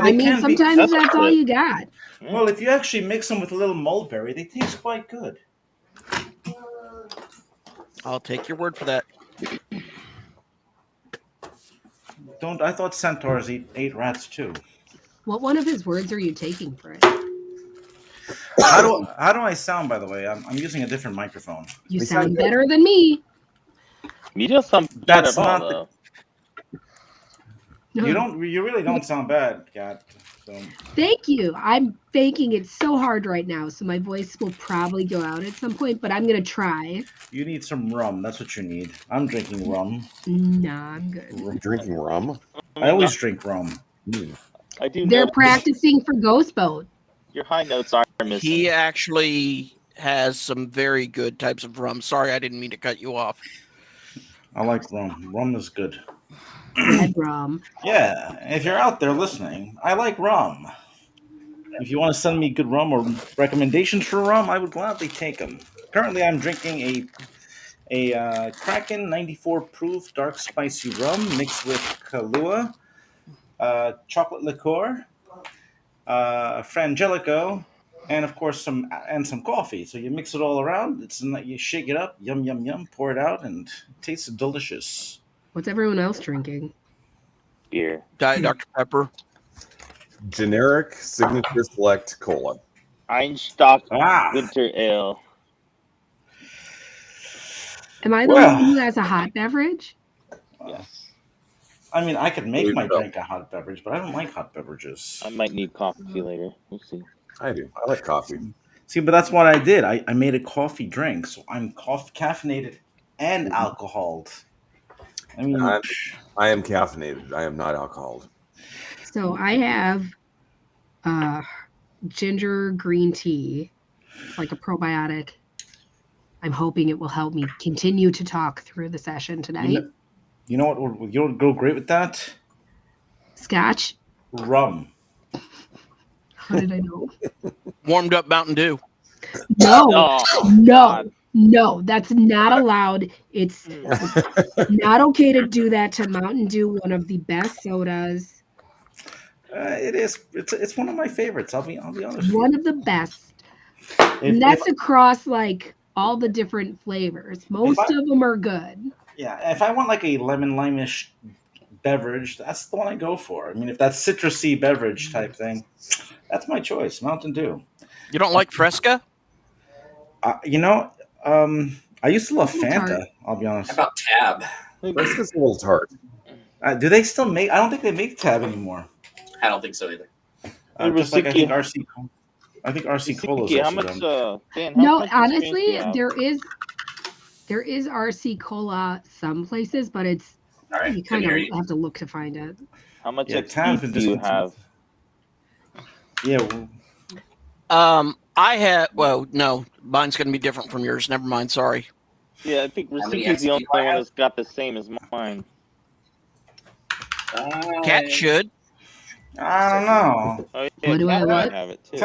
I mean, sometimes that's all you got. Well, if you actually mix them with a little mulberry, they taste quite good. I'll take your word for that. I thought centaurs ate rats too. What one of his words are you taking for it? How do I sound? By the way, I'm using a different microphone. You sound better than me. You don't sound bad That's at all, not though. You don't. You really don't sound bad, Kat. So. Thank you. I'm faking it so hard right now, so my voice will probably go out at some point, but I'm going to try. You need some rum. That's what you need. I'm drinking rum. Nah, I'm good. Drinking rum? I always drink rum. I do. They're practicing for Ghost Boat. Your high notes are missing. He actually has some very good types of rum. Sorry, I didn't mean to cut you off. I like rum. Rum is good. Red rum. Yeah, if you're out there listening, I like rum. If you want to send me good rum or recommendations for rum, I would gladly take them. Currently, I'm drinking a Kraken 94 proof dark spicy rum mixed with Kahlua, chocolate liqueur, Frangelico, and of course some coffee. So you mix it all around. You shake it up, yum yum yum, pour it out, and it tastes delicious. What's everyone else drinking? Beer. Diet Dr. Pepper. Generic Signature Select Cola. Einstock Winter Ale. Am I the one who has a hot beverage? Yes. I mean, I could make my drink a hot beverage, but I don't like hot beverages. I might need coffee later. We'll see. I do. I like coffee. See, but that's what I did. I made a coffee drink, so I'm caffeinated and alcoholed. I mean, I am caffeinated. I am not alcoholed. So I have ginger green tea, like a probiotic. I'm hoping it will help me continue to talk through the session tonight. You know what would go great with that? Scotch? Rum. How did I know? Warmed up Mountain Dew. No, that's not allowed. It's not okay to do that to Mountain Dew, one of the best sodas. It is. It's one of my favorites. I'll be honest. One of the best. And that's across like all the different flavors. Most of them are good. Yeah, if I want like a lemon lime-ish beverage, that's the one I go for. I mean, if that's citrusy beverage type thing, that's my choice. Mountain Dew. You don't like Fresca? I used to love Fanta. I'll be honest. How about Tab? Fresca's a little tart. Do they still make? I don't think they make Tab anymore. I don't think so either. Just like I think RC. I think RC Cola is how also much? done. No, honestly, there is RC Cola some places, but it's you kind of have to look to find it. How much XP do you have? Yeah. I have. Well, no, mine's going to be different from yours. Never mind. Sorry. Yeah, I think Rasiki's the only one that's got the same as mine. Cat should. I don't know. Oh, yeah, What do I want? have it too.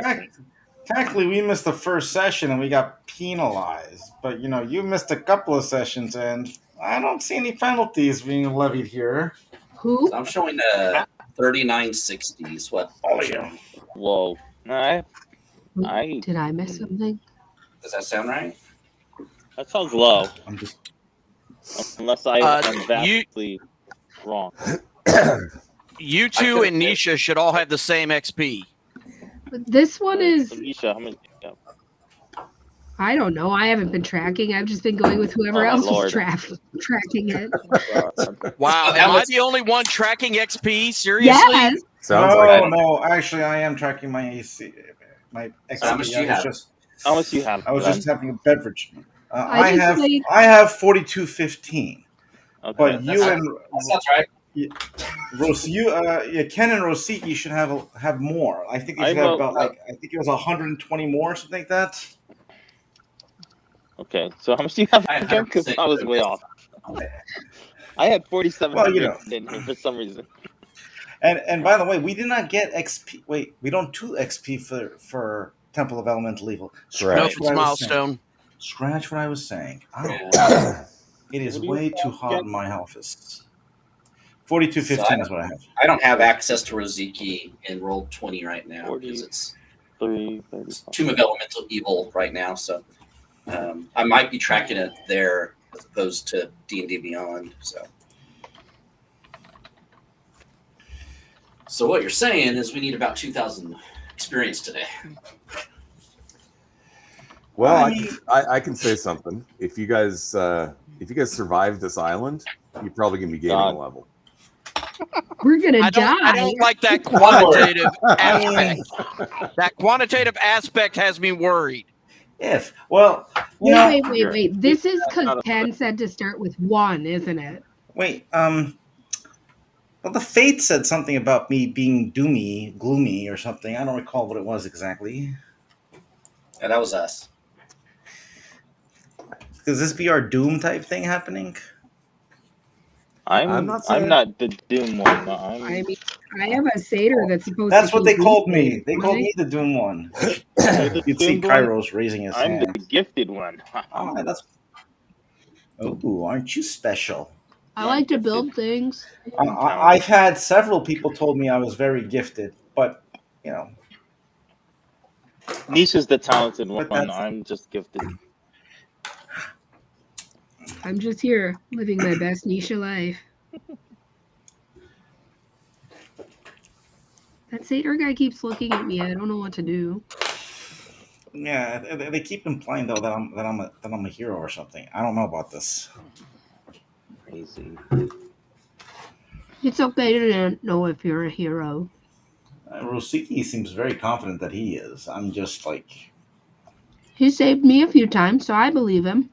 Technically, we missed the first session and we got penalized. But, you missed a couple of sessions and I don't see any penalties being levied here. Who? So I'm showing 3960 is what. Oh, yeah. Whoa. Did I miss something? Does that sound right? That sounds low. I'm just... Unless I'm vastly wrong. You two and Nisha should all have the same XP. But this one is... Nisha, how many? I don't know. I haven't been tracking. I've just been going with whoever else is tracking it. Wow. Am I the only one tracking XP? Seriously? Yes. No. Actually, I am tracking my AC. My XP. How much do you have? How much do you have? I was just having a beverage. I have 4215. Okay. But you and That's right. Ken and Rosiki should have more. I think they should have about I think it was 120 more, something like that. Okay, so how much do you have again? Because I was way off. I had 47 in here for some reason. And by the way, we did not get XP. Wait, we don't do XP for Temple of Elemental Evil. Scratch milestone. Scratch what I was saying. It is way too hot in my office. 4215 is what I have. I don't have access to Roziki in roll 20 right now because it's 35. Tomb of Elemental Evil right now. So I might be tracking it there as opposed to D&D Beyond. So what you're saying is we need about 2,000 experience today. Well, I can say something. If you guys survive this island, you're probably gonna be gaining a level. We're gonna die. I don't like that quantitative aspect. That quantitative aspect has me worried. Wait. This is because Ken said to start with 1, isn't it? Wait, well, the Fate said something about me being gloomy or something. I don't recall what it was exactly. Yeah, that was us. Could this be our Doom type thing happening? I'm not the Doom one. I mean, I have a satyr that's supposed to. That's what they called me. They called me the Doom one. You'd see Kairos raising his hand. I'm the gifted one. Oh, aren't you special? I like to build things. I've had several people told me I was very gifted, but Nisha's the talented one. I'm just gifted. I'm just here living my best Nisha life. That satyr guy keeps looking at me. I don't know what to do. Yeah, they keep implying though that I'm a hero or something. I don't know about this. Crazy. It's okay to not know if you're a hero. Rosiki seems very confident that he is. I'm just like... He saved me a few times, so I believe him.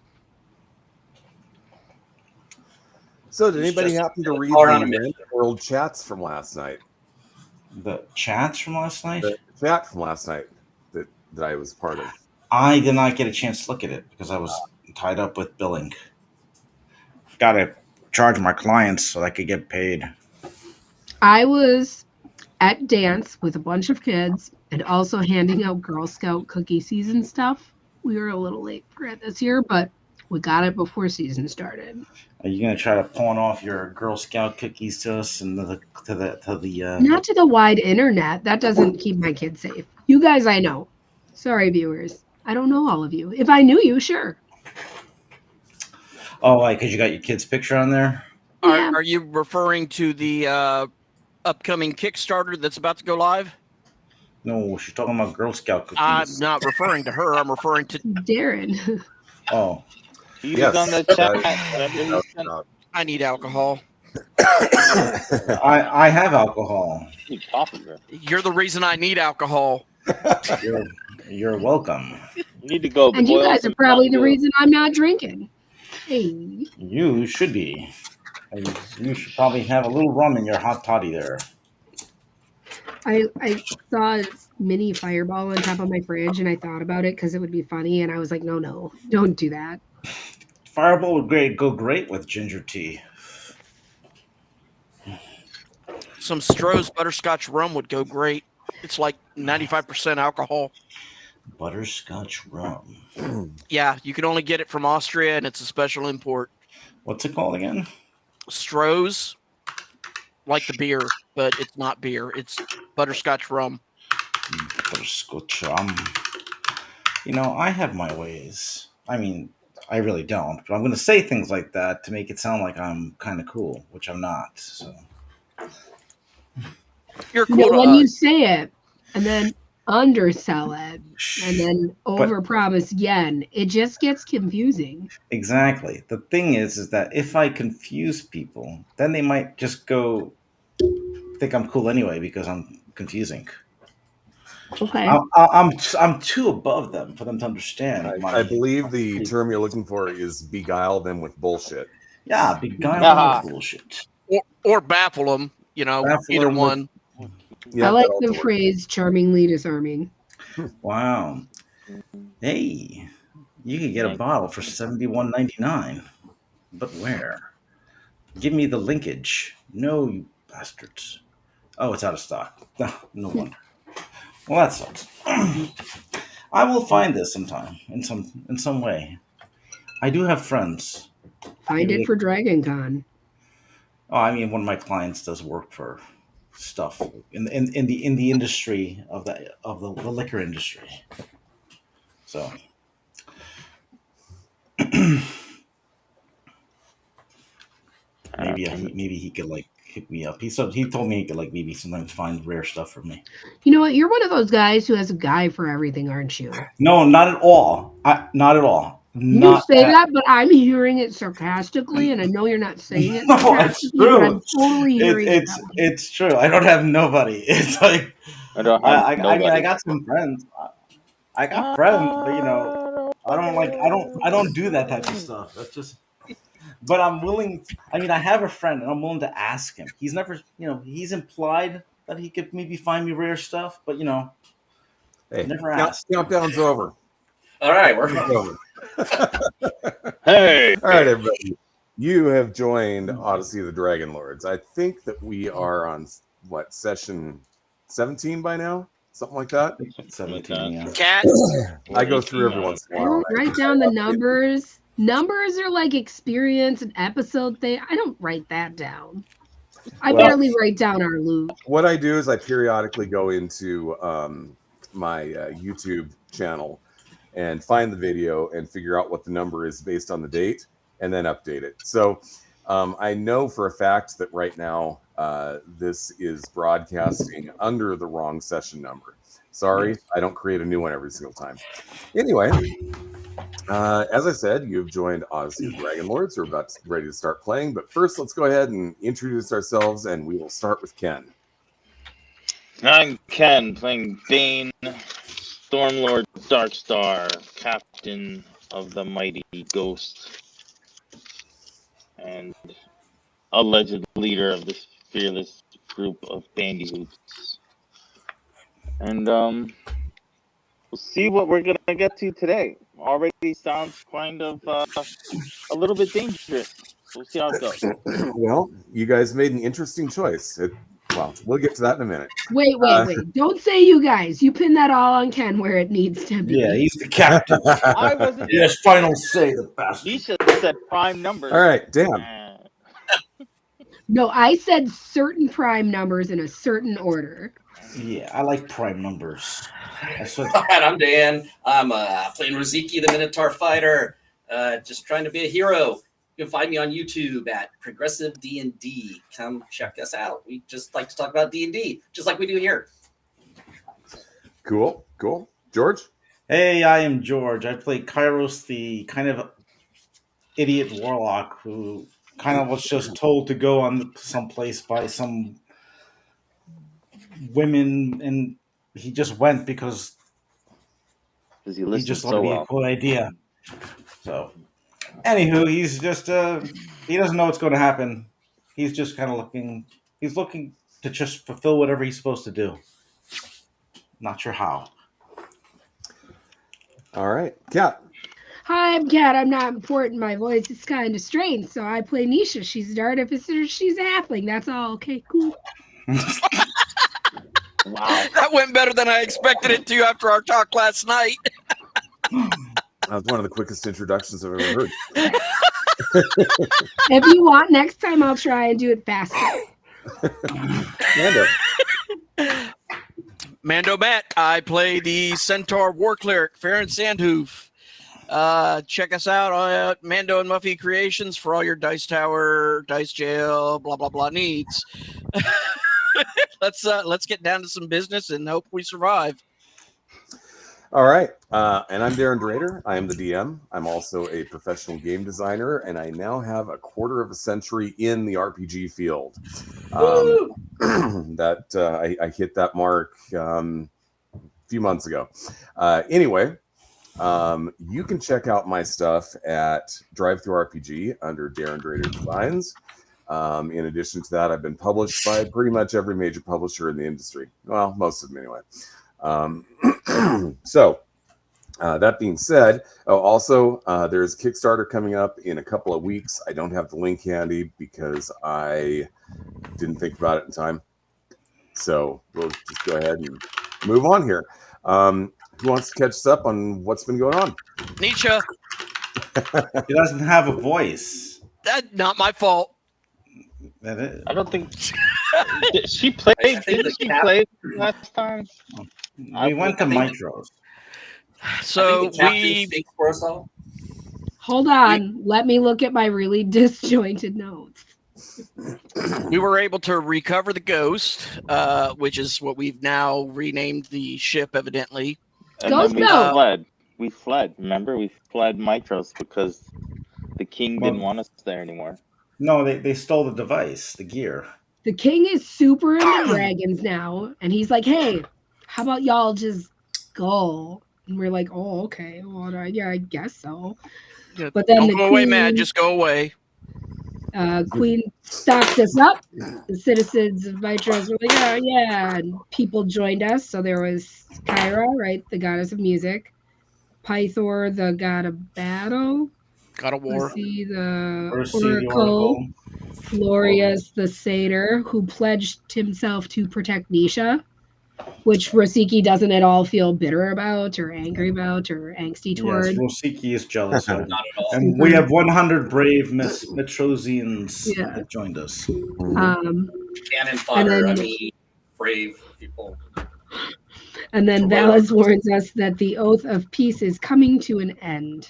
So, did anybody happen to read the World chats from last night? The chats from last night? The chat from last night that I was part of. I did not get a chance to look at it because I was tied up with billing. Got to charge my clients so I could get paid. I was at dance with a bunch of kids and also handing out Girl Scout cookie season stuff. We were a little late for it this year, but we got it before season started. Are you gonna try to pawn off your Girl Scout cookies to us and not to the wide internet? That doesn't keep my kids safe. You guys, I know. Sorry, viewers. I don't know all of you. If I knew you, sure. Oh, like because you got your kid's picture on there? Yeah. Are you referring to the upcoming Kickstarter that's about to go live? No, she's talking about Girl Scout cookies. I'm not referring to her. I'm referring to Darren. Oh. Yes. On the chat. I need alcohol. I have alcohol. You're the reason I need alcohol. You're welcome. You need to go. And you guys are probably the reason I'm not drinking. Hey. You should be. You should probably have a little rum in your hot toddy there. I saw a mini fireball on top of my fridge and I thought about it because it would be funny and I was like, no, don't do that. Fireball would go great with ginger tea. Some Stroh's butterscotch rum would go great. It's like 95% alcohol. Butterscotch rum. Yeah, you can only get it from Austria and it's a special import. What's it called again? Stroh's. Like the beer, but it's not beer. It's butterscotch rum. Butterscotch rum. I have my ways. I mean, I really don't, but I'm going to say things like that to make it sound like I'm kind of cool, which I'm not. So you're cool when you say it and then undersell it and then overpromise again, it just gets confusing. Exactly. The thing is that if I confuse people, then they might just go think I'm cool anyway because I'm confusing. Okay. I'm too above them for them to understand. I believe the term you're looking for is beguile them with bullshit. Yeah, beguile them with bullshit. Or baffle them, either one. Yeah, I like the phrase charmingly disarming. Wow. Hey, you can get a bottle for $71.99. But where? Give me the linkage. No, you bastards. Oh, it's out of stock. No wonder. Well, that sucks. I will find this sometime in some way. I do have friends. Find it for Dragon Con. Oh, I mean, one of my clients does work for stuff in the industry of the liquor industry. So maybe he could like hit me up. He told me he could like maybe sometimes find rare stuff for me. You know what? You're one of those guys who has a guy for everything, aren't you? No, not at all. Not at all. You Not say at that, but I'm hearing it sarcastically, and I know you're not saying it No, it's sarcastically, but true. I'm totally hearing it that way. It's true. I don't have nobody. It's like I don't have I mean, I nobody. got some friends. I got friends, but I don't do that type of stuff. That's just. But I'm willing. I mean, I have a friend, and I'm willing to ask him. He's never, he's implied that he could maybe find me rare stuff, but Hey, never asked. countdown's over. All right, we're Over. Hey, All right, everybody. You have joined Odyssey of the Dragonlords. I think that we are on session 17 by now, something like that. 17. Yeah. Cat. I go through every once in a I while. don't write down the numbers. Numbers are like experience and episode thing. I don't write that down. I Well- barely write down our loot. What I do is I periodically go into my YouTube channel and find the video and figure out what the number is based on the date and then update it. So I know for a fact that right now this is broadcasting under the wrong session number. Sorry, I don't create a new one every single time. Anyway, as I said, you've joined Odyssey of Dragonlords. We're about ready to start playing, but first let's go ahead and introduce ourselves, and we will start with Ken. I'm Ken, playing Bane, Stormlord Darkstar, Captain of the Mighty Ghost, and alleged leader of this fearless group of bandihoots. And we'll see what we're gonna get to today. Already sounds kind of a little bit dangerous. We'll see how it goes. Well, you guys made an interesting choice. Well, we'll get to that in a minute. Wait. Don't say you guys. You pin that all on Ken where it needs to be. Yeah, he's the captain. I wasn't. Yes, final say, the bastard. He should have said prime numbers. All right, Dan. No, I said certain prime numbers in a certain order. Yeah, I like prime numbers. That's what. All right, I'm Dan. I'm playing Roziki, the Minotaur fighter. Just trying to be a hero. You can find me on YouTube at Progressive D&D. Come check us out. We just like to talk about D&D, just like we do here. Cool. George? Hey, I am George. I play Kairos, the kind of idiot warlock who kind of was just told to go on someplace by some women, and he just went because He he just thought it'd be a cool idea. So, anywho, he's just he doesn't know what's going to happen. He's just kind of looking. He's looking to just fulfill whatever he's supposed to do. Not sure how. All right. Kat. Hi, I'm Kat. I'm not important. My voice is kind of strange, so I play Nisha. She's an artificer. She's a halfling. That's all. Okay, cool. Wow. That went better than I expected it to after our talk last night. That was one of the quickest introductions I've ever heard. If you want, next time I'll try and do it faster. Mando Matt, I play the Centaur War Cleric, Farron Sandhoof. Check us out at Mando and Muffy Creations for all your Dice Tower, Dice Jail, blah, blah, blah needs. Let's get down to some business and hope we survive. All right. And I'm Darren Drader. I am the DM. I'm also a professional game designer, and I now have a quarter of a century in the RPG field. I hit that mark a few months ago. Anyway, you can check out my stuff at DriveThruRPG under Darren Drader Designs. In addition to that, I've been published by pretty much every major publisher in the industry. Well, most of them anyway. So that being said, also there's a Kickstarter coming up in a couple of weeks. I don't have the link handy because I didn't think about it in time. So we'll just go ahead and move on here. Who wants to catch us up on what's been going on? Nietzsche, He doesn't have a voice. that's not my fault. That is. I don't think she played. Didn't she play last time? We went to Mitros. So I think the captain speaks for us all. Hold on. Let me look at my really disjointed notes. we were able to recover the ghost, which is what we've now renamed the ship, evidently. And Ghost then we boat. fled. We fled. Remember, we fled Mitros because the king didn't Well- want us there anymore. No, they stole the device, the gear. The king is super into dragons now, and he's like, "Hey, how about y'all just go?" And we're like, "Oh, okay. Well, yeah, I guess so." Yeah, But then don't the go away, Matt. Just go away. Queen stocked us up. The citizens of Mitros were like, "Oh, yeah," and people joined us. So there was Kyra, right, the goddess of music, Pythor, the god of battle, God of War. Lucy, the Ursi, the oracle, Oracle. Florius, the satyr, who pledged himself to protect Nisha, which Rosiki doesn't at all feel bitter about or angry about or angsty toward. Yes, Rosiki is jealous of. Not at all. And we have 100 brave Metrosians Yeah. that joined us. Cannon fodder. then- I mean, brave people. And then So Valis warns us that the oath of peace is coming to an end.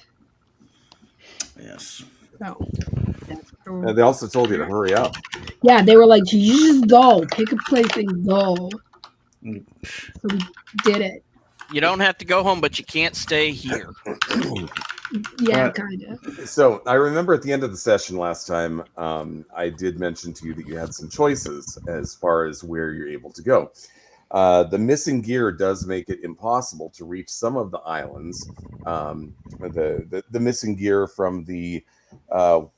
Yes. So that's And they also told you to hurry up. yeah, they were like, you just go, pick a place and go. So we did it. You don't have to go home, but you can't stay here. Yeah, But- kind of. So I remember at the end of the session last time, I did mention to you that you had some choices as far as where you're able to go. The missing gear does make it impossible to reach some of the islands. The missing gear from the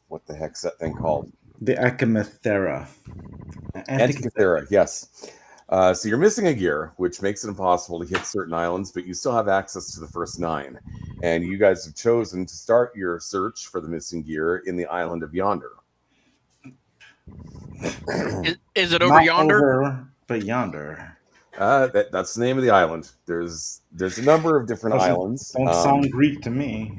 what the heck's that thing called? The Acamethera. Antikythera, yes. So you're missing a gear, which makes it impossible to hit certain islands, but you still have access to the first 9. And you guys have chosen to start your search for the missing gear in the island of Yonder. Is it over Not yonder? over, but yonder. That's the name of the island. There's a number of different islands. Don't sound Greek to me.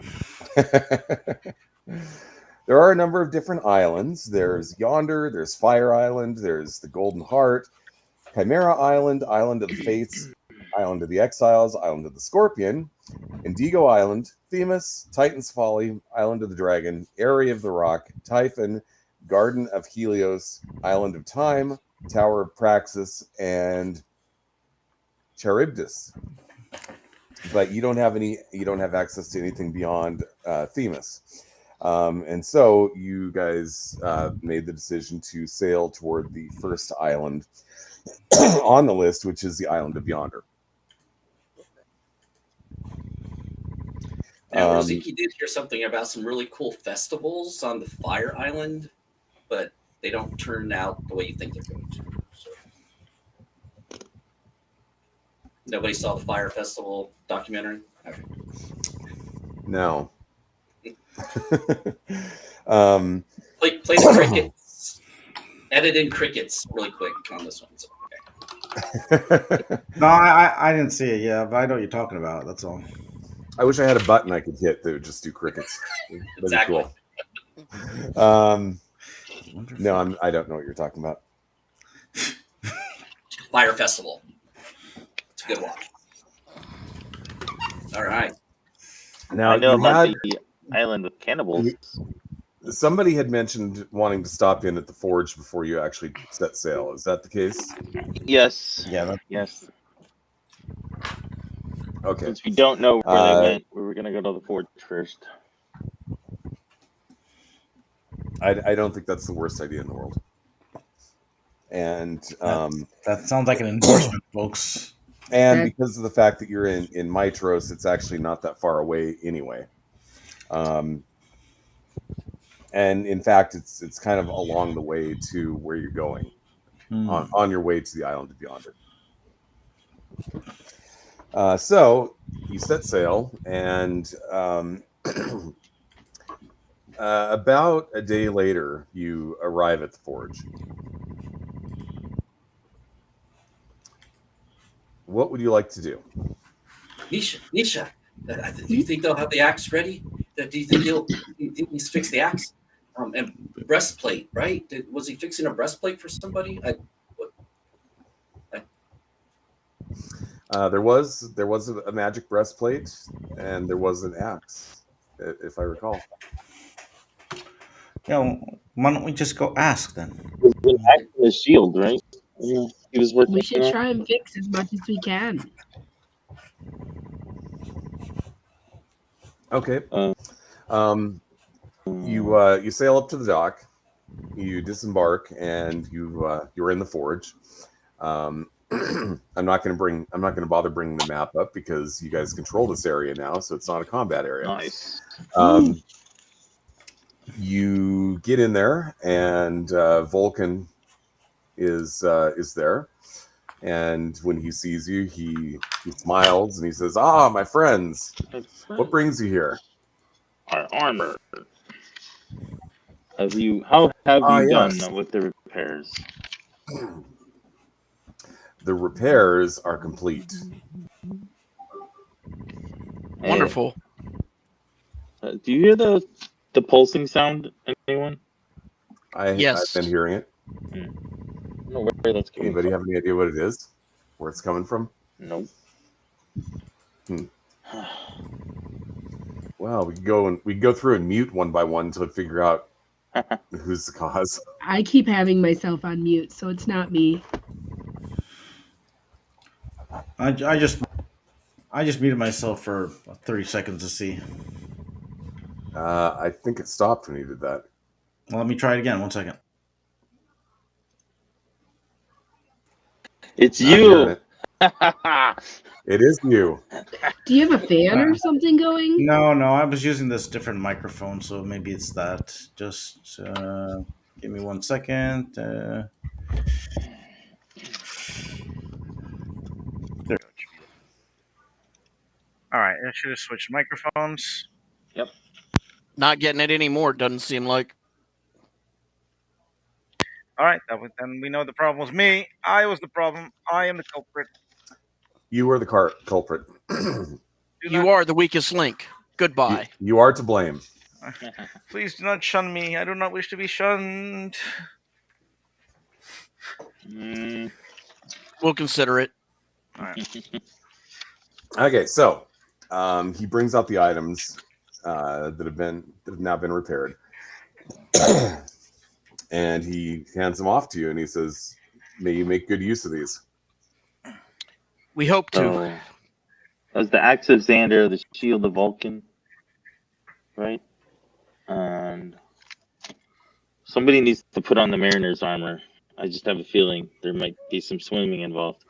There are a number of different islands. There's Yonder, there's Fire Island, there's the Golden Heart, Chimera Island, Island of the Fates, Island of the Exiles, Island of the Scorpion, Indigo Island, Themis, Titan's Folly, Island of the Dragon, Area of the Rock, Typhon, Garden of Helios, Island of Time, Tower of Praxis, and Charybdis. But you don't have access to anything beyond Themis. And so you guys made the decision to sail toward the first island on the list, which is the island of Yonder. Now, Rosiki did hear something about some really cool festivals on the Fire Island, but they don't turn out the way you think they're going to. So. Nobody saw the Fire Festival documentary? Okay. No. Play the crickets. Edit in crickets really quick on this one. So, okay. No, I didn't see it yet, but I know what you're talking about. That's all. I wish I had a button I could hit that would just do crickets. That'd be Exactly. cool. No, I don't know what you're talking about. Fire Festival. It's a good watch. All right. Now, I know you about had- the island of cannibals. somebody had mentioned wanting to stop in at the forge before you actually set sail. Is that the case? Yes. Yeah. Yes. Okay. Since we don't know where they went, we were gonna go to the forge first. I don't think that's the worst idea in the world. And That sounds like an endorsement, folks. and because of the fact that you're in Mitros, it's actually not that far away anyway. And in fact, it's kind of along the way to where you're going, on your way to the island of Yonder. So you set sail, and about a day later, you arrive at the forge. What would you like to do? Nisha, do you think they'll have the axe ready? Do you think he'll fix the axe? And breastplate, right? Was he fixing a breastplate for somebody? There was a magic breastplate, and there was an axe, if I recall. Yeah, why don't we just go ask then? It was an axe and a shield, right? Yeah, he was working We should on. try and fix as much as we can. Okay. Uh, You sail up to the dock, you disembark, and you're in the forge. I'm not going to bother bringing the map up because you guys control this area now, so it's not a combat area. Nice. You get in there, and Vulcan is there, and when he sees you, he smiles and he says, "Ah, my friends, what brings you here?" Our armor. How have you Yes. done with the repairs? The repairs are complete. Wonderful. Do you hear the pulsing sound? Anyone? Yes. I've been hearing it. I don't know where that's coming Anybody from. have any idea what it is? Where it's coming from? Nope. Well, we can go through and mute one by one to figure out who's the cause. I keep having myself on mute, so it's not me. I just muted myself for 30 seconds to see. I think it stopped when you did that. Well, let me try it again. 1 second. It's Not hearing you. it. It is you. Do you have a fan or something going? No, I was using this different microphone, so maybe it's that. Just give me 1 second. There we go. All right, I should have switched microphones. Yep. Not getting it anymore, doesn't seem like. All right, then we know the problem was me. I was the problem. I am the culprit. You are the culprit. You are the weakest link. Goodbye. You are to blame. Please do not shun me. I do not wish to be shunned. We'll consider it. All right. Okay, so he brings out the items that have now been repaired, and he hands them off to you, and he says, "May you make good use of these." We hope to. So, that was the axe of Xander, the shield of Vulcan, right? And somebody needs to put on the Mariner's armor. I just have a feeling there might be some swimming involved.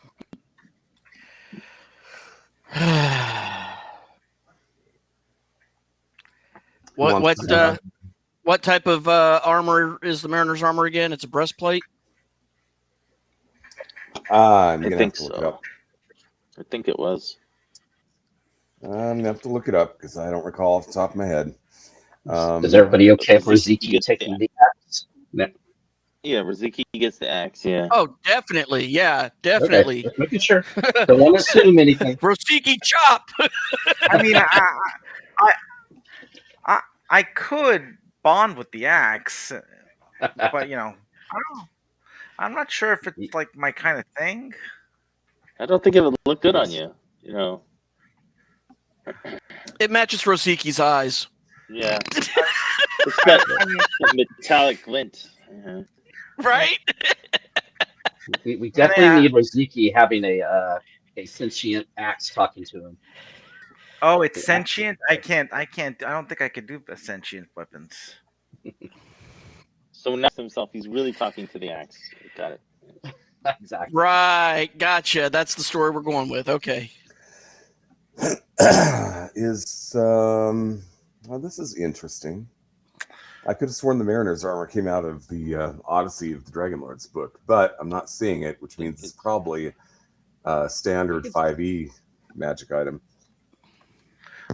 What type of armor is the Mariner's armor again? It's a breastplate? I'm gonna I think have to look it so. up. I think it was. I'm gonna have to look it up because I don't recall off the top of my head. Is everybody okay for Zeke taking the axe? Yeah, Riziki gets the axe, yeah. Oh, definitely. Yeah, definitely. Okay, just making sure. Don't want to assume anything. Rosiki chop! I mean, I could bond with the axe, but I'm not sure if it's like my kind of thing. I don't think it would look good on you, It matches Rosiki's eyes. Yeah. It's that metallic glint. Right? We definitely need Rosieki having a sentient axe talking to him. Oh, it's sentient? I don't think I could do sentient weapons. So now himself, he's really talking to the axe. Got it. Exactly. Right. Gotcha. That's the story we're going with. Okay. Well, this is interesting. I could have sworn the Mariner's armor came out of the Odyssey of the Dragonlords book, but I'm not seeing it, which means it's probably a standard 5e magic item.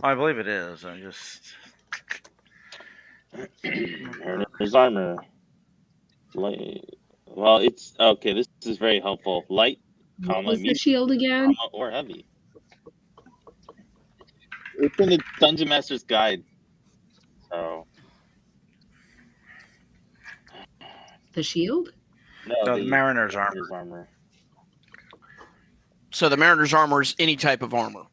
I believe it is. I just... Mariner's armor. Light. Well, it's... Okay, this is very helpful. Light, What was the shield again? or heavy. It's in the Dungeon Master's Guide. So... The shield? No, the Mariner's armor. Mariner's armor. So the Mariner's armor is any type of armor.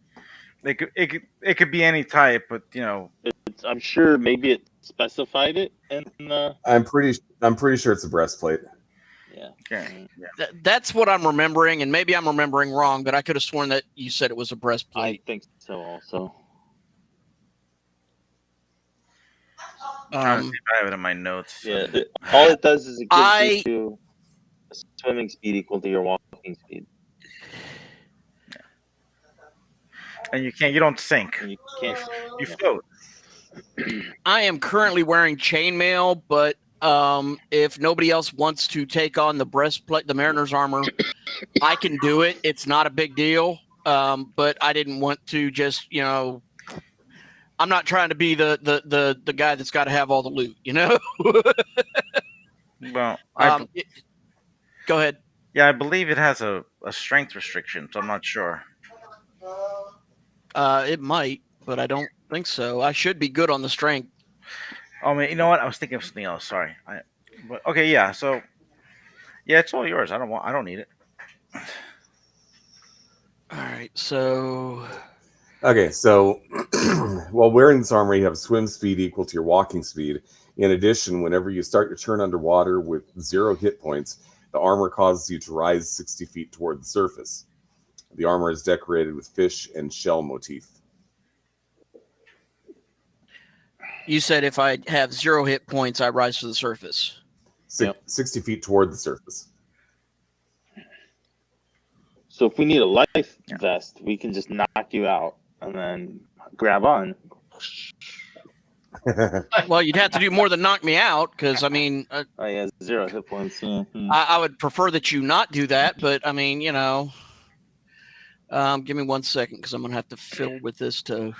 It could be any type, but I'm sure maybe it specified it in the. I'm pretty sure it's a breastplate. Yeah. Okay. That's what I'm remembering, and maybe I'm remembering wrong, but I could have sworn that you said it was a I breastplate. think so also. I have it in my notes. Yeah. All it does is it gives you a swimming speed equal to your walking speed. And you don't sink. And you can't. You float. I am currently wearing chainmail, but if nobody else wants to take on the breastplate, the Mariner's armor, I can do it. It's not a big deal. But I didn't want to just, I'm not trying to be the guy that's got to have all the loot, Well, go ahead. Yeah, I believe it has a strength restriction, so I'm not sure. It might, but I don't think so. I should be good on the strength. Oh man, you know what? I was thinking of something else. Sorry. But okay, yeah. So, yeah, it's all yours. I don't need it. All right. So. Okay, so while wearing this armor, you have swim speed equal to your walking speed. In addition, whenever you start your turn underwater with 0 hit points, the armor causes you to rise 60 feet toward the surface. The armor is decorated with fish and shell motif. You said if I have 0 hit points, I rise to the surface. 60 feet toward the surface. So if we need a life vest, we can just knock you out and then grab on. Well, you'd have to do more than knock me out, because I mean, 0 hit points. Yeah. I would prefer that you not do that, but I mean, give me 1 second, because I'm gonna have to fill with this to.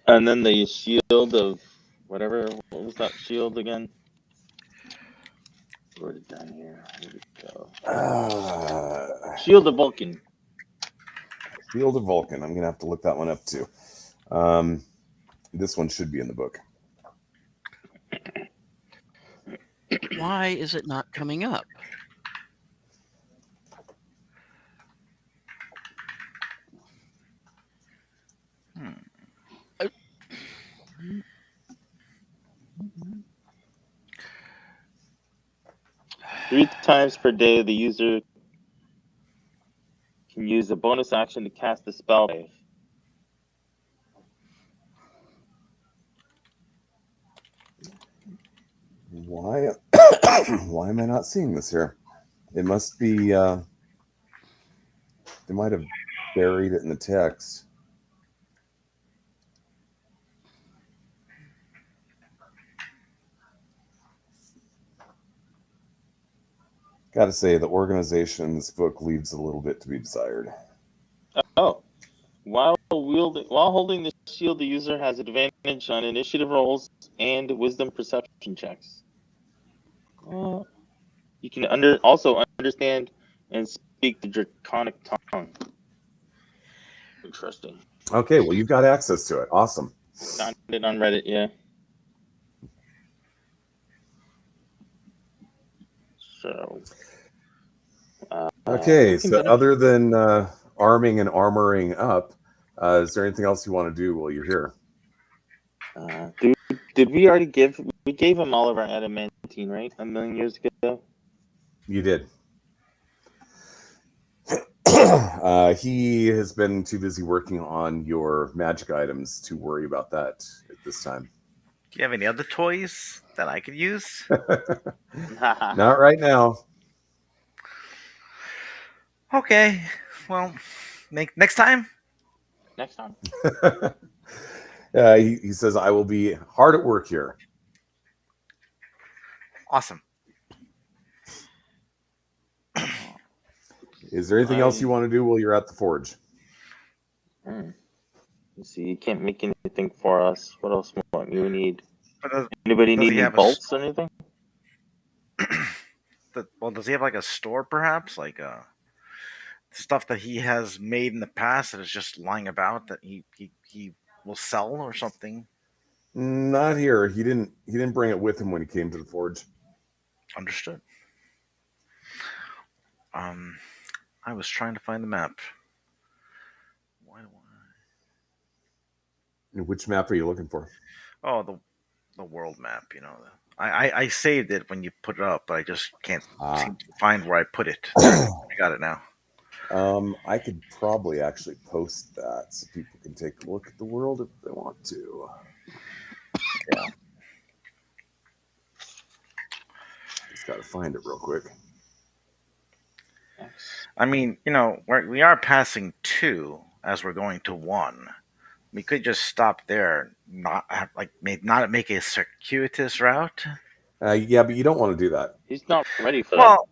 And then the shield of whatever. What was that shield again? Wrote it down here. Here we go. Shield of Vulcan. Shield of Vulcan. I'm gonna have to look that one up too. This one should be in the book. Why is it not coming up? Three times per day, the user can use a bonus action to cast a spell. Why am I not seeing this here? It must be they might have buried it in the text. Gotta say, the organization in this book leaves a little bit to be desired. Oh. While holding the shield, the user has advantage on initiative rolls and wisdom perception checks. You can also understand and speak the Draconic tongue. Interesting. Okay, well, you've got access to it. Awesome. Found it on Reddit, yeah. So. Okay, so other than arming and armoring up, is there anything else you want to do while you're here? Did we already give? We gave him all of our adamantine, right? 1 million years ago. You did. He has been too busy working on your magic items to worry about that at this time. Do you have any other toys that I could use? Not right now. Okay. Well, next time. Next time. He says, I will be hard at work here. Awesome. Is there anything else you want to do while you're at the forge? Let's see, you can't make anything for us. What else might you need? Anybody need any bolts or anything? Does he have like a store, perhaps? Like stuff that he has made in the past that is just lying about that he will sell or something? Not here. He didn't bring it with him when he came to the forge. Understood. I was trying to find the map. Why do Which map are you looking for? Oh, the world map. You know, I saved it when you put it up, but I just can't seem to find where I put it. I got it now. I could probably actually post that so people can take a look at the world if they want to. Yeah. Just got to find it real quick. I mean, you know, we are passing 2 as we're going to 1. We could just stop there, not make a circuitous route. Yeah, but you don't want to do that. He's not ready for Well,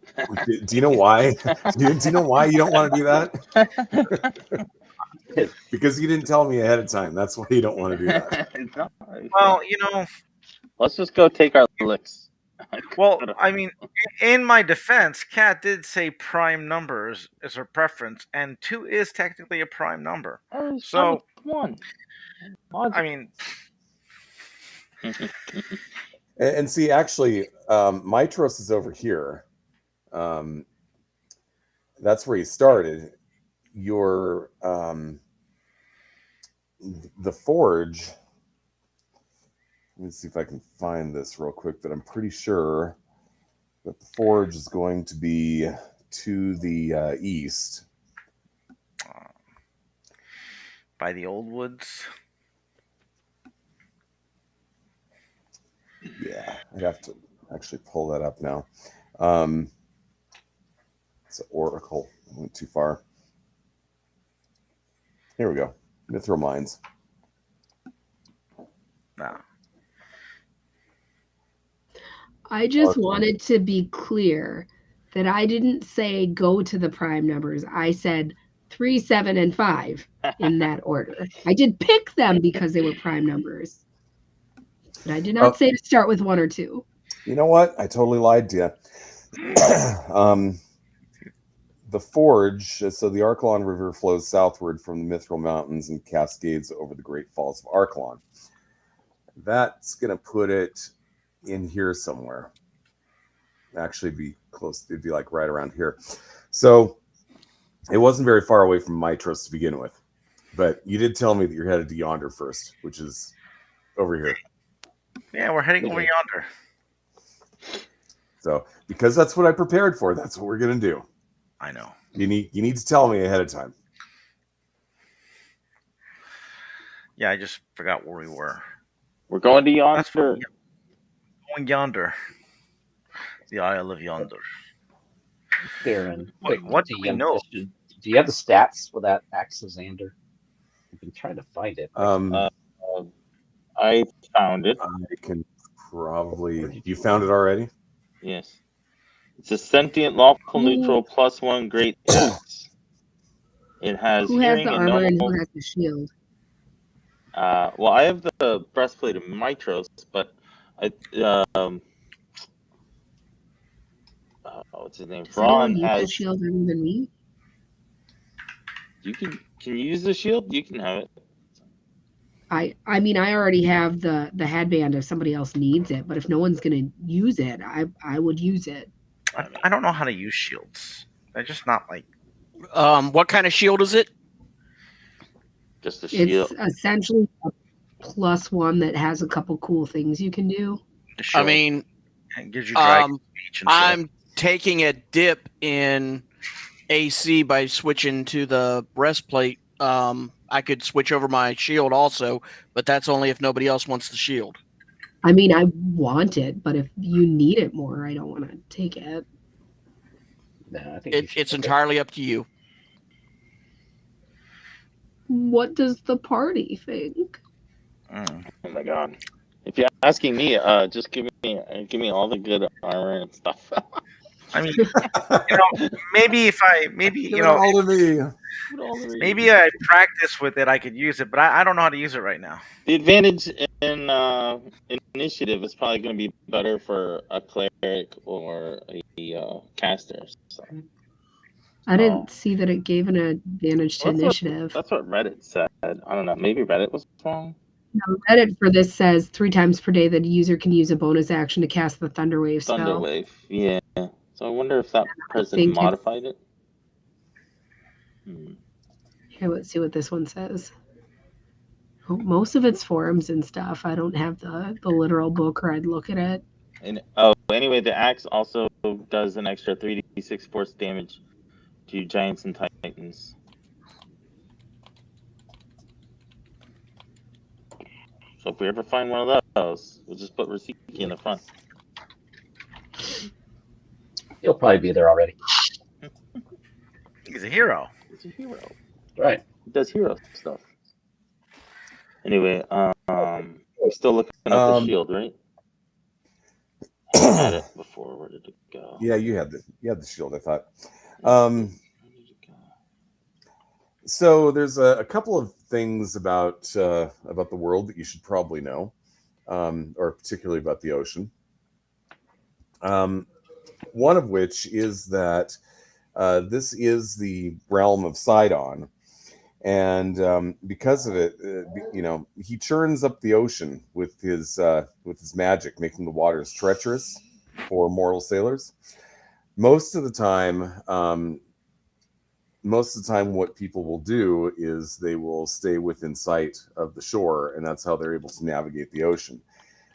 Do you know why? do you know why you don't want to do that? Because you didn't tell me ahead of time. That's why you don't want to do that. well, you know, let's just go take our licks. well, I mean, in my defense, Kat did say prime numbers is her preference, and 2 is technically a prime number. Oh, So, 1. I mean, and see, actually, Mitros is over here. That's where he started. Your the forge. Let me see if I can find this real quick, but I'm pretty sure that the forge is going to be to the east. by the old woods. Yeah, I'd have to actually pull that up now. It's an oracle. I went too far. Here we go. Mithril Mines. No. I just wanted to be clear that I didn't say go to the prime numbers. I said 3, 7, and 5 in that order. I did pick them because they were prime numbers. But I did not say to start with 1 or 2. You know what? I totally lied to you. The forge, so the Archelon River flows southward from the Mithril Mountains and cascades over the Great Falls of Archelon. That's going to put it in here somewhere. Actually be close. It'd be like right around here. So it wasn't very far away from Mitros to begin with. But you did tell me that you're headed to yonder first, which is over here. Yeah, we're heading over yonder. So because that's what I prepared for, that's what we're going to do. I know. You need to tell me ahead of time. Yeah, I just forgot where we were. We're going to yonder. That's going yonder. The Isle of Yonder. Baron, What do we know? Question. Do you have the stats for that Axosander? I've been trying to find it. I found it. I can probably. You found it already? Yes. It's a sentient, lawful, neutral, +1 great axe. It has Who has hearing the and armor and normal. who has the shield? Well, I have the breastplate of Mitros, but what's his name? Does anyone Ron use the has. shield other than me? You can you use the shield? You can have it. I mean, I already have the headband if somebody else needs it, but if no one's gonna use it, I would use it. I don't know how to use shields. They're just not like. What kind of shield is it? Just a shield. It's essentially a +1 that has a couple cool things you can do. I mean, it gives you dragon speech and I'm taking a dip in AC by switching to the breastplate. I could switch over my shield also, but that's only if nobody else wants the shield. I mean, I want it, but if you need it more, I don't want to take it. No, I think it's entirely up to you. What does the party think? Oh my god! If you're asking me, just give me all the good armor and stuff. I mean, maybe all of me. Maybe I practice with it, I could use it, but I don't know how to use it right now. The advantage in initiative is probably going to be better for a cleric or a caster. So. I didn't see that it gave an advantage to initiative. That's what Reddit said. I don't know. Maybe Reddit was wrong. Now, Reddit for this says 3 times per day that a user can use a bonus action to cast the Thunderwave spell. Thunderwave. Yeah. So I wonder if that person think it's- modified it. Here, let's see what this one says. Oh, most of it's forums and stuff. I don't have the literal book, or I'd look at it. And anyway, the axe also does an extra 3d6 force damage to giants and titans. So if we ever find one of those, we'll just put Rasiki in the front. He'll probably be there already. He's a hero. He's a hero. Right. He does hero stuff. Anyway, we're still looking up the shield, right? I had it before. Where did it go? Yeah, you had the shield, I thought. So there's a couple of things about the world that you should probably know, or particularly about the ocean. One of which is that this is the realm of Sidon, and because of it, he churns up the ocean with his magic, making the waters treacherous for mortal sailors. Most of the time, what people will do is they will stay within sight of the shore, and that's how they're able to navigate the ocean.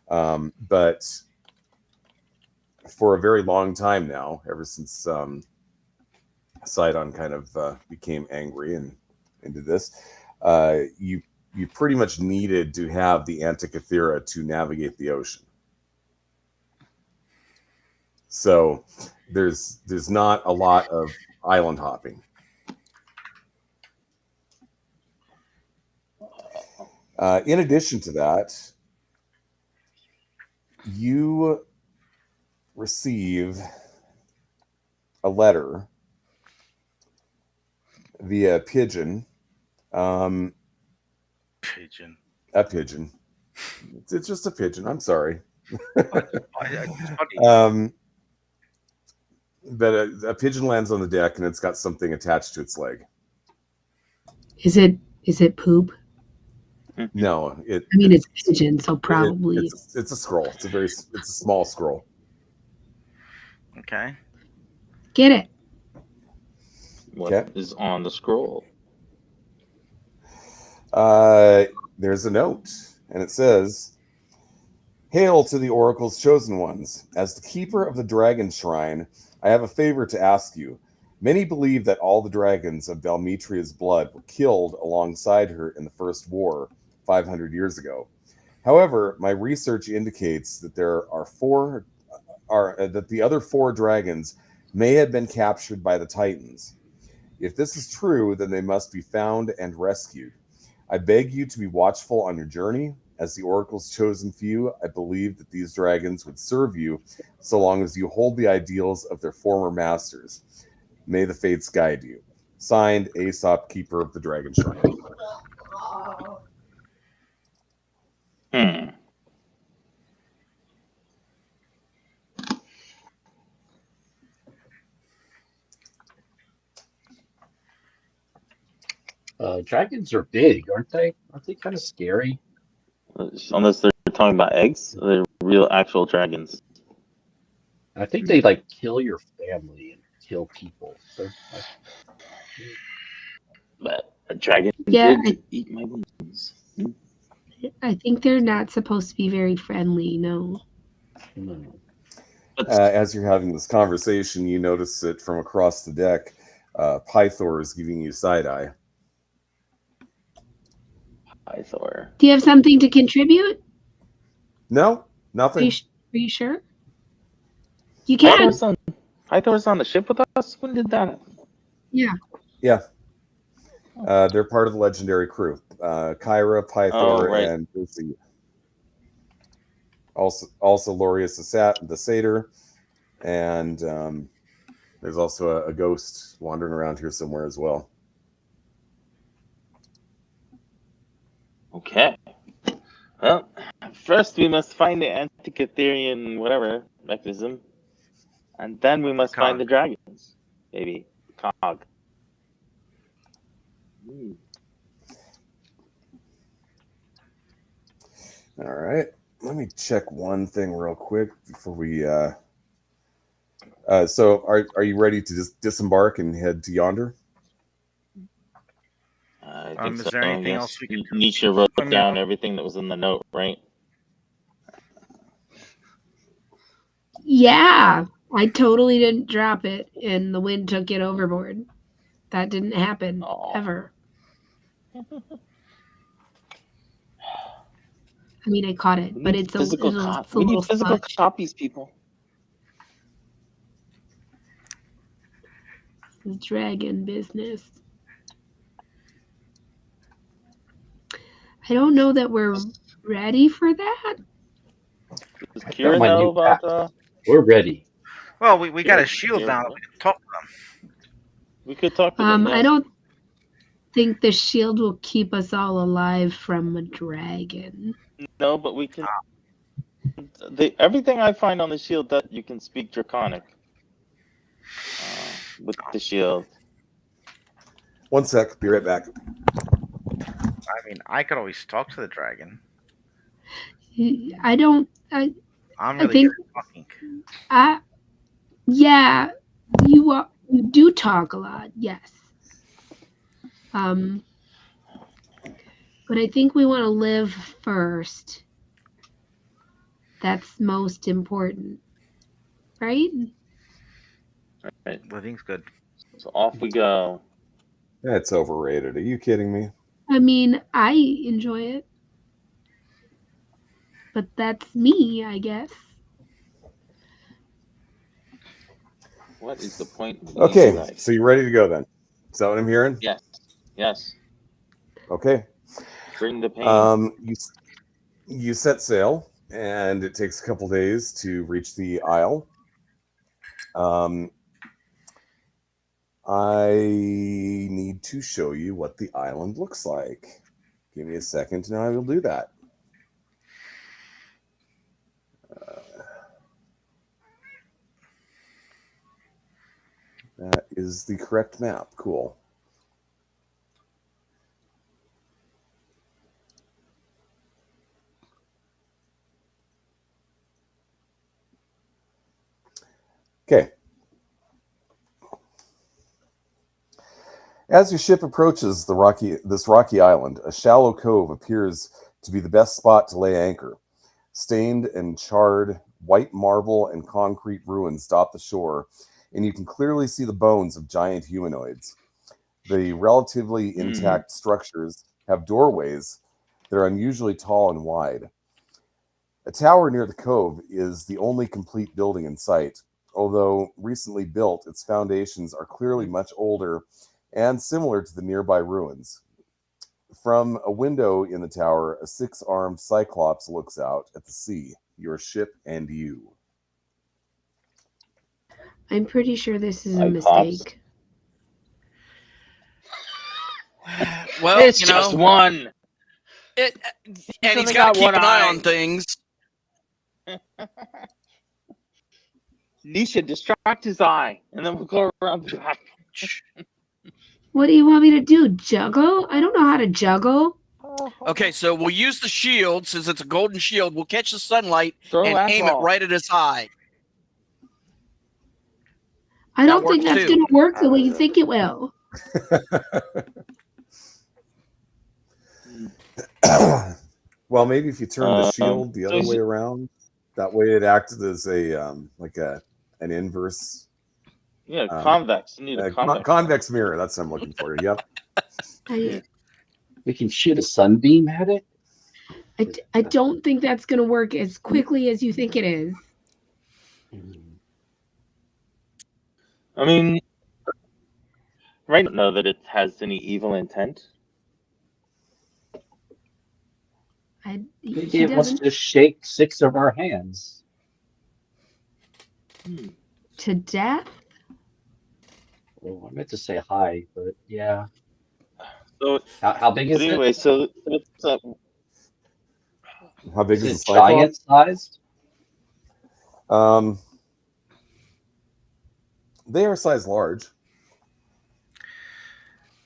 But for a very long time now, ever since Sidon kind of became angry and into this, you pretty much needed to have the Antikythera to navigate the ocean. So there's not a lot of island hopping. In addition to that, you receive a letter via pigeon. Pigeon. A pigeon. It's just a pigeon. I'm sorry. But a pigeon lands on the deck and it's got something attached to its leg. Is it poop? No, it's pigeon, so probably it's a scroll. It's a small scroll. Okay. Get it. What is on the scroll? There's a note, and it says, "Hail to the Oracle's chosen ones. As the keeper of the Dragon Shrine, I have a favor to ask you. Many believe that all the dragons of Valmetria's blood were killed alongside her in the First War 500 years ago. However, my research indicates that that the other 4 dragons may have been captured by the Titans. If this is true, then they must be found and rescued. I beg you to be watchful on your journey. As the Oracle's chosen few, I believe that these dragons would serve you so long as you hold the ideals of their former masters. May the fates guide you. Signed, Aesop, Keeper of the Dragon Shrine." Dragons are big, aren't they? Aren't they kind of scary? Unless they're talking about eggs, they're real actual dragons. I think they like kill your family and kill people. So, But a dragon did eat my wings. I think they're not supposed to be very friendly. No. As you're having this conversation, you notice it from across the deck. Pythor is giving you side eye. Pythor. Do you have something to contribute? No, nothing. Are you sure? You can. Pythor's on the ship with us? When did that happen? Yeah. Yeah. They're part of the legendary crew. Kyra, Pythor, and Lucy. Also Lorius the Satyr, and there's also a ghost wandering around here somewhere as well. Okay. Well, first we must find the Antikytherian whatever mechanism, and then we must find the dragons. Maybe cog. All right. Let me check one thing real quick before we. So, are you ready to just disembark and head to yonder? I think Is so. there anything Yes. else we can do? Nietzsche wrote I mean, down everything that was in the note, right? Yeah, I totally didn't drop it, and the wind took it overboard. That didn't happen Oh. ever. I mean, I caught it, but it's a We need little physical smudge. copies, people. The dragon business. I don't know that we're ready for that. Does I've got Kira my know new about? pack. We're ready. well, we got a Kira- shield Kira- now. We can talk to them. We could talk to them. I Yes. don't think the shield will keep us all alive from a dragon. No, but we can. Everything I find on the shield that you can speak Draconic with the shield. One sec. Be right back. I mean, I could always talk to the dragon. I don't. I'm I really think. good at talking. Yeah, you do talk a lot. Yes. But I think we want to live first. That's most important, right? Right. Living's good. So off we go. That's overrated. Are you kidding me? I mean, I enjoy it, but that's me, I guess. What is the point? Of Okay, life? so you ready to go then? Is that what I'm hearing? Yes. Yes. Okay. Bring the pain. You set sail, and it takes a couple days to reach the isle. I need to show you what the island looks like. Give me a second, and I will do that. That is the correct map. Cool. Okay. As your ship approaches this rocky island, a shallow cove appears to be the best spot to lay anchor. Stained and charred white marble and concrete ruins dot the shore, and you can clearly see the bones of giant humanoids. The relatively intact structures have doorways that are unusually tall and wide. A tower near the cove is the only complete building in sight. Although recently built, its foundations are clearly much older and similar to the nearby ruins. From a window in the tower, a six-armed cyclops looks out at the sea, your ship, and you. I'm pretty sure this is a Cyclops. mistake. Well, It's just one. And he's only got got to keep one an eye eye. on things. Nisha, distract his eye, and then we'll go around the back. What do you want me to do? Juggle? I don't know how to juggle. Okay, so we'll use the shield since it's a golden shield. We'll catch the sunlight Throw and last aim it ball. right at his eye. I don't That think works that's too. going to work the way you think it will. Well, maybe if you turn the shield the so other is way it- around, that way it acted as a like an inverse Yeah, convex. You need a convex. convex mirror. That's what I'm looking for. Yep. We can shoot a sunbeam at it. I don't think that's going to work as quickly as you think it is. I mean, right? I don't know that it has any evil intent. Maybe He it wants doesn't to shake 6 of our hands. to death. Oh, I meant to say hi, but yeah. So, How big is but anyway, so it's How big it? is Is the it cyclops? giant sized? They are size large.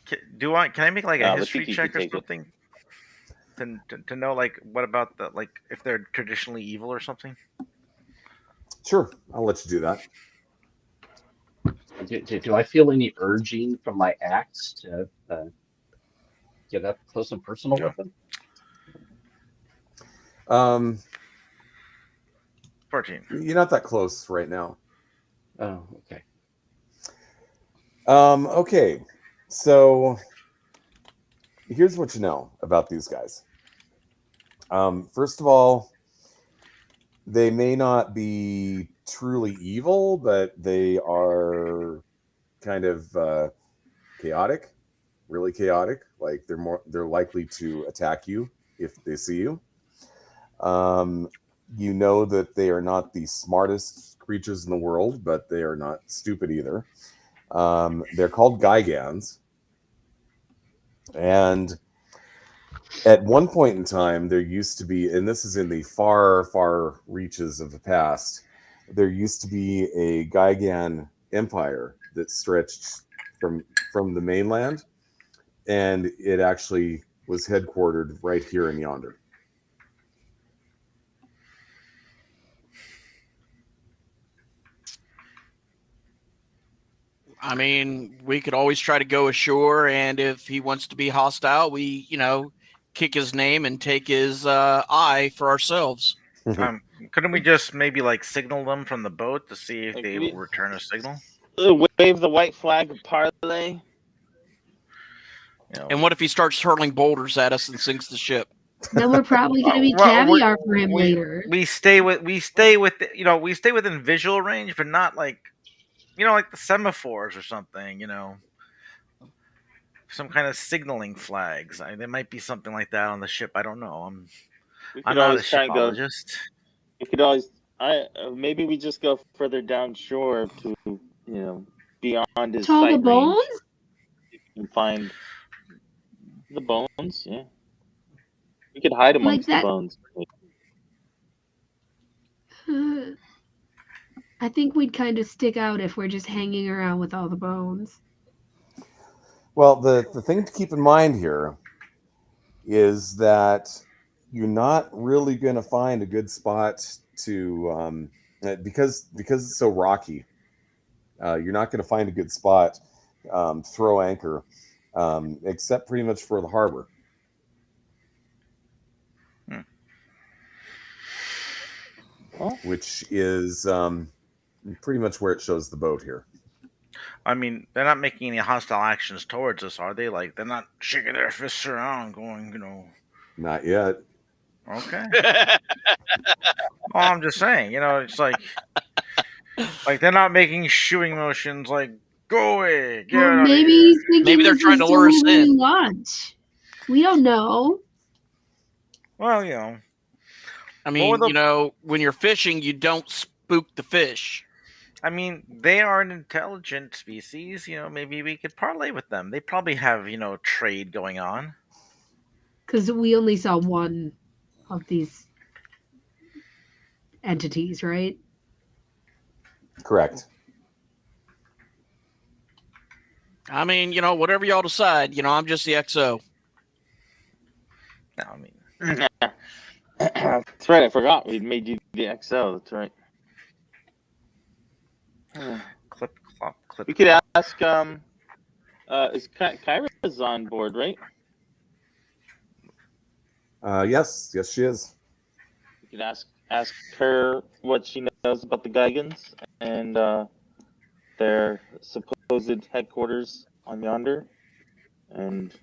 Can I make like a No, but history Tiki check can or take it. something? to know like what about the like if they're traditionally evil or something? Sure, I'll let you do that. Do I feel any urging from my axe to get up close and personal with them? 14. You're not that close right now. Oh, okay. Okay, so here's what you know about these guys. First of all, they may not be truly evil, but they are kind of chaotic, really chaotic. Like they're likely to attack you if they see you. You know that they are not the smartest creatures in the world, but they are not stupid either. They're called Gigans. And at one point in time, there used to be, and this is in the far, far reaches of the past, there used to be a Gigan empire that stretched from the mainland, and it actually was headquartered right here in yonder. I mean, we could always try to go ashore, and if he wants to be hostile, we, kick his name and take his eye for ourselves. Couldn't we just maybe like signal them from the boat to see if Like, they will return a signal? Wave the white flag of parlay. And what if he starts hurling boulders at us and sinks the ship? Then we're probably going to be Well, caviar for him later. We stay within visual range, but not like like the semaphores or something. Some kind of signaling flags. There might be something like that on the ship. I don't know. I'm not a shipologist. We could always. Maybe we just go further down shore to beyond his To all the sight bones? range and find the bones. Yeah, we could hide amongst the bones. I think we'd kind of stick out if we're just hanging around with all the bones. Well, the thing to keep in mind here is that you're not really going to find a good spot to because it's so rocky. You're not going to find a good spot to throw anchor, except pretty much for the harbor. Which is pretty much where it shows the boat here. I mean, they're not making any hostile actions towards us, are they? Like, they're not shaking their fists around going, Not yet. Okay. Well, I'm just saying, it's like they're not making shooing motions like, go away, get out of maybe here. he's thinking Maybe they're this trying is to lure us something we in. want. We don't know. Well, I mean, when you're fishing, you don't spook the fish. I mean, they are an intelligent species. Maybe we could parlay with them. They probably have, trade going on. Because we only saw one of these entities, right? Correct. I mean, whatever y'all decide, I'm just the XO. No, I mean, that's right. I forgot we made you the XO. That's right. Clip, clop, clip. We could ask. Is Kyra's on board, right? Yes, she is. We could ask her what she knows about the Gigans and their supposed headquarters on yonder, and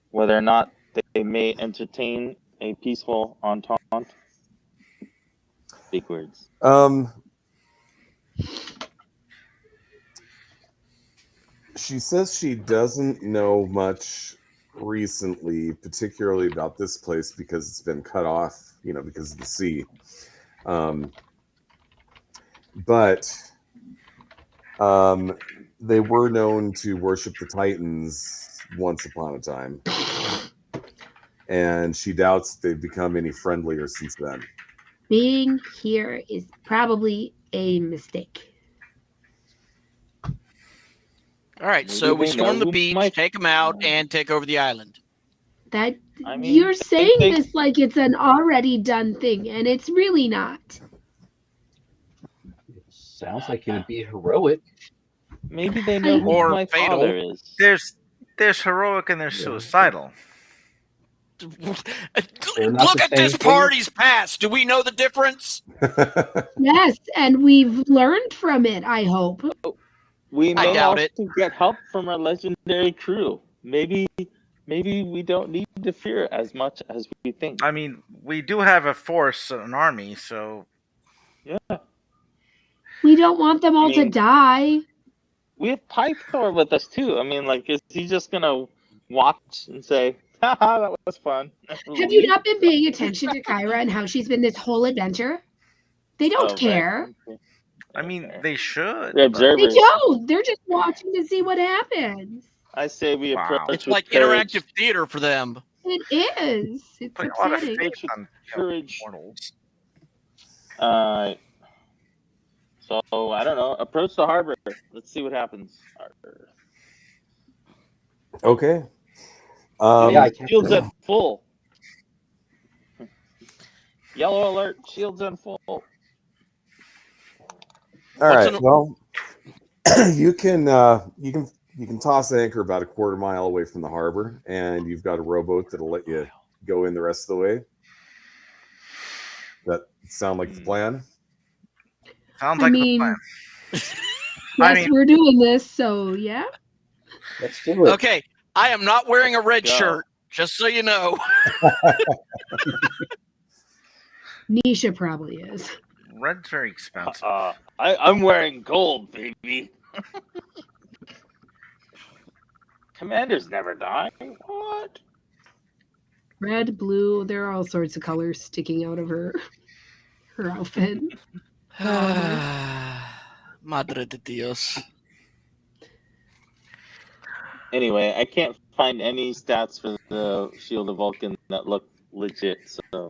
whether or not they may entertain a peaceful entente. Big words. She says she doesn't know much recently, particularly about this place because it's been cut off, because of the sea. But they were known to worship the Titans once upon a time. And she doubts they've become any friendlier since then. Being here is probably a mistake. All right, so we storm the beach, take them out, and take over the island. That I mean, you're saying they- this like it's an already done thing, and it's really not. It sounds like it would be heroic. maybe they know who Or my fatal. father is. There's heroic and there's Yeah. suicidal. They're not Look the at this same thing. party's past. Do we know the difference? Yes, and we've learned from it, I hope. We I may doubt also it. get help from our legendary crew. Maybe we don't need to fear as much as we think. I mean, we do have a force, an army, so Yeah, We don't want them all to mean- die. we have Pythor with us too. I mean, like, is he just gonna watch and say, "Haha, that was fun"? Have you not been paying attention to Kyra and how she's been this whole adventure? They don't care. I mean, they should. They're but- They observers. don't. They're just watching to see what happens. I say we Wow. approach It's with like courage. interactive theater for them. It is. It's Putting a lot of upsetting. faith on Courage. mortals. So I don't know. Approach the harbor. Let's see what happens. Harbor. Okay. Yeah, I can't. Shields at full. Yellow alert. Shields at full. All What's right. an- Well, you can toss anchor about a quarter mile away from the harbor, and you've got a rowboat that'll let you go in the rest of the way. That sound like the plan? Sounds I like mean, the plan. yes, mean- we're doing this, so yeah. Let's do it. Okay, I am not wearing a red Go. shirt, just so you know. Nisha probably is. Red's very expensive. I'm wearing gold, baby. Commanders never die. What? Red, blue, there are all sorts of colors sticking out of her outfit. Madre de Dios. Anyway, I can't find any stats for the Shield of Vulcan that look legit, so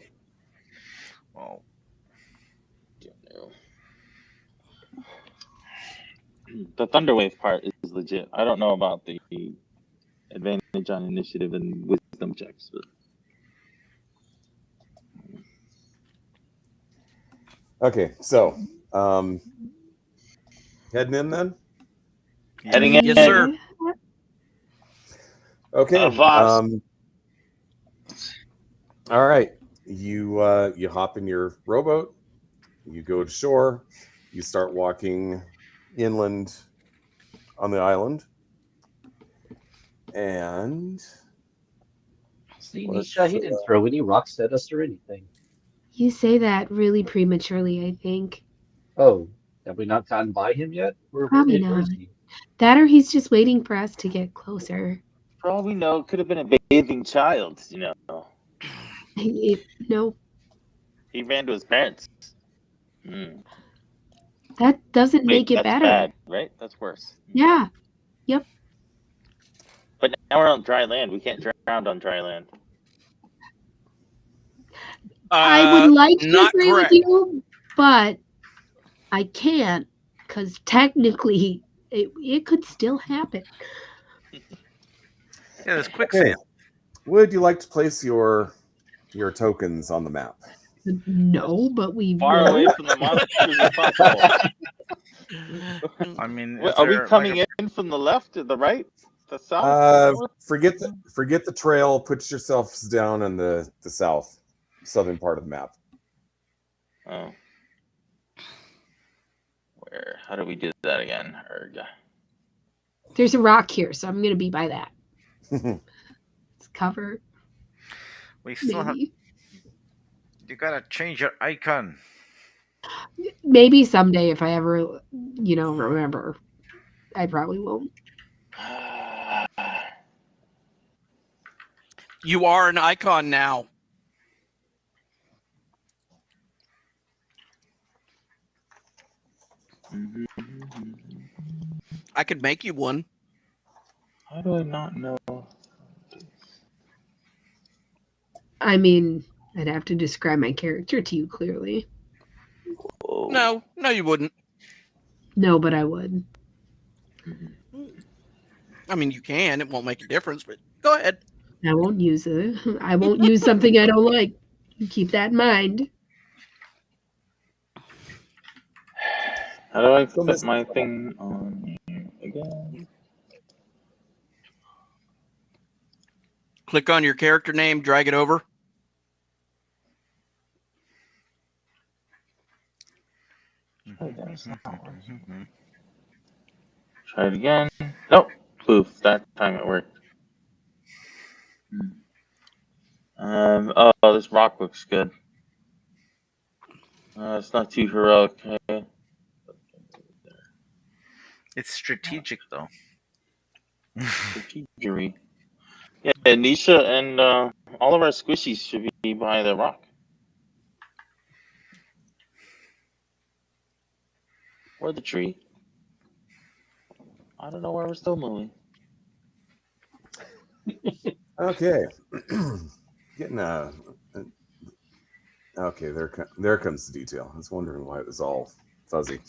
Well, don't know. The Thunderwave part is legit. I don't know about the advantage on initiative and wisdom checks, but Okay, so heading in then. heading in. Yes, sir. Okay. Avast. All right. You hop in your rowboat. You go to shore. You start walking inland on the island. And See, Nisha, he didn't throw any rocks at us or anything. You say that really prematurely, I think. Oh, have we not gotten by him yet? Probably Where is not. he? That or he's just waiting for us to get closer. For all we know, it could have been a bathing child. No, He ran to his parents. Hmm. that doesn't Wait, make it that's better. bad, right? That's worse. Yeah. But now we're on dry land. We can't drown on dry land. I would like to not agree correct. with you, but I can't because technically it could still happen. yeah, there's quicksand. okay. Would you like to place your tokens on the map? No, but we Far will. away from the monsters as possible. I mean, Wait, is are we there, coming like, in from the left or the right? The south? Forget the trail. Put yourselves down in the southern part of the map. Oh. Where? How do we do that again? There's a rock here, so I'm going to be by that. It's covered. we still have. Maybe. You gotta change your icon. Maybe someday if I ever, remember. I probably won't. You are an icon now. I could make you one. How do I not know? I mean, I'd have to describe my character to you clearly. Oh. No, you wouldn't. No, but I would. I mean, you can. It won't make a difference, but go ahead. I won't use it. I won't use something I don't like. Keep that in mind. How do I Still put missing my stuff. thing on here again? Click on your character name, drag it over. That's not working. Try it again. Nope. Poof. That time it worked. Oh, this rock looks good. It's not too heroic. It's strategic though. Strategery. Yeah, Nisha and all of our squishies should be by the rock. Or the tree. I don't know where we're still moving. Okay. Getting okay, there comes the detail. I was wondering why it was all fuzzy.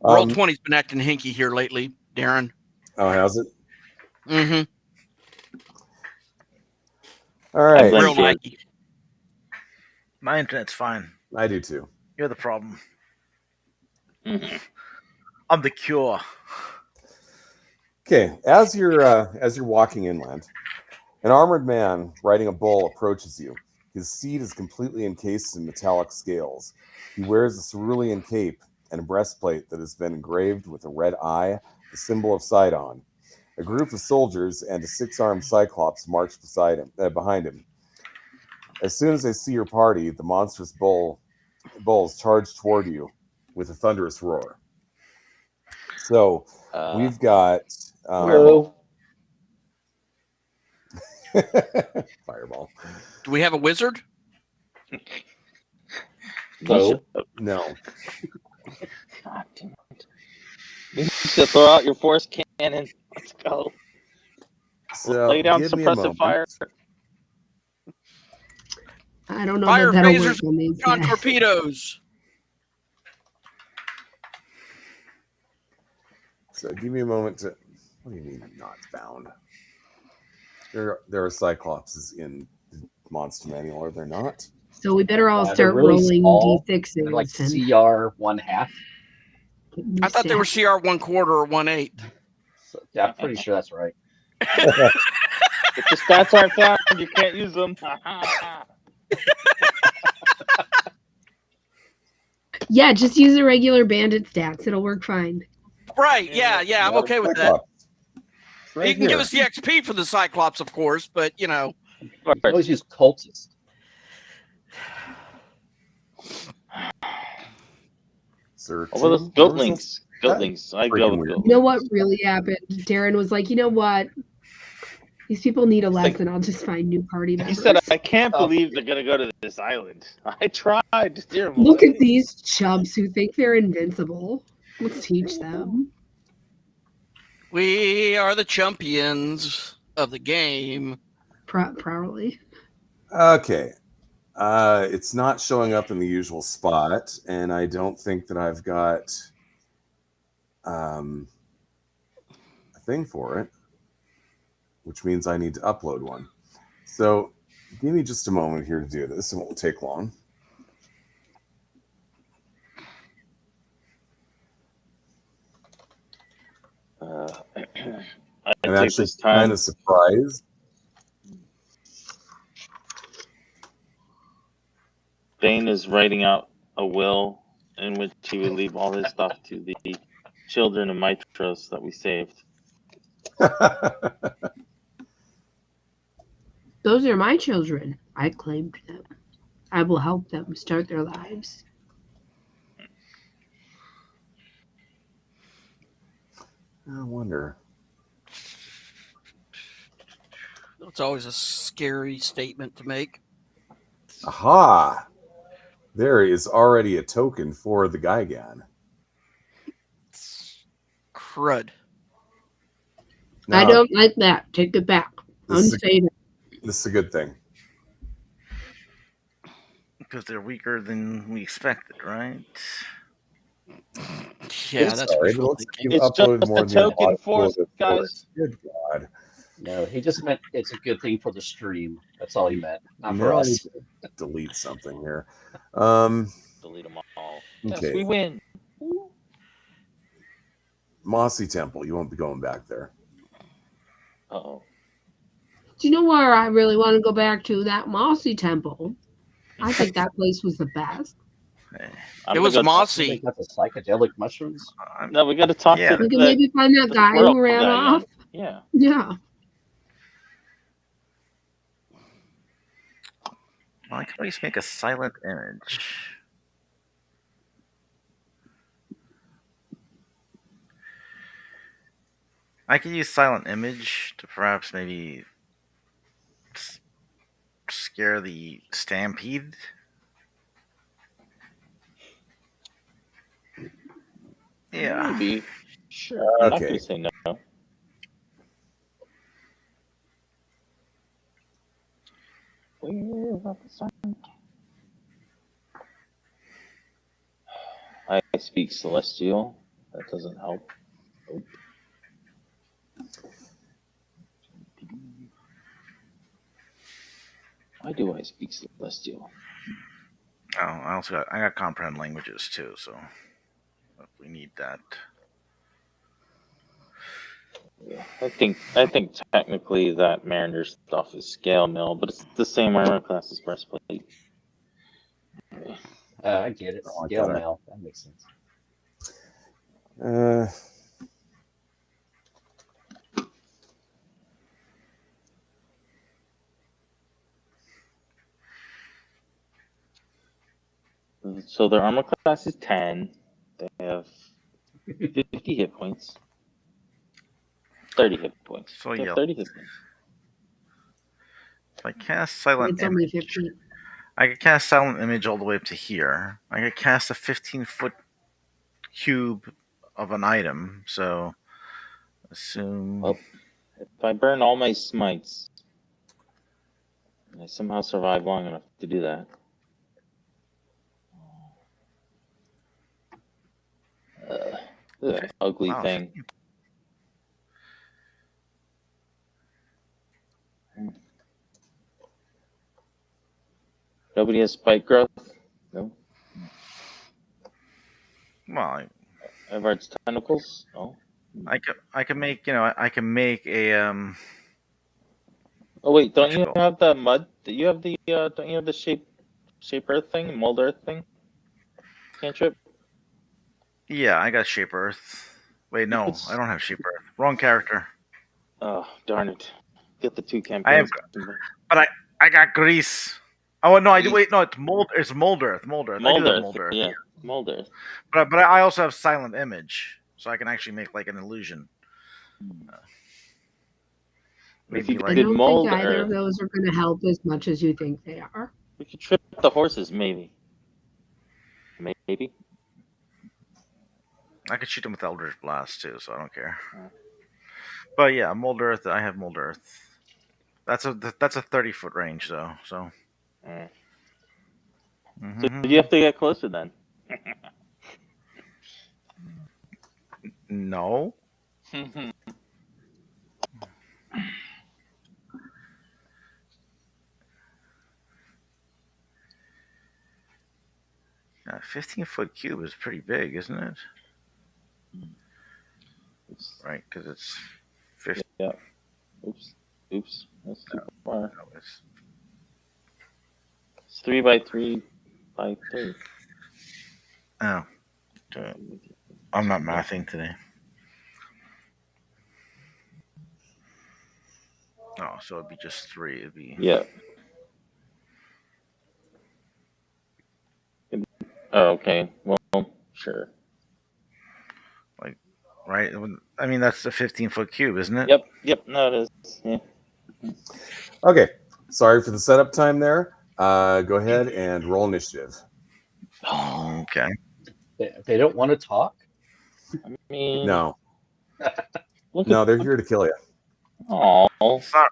Roll 20's been acting hinky here lately, Darren. Oh, how's it? Mm-hmm. All right. Real Nike. My internet's fine. I do too. You're the problem. Mm-hmm. I'm the cure. Okay, as you're walking inland, an armored man riding a bull approaches you. His steed is completely encased in metallic scales. He wears a cerulean cape and a breastplate that has been engraved with a red eye, the symbol of Sidon. A group of soldiers and a six-armed cyclops march behind him. As soon as they see your party, the monstrous bulls charge toward you with a thunderous roar. So we've got Hello. Fireball. Do we have a wizard? No. No. God damn it. You should throw out your force cannon. Let's go. So Lay down give me a suppressive moment. fire. I don't know Fire that that'll phasers, work on these on guys. torpedoes. So give me a moment to. What do you mean not bound? There are cyclopses in the monster manual, are there not? So we better all They're start really rolling small. d6s. They're like and CR 1/2. get new I thought they were stats. CR 1/4 or 1/8. So, yeah, I'm pretty sure that's right. If the stats aren't found, you can't use them. Yeah, just use the regular bandit stats. It'll work fine. Right, yeah, I'm okay with that. Right You can here. give us the XP for the Cyclops, of course, but, you know. You can always use cultists. What were those goat links? Goat links. I go with weird. goat You know what links. really happened? Darren was like, you know what? These people need a lesson. I'll just find new party He members. said, I can't believe they're going to go to this island. I tried. Dear Look boy. at these chubs who think they're invincible. Let's teach them. We are the champions of the game. Probably. Okay. It's not showing up in the usual spot, and I don't think that I've got a thing for it, which means I need to upload one. So give me just a moment here to do this. It won't take long. I'm actually kind of surprised. Bane is writing out a will in which he would leave all his stuff to the children of Mitros that we saved. Those are my children. I claimed them. I will help them start their lives. I wonder. It's always a scary statement to make. Aha! There is already a token for the Gigan. Crud. No, I don't like that. Take it back. This Unsay it. this is a good thing. Because they're weaker than we expected, right? Yeah, that's sorry, wishful but thinking. you It's uploaded just more a than you token for us, uploaded guys. Good God. No, he just meant it's a good thing for the stream. That's all he meant, not for Now I need us. to delete something here. Delete them all. Okay. Yes, we win. Mossy Temple. You won't be going back there. Uh-oh. Do you know where I really want to go back to? That Mossy Temple. I think that place was the best. It was They mossy. got the psychedelic mushrooms. No, we got to talk Yeah. to We can the, maybe find that the guy squirrel who ran guy off. again. Yeah. Yeah. Well, I can always make a silent image. I can use silent image to perhaps maybe scare the stampede. Yeah. Maybe. Sure. I'm not Okay. going to say no. Where represent? I speak Celestial. That doesn't help. Nope. Why do I speak Celestial? Oh, I got comprehend languages too, so if we need that. Yeah, I think technically that Mariner stuff is scale mill, but it's the same armor class as breastplate. Okay. I get it. Oh, I Scale got it. mail. That makes sense. So their armor class is 10. They have 50 hit points. 30 hit points. So They have yeah, 30 hit points. if I cast silent It's only image, 15. I could cast silent image all the way up to here. I could cast a 15-foot cube of an item. So assume. Well, if I burn all my smites, and I somehow survive long enough to do that. Ugly Wow, thing. Nobody has spike growth? No. Well, Everard's tentacles? No. I can make I can make a Oh wait, don't you Actually- have the mud? Do you have the don't you have the shape earth thing, mold earth thing? Cantrip? Yeah, I got Shape Earth. Wait, no, It's- I don't have Shape Earth. Wrong character. Oh darn it! Get the 2 campaigns. I got Grease. Oh no, I do. Wait, no, it's Mold. It's Mold Earth. Mold Earth. I Mold do have earth. Mold Earth. Yeah, mold earth. But I also have Silent Image, so I can actually make like an illusion. If Maybe you I like could don't mold think either earth, of those are going to help as much as you think they are. we could trip the horses, maybe. Maybe. I could shoot them with Eldritch Blast too, so I don't care. Yeah. But yeah, Mold Earth. I have Mold Earth. That's a 30-foot range though. So. So Mhm. you have to get closer then. No. A 15-foot cube is pretty big, isn't it? Right, because it's 50. Yeah. Oops. That's too far. No, it's, It's 3 by 3 by 3. oh, I'm not mathing today. Oh, so it'd be just 3. It'd be Yeah. Oh, okay. Well, sure. right. I mean, that's a 15-foot cube, isn't it? Yep. No, it is. Yeah. Okay. Sorry for the setup time there. Go ahead and roll initiative. Okay. They don't want to talk. I mean, No, Look no, they're here to kill you. Oh, It's not.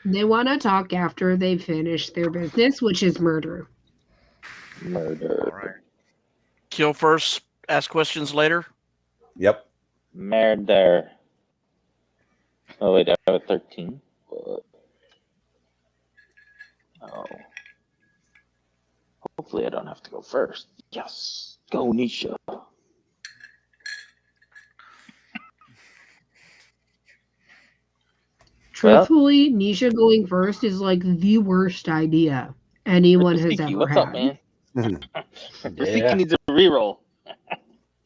They want to talk after they finish their business, which is murder. murder. All right. Kill first, ask questions later. Yep. Murder. Oh wait, I have a 13. Oh. Hopefully I don't have to go first. Yes. Go, Nisha. Truthfully, Nisha going first is like the worst idea anyone has Risiki, ever what's had. up, man? Yeah. Risiki needs a reroll.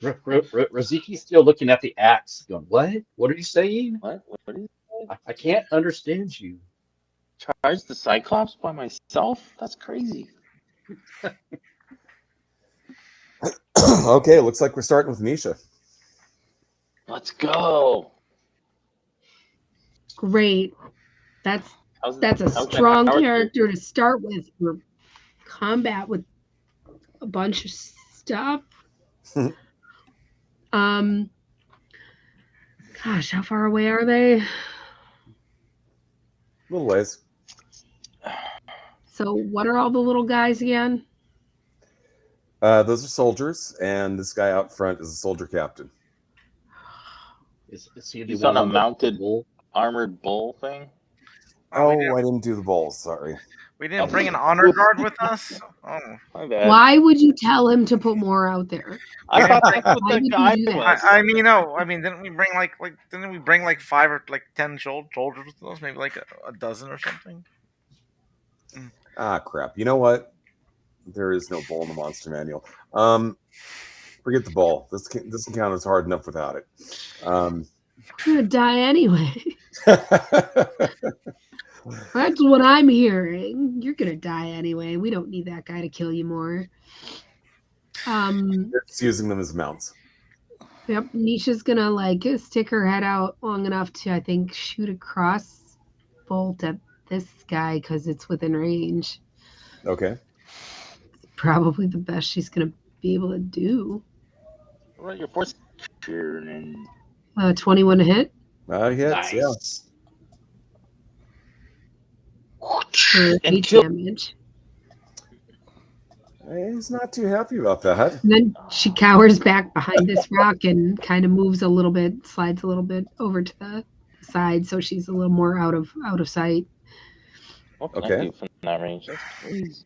Roziki's still looking at the axe, going, "What? What are you saying? What? What is I can't understand you." Charge the Cyclops by myself? That's crazy. Okay, looks like we're starting with Nisha. Let's go. Great. That's How's a that strong Howard? character to start with for combat with a bunch of stuff. Gosh, how far away are they? Little ways. So what are all the little guys again? Those are soldiers, and this guy out front is a soldier captain. Is he the He's one on a the mounted bull? armored bull thing? Oh, I didn't do the balls. Sorry. We didn't bring an honor guard with us? Oh. My bad. Why would you tell him to put more out there? I thought that's what Why the would you guy do that? was. I mean, no. I mean, didn't we bring didn't we bring like 5 or like 10 soldiers with us? Maybe like a dozen or something? Ah, crap. You know what? There is no ball in the monster manual. Forget the ball. This encounter is hard enough without it. I'm gonna die anyway. That's what I'm hearing. You're gonna die anyway. We don't need that guy to kill you more. It's using them as mounts. Yep, Nisha's gonna like stick her head out long enough to, I think, shoot a cross bolt at this guy because it's within range. Okay. It's probably the best she's gonna be able to do. Right, your force and 21 to hit Hits, yeah. for And 8 kill. damage. He's not too happy about that. And then she cowers back behind this rock and kind of moves a little bit, slides a little bit over to the side, so she's a little more out of sight. What can I Okay. do from that range? That's crazy.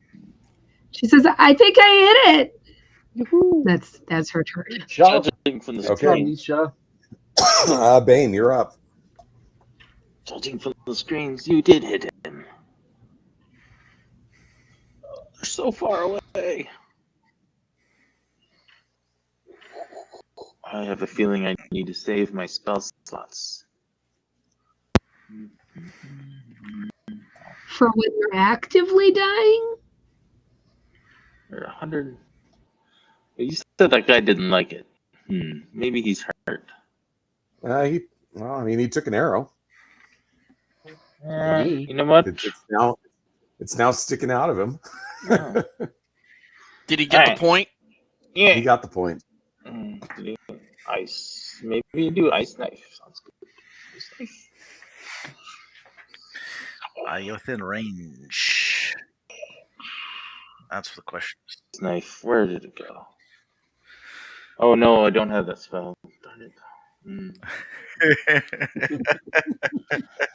She says, "I think I hit it." That's her turn. Judging from the Okay. screen. Nisha. Bane, you're up. Judging from the screens, you did hit him. They're so far away. I have a feeling I need to save my spell slots. For when you're actively dying? There are 100. You said that guy didn't like it. Maybe he's hurt. He took an arrow. You know what? It's now sticking out of him. Yeah. Did he get the point? Yeah. He got the point. Ice. Maybe you do ice knife. Sounds good. Ice knife. Are you within range? That's the question. Ice knife. Where did it go? Oh no, I don't have that spell. Darn it.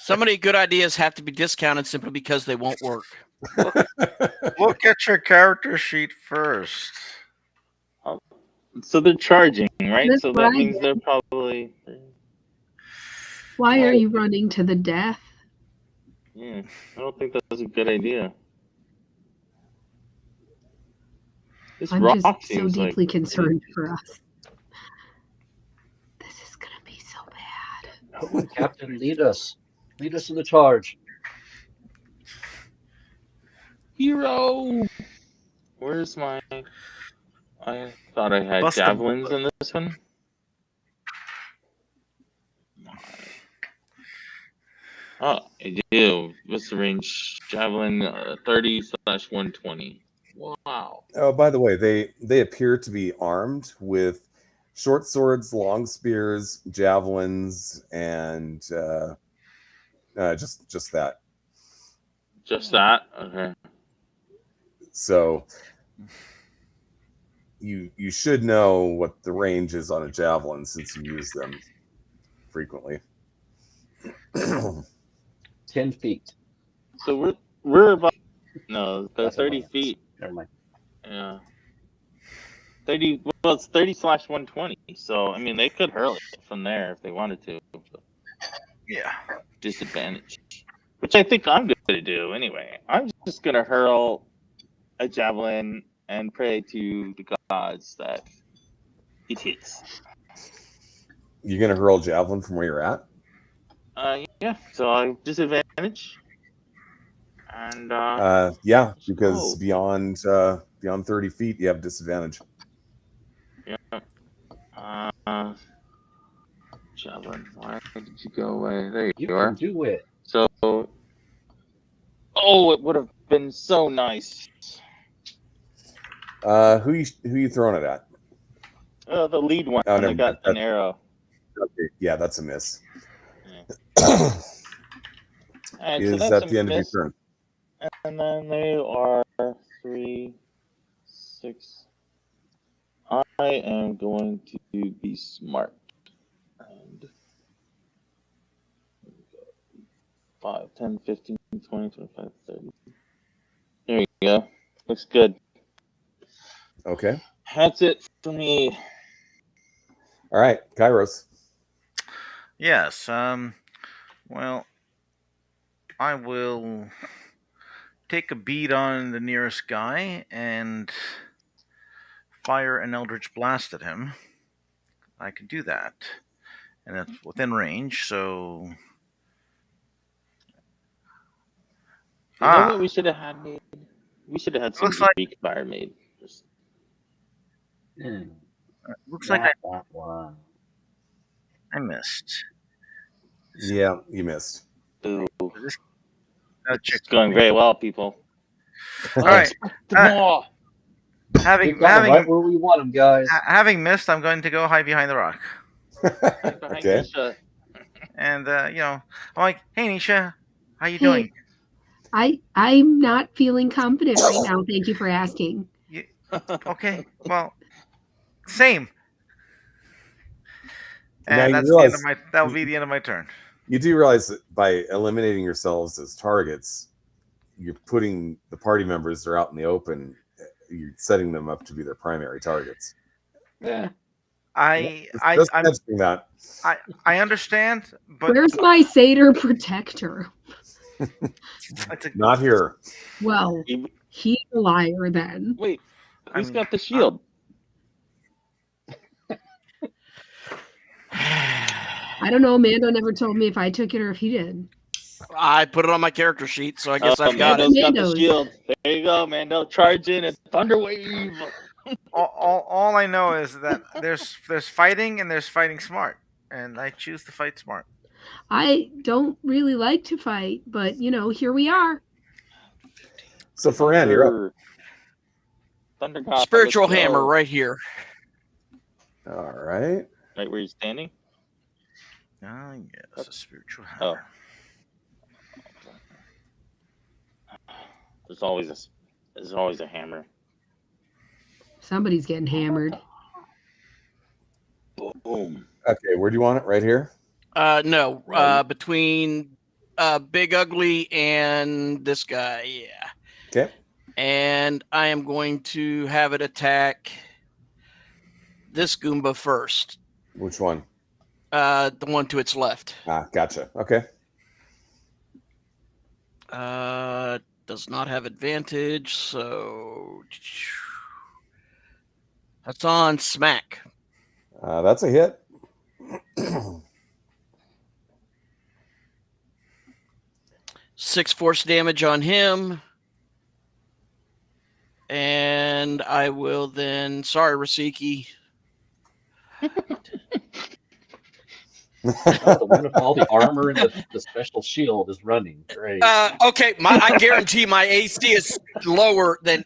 So many good ideas have to be discounted simply because they won't work. Look at your character sheet first. So they're charging, right? That's So what that I means did. they're probably. Why are you running to the death? Yeah, I don't think that's a good idea. This I'm rock just so seems deeply like concerned for us. This is gonna be so bad. Come on, Captain, lead us. Lead us in the charge. hero. Where's my? I thought I had Bust 'em. javelins in this one. Oh, I do. What's the range? Javelin 30/120. Wow. Oh, by the way, they appear to be armed with short swords, long spears, javelins, and just that. Just that? Okay. So you should know what the range is on a javelin since you use them frequently. 10 feet. So we're about no, they're That's what 30 my feet. Never mind. Yeah. 30. Well, it's 30/120. So I mean, they could hurl it from there if they wanted to. Yeah. Disadvantage, which I think I'm going to do anyway. I'm just going to hurl a javelin and pray to the gods that it hits. You're gonna hurl javelin from where you're at? Yeah. So I disadvantage, and Yeah, because oh, beyond 30 feet, you have disadvantage. yeah. Javelin, why did you go away? There You you can are. do it. So, oh, it would have been so nice. Who you throwing it at? The lead one, Oh, I never got mind. an arrow. Okay. Yeah, that's a miss. Yeah. And so Is that's at a the end of your miss. turn. And then they are 3, 6. I am going to be smart. And 5, 10, 15, 20, 25, 30. There you go. Looks good. Okay. That's it for me. All right, Kairos. Yes. Well, I will take a bead on the nearest guy and fire an Eldritch Blast at him. I can do that. And it's within range, so. You know what we should have had made? We should have had some Looks like- Greek fire made. Looks like Wow. I missed. Yeah, you missed. Ooh, This it's going very well, people. All right. More. We've got him right where we want him, guys. Having missed, I'm going to go hide behind the rock. Okay. Nisha. And I'm like, "Hey, Nisha, how you Hey. doing?" I'm not feeling confident right now. Thank you for asking. Okay, well, same. Now And you that's realize- the end of my. That will be the end of my turn. You do realize that by eliminating yourselves as targets, you're putting the party members that are out in the open, you're setting them up to be their primary targets. Yeah. Just mentioning that. I understand, but Where's my satyr protector? Not here. Well, he's a liar then. Wait, who's got the shield? I don't know. Mando never told me if I took it or if he did. I put it on my character sheet, so I guess I've got Mando's it. got the shield. There you go, Mando. Charge in and thunderwave. all I know is that there's fighting and there's fighting smart, and I choose to fight smart. I don't really like to fight, but here we are. So Ferran, you're up. Thunder God, Spiritual let's go. hammer right here. All right. Right where you're standing? Ah, yes, a spiritual hammer. There's always a hammer. Somebody's getting hammered. Boom. Okay, where do you want it? Right here? No, between Big Ugly and this guy, yeah. Okay. And I am going to have it attack this Goomba first. Which one? The one to its left. Ah, gotcha. Okay. Does not have advantage, so that's on smack. That's a hit. 6 force damage on him. And I will then. Sorry, Rasiki. The one with all the armor and the special shield is running. Great. Okay, I guarantee my AC is lower than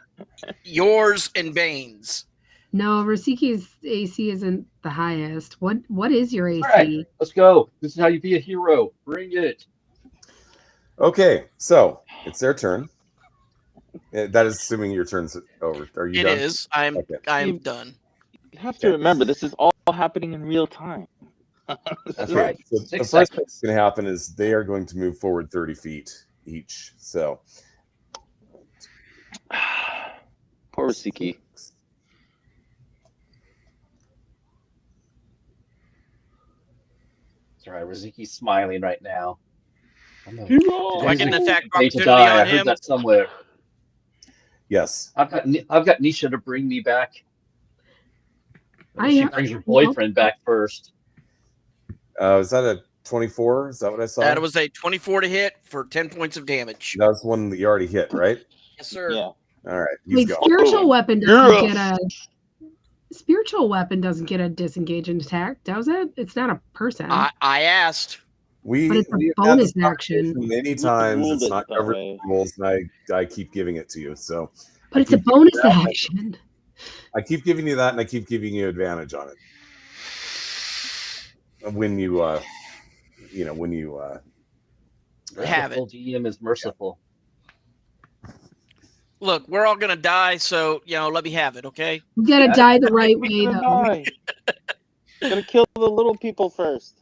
yours and Bane's. No, Rasiki's AC isn't the highest. What is your AC? All right, let's go. This is how you be a hero. Bring it. Okay, so it's their turn. That is assuming your turn's over. Are you It done? is. I'm done. You have to remember, this is all happening in real time. Okay, right. so the 6 first thing seconds. that's going to happen is they are going to move forward 30 feet each. So, Poor Siki. That's right. Riziki's smiling right now. Do I get an attack of Day to opportunity die. on I heard him? that somewhere. Yes. I've got Nisha to bring me back. I She am. brings her boyfriend back first. Is that a 24? Is that what I saw? That was a 24 to hit for 10 points of damage. That was one that you already hit, right? Yes, sir. Yeah. All right. He's Wait, going. spiritual weapon doesn't Yes. get a spiritual weapon doesn't get a disengage and attack, does it? It's not a person. I asked. But We it's a we've had bonus this action. conversation many We times. ruled It's it not that covered in way. the rules, and I keep giving it to you. So But I it's a keep giving bonus you that. action. I keep giving you that, and I keep giving you advantage on it. When you, when you Have it. Merciful DM is merciful. Look, we're all gonna die, so let me have it, okay? You gotta Yeah. die the right way, Gonna though. die. Gonna kill the little people first.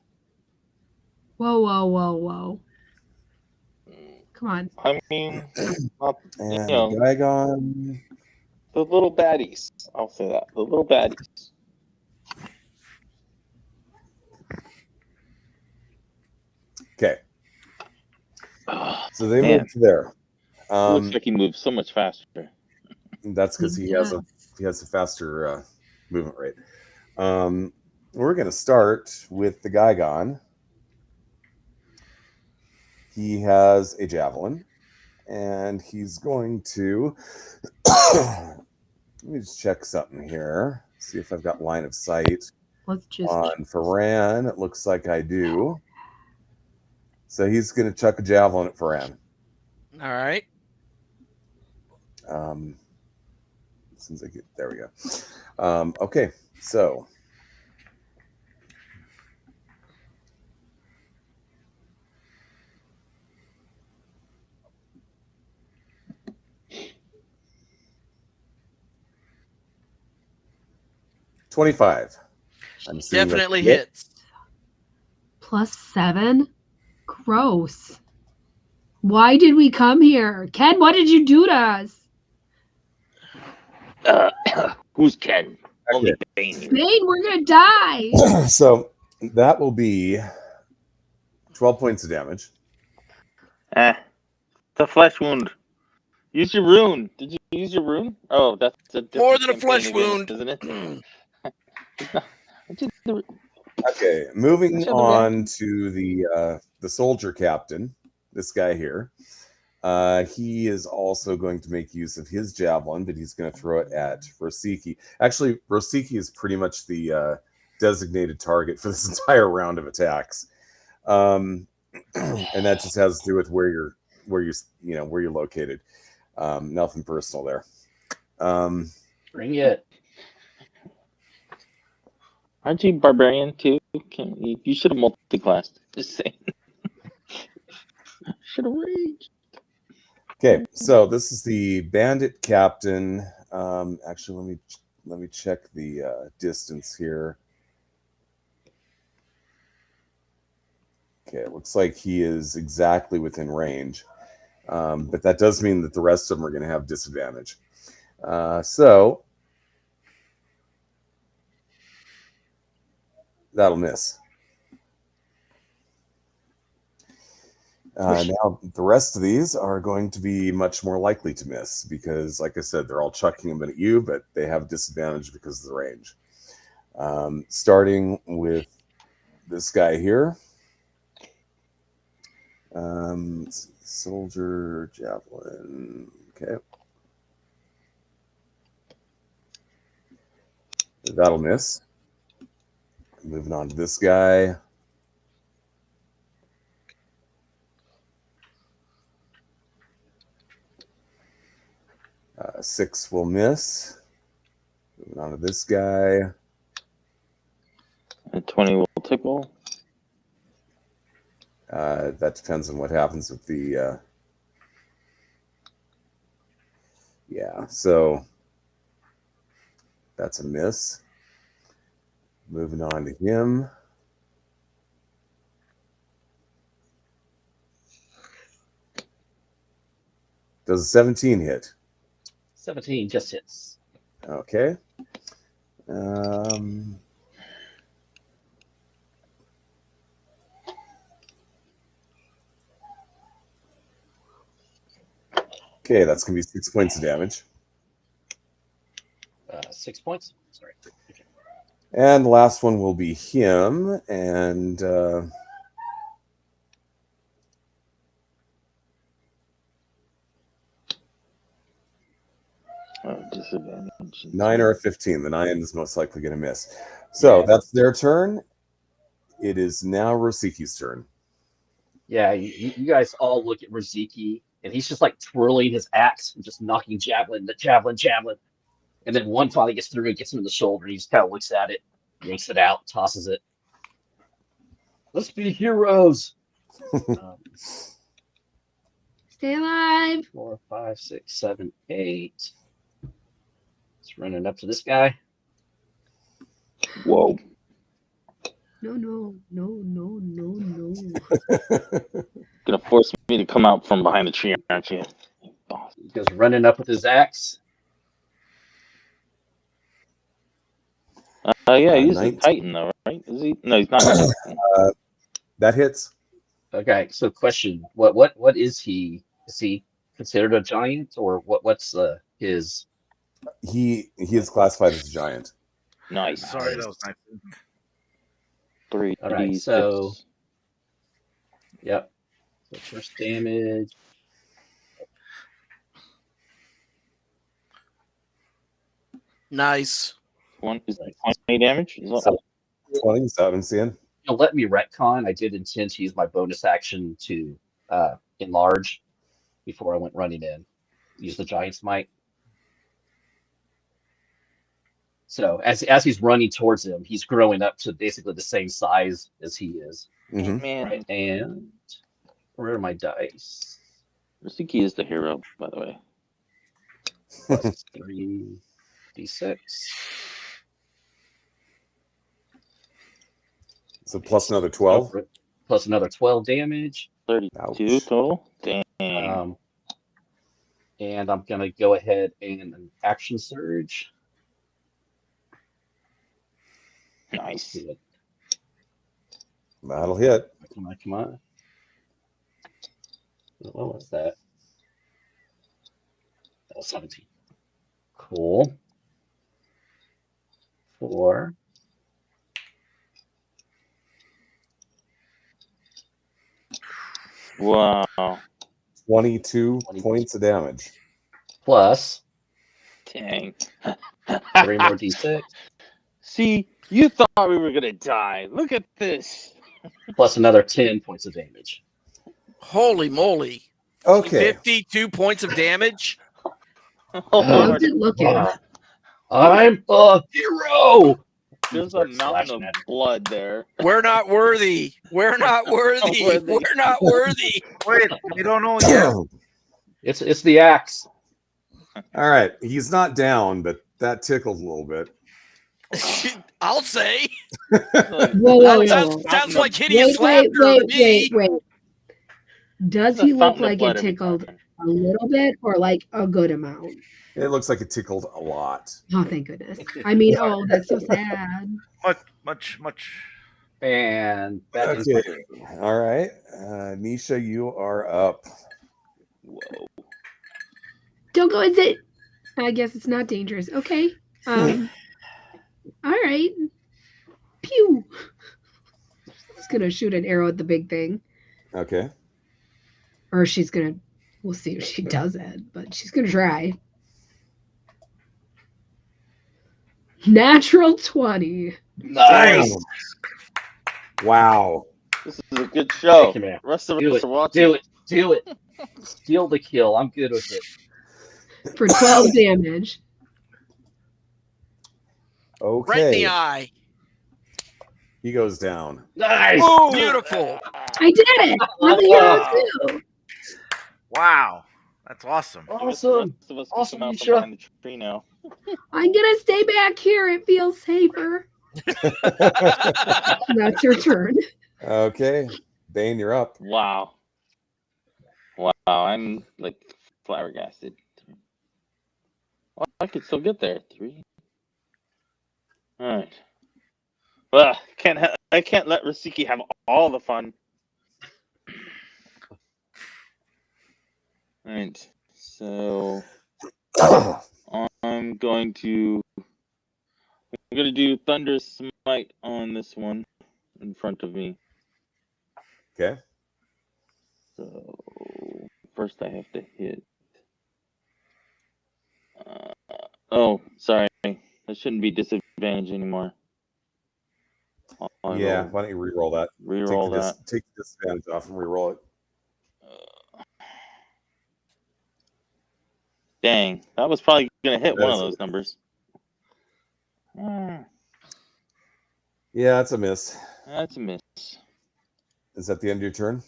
Whoa, whoa, whoa, whoa. Come on. I mean, not, and know. Dragon. the little baddies. I'll say that. The little baddies. Okay, Oh, so they man. moved to there. Looks like he moves so much faster. That's because he has a faster movement rate. We're going to start with the Gygon. He has a javelin, and he's going to. Let me just check something here. See if I've got line of sight Let's just. on Ferran. It looks like I do. So he's going to chuck a javelin at Ferran. All right. Since I get there, we go. Okay, so. $25. I'm assuming Definitely that's it. hits. +7? Gross. Why did we come here? Ken, what did you do to us? Who's Ken? Only Okay. Bane here. Bane, we're gonna die. So that will be 12 points of damage. The flesh wound. Use your rune. Did you use your rune? Oh, that's a different More than a campaign flesh again, wound. isn't it? Okay, moving Which other on to the soldier captain, this guy here. He is also going to make use of his javelin, but he's going to throw it at Rosiki. Actually, Rosiki is pretty much the designated target for this entire round of attacks, and that just has to do with where you're located. Nothing personal there. Bring it. Aren't you barbarian too? You should have multi-classed. Just saying. Should have raged. Okay, so this is the bandit captain. Actually, let me check the distance here. Okay, it looks like he is exactly within range, but that does mean that the rest of them are going to have disadvantage. So that'll miss. Now, the rest of these are going to be much more likely to miss because, like I said, they're all chucking them at you, but they have disadvantage because of the range. Starting with this guy here. Soldier javelin. Okay. That'll miss. Moving on to this guy. Six will miss. Moving on to this guy. And 20 will tickle. That depends on what happens with the. Yeah, so that's a miss. Moving on to him. Does a 17 hit? 17 just hits. Okay. Okay, that's going to be 6 points of damage. 6 points. Sorry. Okay. And the last one will be him. And Disadvantage. 9 or a 15. The 9 is most likely going to miss. So that's their turn. It is now Rosiki's turn. Yeah, you guys all look at Riziki, and he's just like twirling his axe and just knocking javelin. And then one finally gets through and gets him in the shoulder. He just kind of looks at it, yanks it out, tosses it. Let's be heroes. Stay alive. 4, 5, 6, 7, 8. It's running up to this guy. Whoa. No. Gonna force me to come out from behind the tree, aren't you? He goes running up with his axe. Yeah, he's 19. a Titan, though, right? Is he? No, he's not. That hits. Okay, so question: what is he? Is he considered a giant, or what's his? He is classified as a giant. Nice. Sorry, that was nice. 3. All right, so yep. So first damage. Nice. 20 damage. Is that So 20, 7, You'll let me retcon. I did intend to use my bonus action to enlarge before I went running in. Use the giant's might. So as he's running towards him, he's growing up to basically the same size as he is. Mhm. man? Right, and where are my dice? Rasuki is the hero, by the way. Plus 3d6. So plus another 12. Plus another 12 damage. 32 Ouch. total. Dang. And I'm gonna go ahead and an action surge. Nice. That'll hit. Come on. What was that? That was 17. Cool. 4. Wow. 22 points of damage. Plus Dang. 3 more d6. See, you thought we were gonna die. Look at this. Plus another 10 points of damage. Holy moly. Okay. 52 points of damage? Oh, How's Lord. it looking? I'm a hero. There's a mountain of blood there. We're not worthy. We're not worthy. Worthy. We're not worthy. Wait, we don't know yet. It's the axe. All right. He's not down, but that tickled a little bit. I'll say. Whoa. Sounds like hideous laughter to me. Wait. Does he look like it tickled a little bit or like a good amount? It looks like it tickled a lot. Oh, thank goodness. I mean, oh, that's so sad. Much. And that is Okay. All right. Nisha, you are up. Whoa. Don't go, is it? I guess it's not dangerous. Okay. All right. Pew. Just gonna shoot an arrow at the big thing. Okay. Or she's gonna, we'll see if she does it, but she's gonna try. Natural 20. nice. Wow. This is a good show. Thank you, man. Rest of Do us it. are watching. Do it. Steal the kill. I'm good with it. For 12 damage. Okay. Right in the eye. He goes down. Nice. Oh, beautiful. I did it. I'm a hero too. Wow, that's awesome. Awesome. The rest of us can Awesome, come out from Nisha. behind the tree now. I'm gonna stay back here. It feels safer. That's your turn. Okay. Bane, you're up. Wow. I'm like flabbergasted. Well, I could still get there. 3. All right. Well, I can't let Rasiki have all the fun. All right. So I'm going to do Thunder Smite on this one in front of me. Okay. So first I have to hit. Oh, sorry. That shouldn't be disadvantage anymore. Yeah, why don't you re-roll that? Reroll that. Take the disadvantage off and re-roll it. Dang, that was probably gonna hit one of That's those numbers. Yeah, that's a miss. That's a miss. Is that the end of your turn?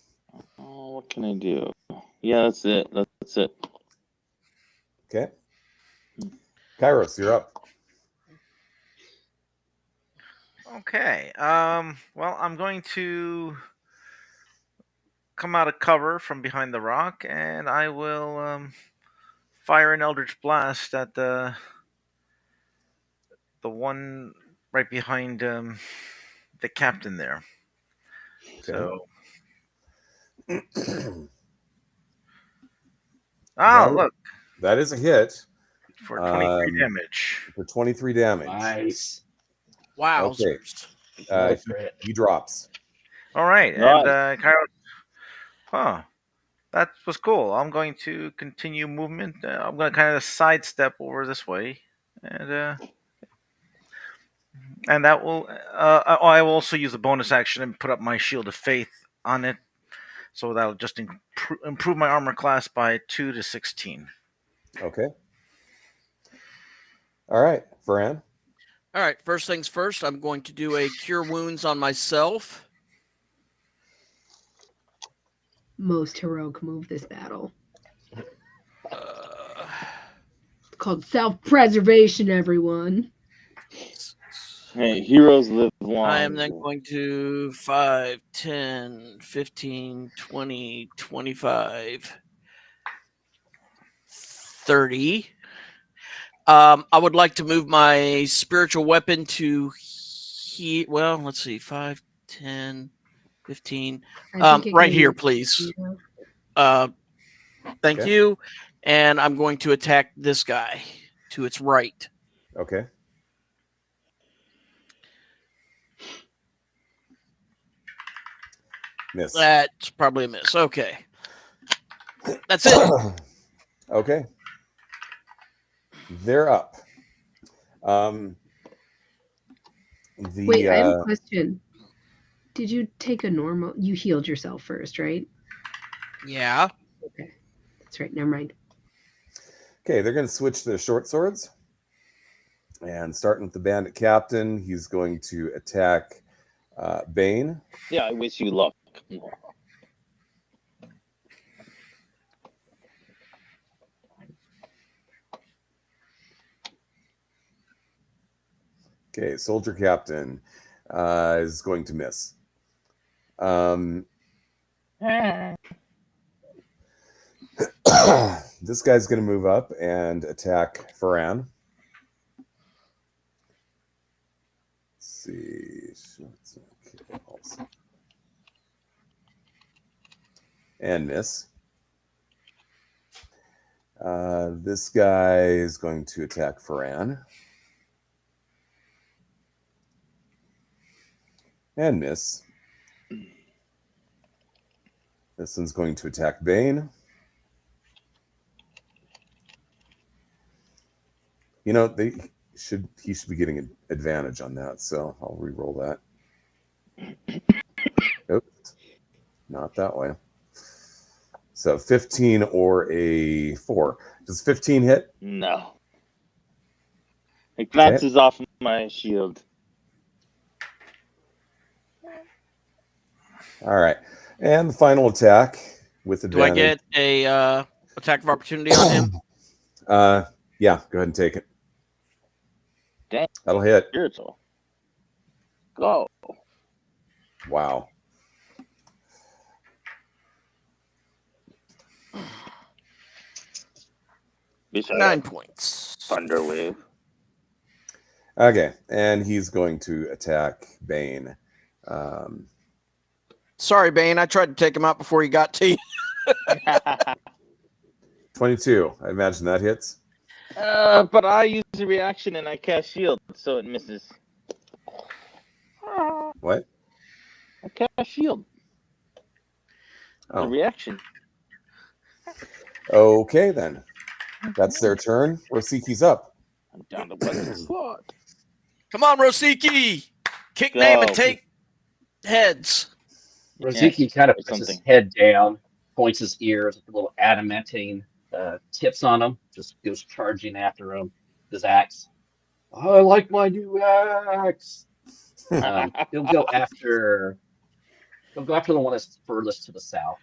Oh, what can I do? Yeah, that's it. That's it. Okay. Kairos, you're up. Okay. Well, I'm going to come out of cover from behind the rock, and I will fire an Eldritch Blast at the one right behind the captain there. Okay. So, That- look, That is a hit for 23 damage. for 23 damage. Nice. Wowzers. Okay. He drops. All right, Nice. and Kyle, that was cool. I'm going to continue movement. I'm going to kind of sidestep over this way, and that will. I will also use the bonus action and put up my Shield of Faith on it, so that'll just improve my armor class by 2 to 16. Okay. All right, Fran. All right, first things first, I'm going to do a Cure Wounds on myself. Most heroic move this battle. It's called self-preservation, everyone. Hey, heroes live long. I am then going to 5, 10, 15, 20, 25, 30. I would like to move my spiritual weapon to well, let's see, 5, 10, 15. Right here, please. Thank you. And I'm going to attack this guy to its right. Okay. Miss. That's probably a miss. Okay. That's it. Okay. They're up. Wait, I have a question. Did you take a normal? You healed yourself first, right? Yeah. Okay. That's right. Never mind. Okay, they're going to switch to short swords. And starting with the bandit captain, he's going to attack Bane. Yeah, I wish you luck. Okay, soldier captain is going to miss. This guy's going to move up and attack Faran. Let's see. Okay, also. And miss. This guy is going to attack Faran. And miss. This one's going to attack Bane. You know, he should be getting an advantage on that, so I'll re-roll that. Oops, not that way. So 15 or a 4. Does 15 hit? No. It glances off my shield. All right. And the final attack with advantage. Do I get a attack of opportunity on him? Yeah, go ahead and take it. Dang. That'll hit. Spiritual. Go. Wow. Besides 9 points. Thunder Wave. Okay, and he's going to attack Bane. Sorry, Bane. I tried to take him out before he got to you. 22. I imagine that hits. But I use a reaction and I cast shield, so it misses. What? I cast shield. A Oh, reaction. okay then. That's their turn. Rosiki's up. I'm down to one slot. Come on, Rosiki. Kick Go. name and take heads. Rosicky kind of or puts his something. head down, points his ears with a little adamantine tips on him, just goes charging after him. His axe. I like my new axe. He'll go after the one that's furthest to the south.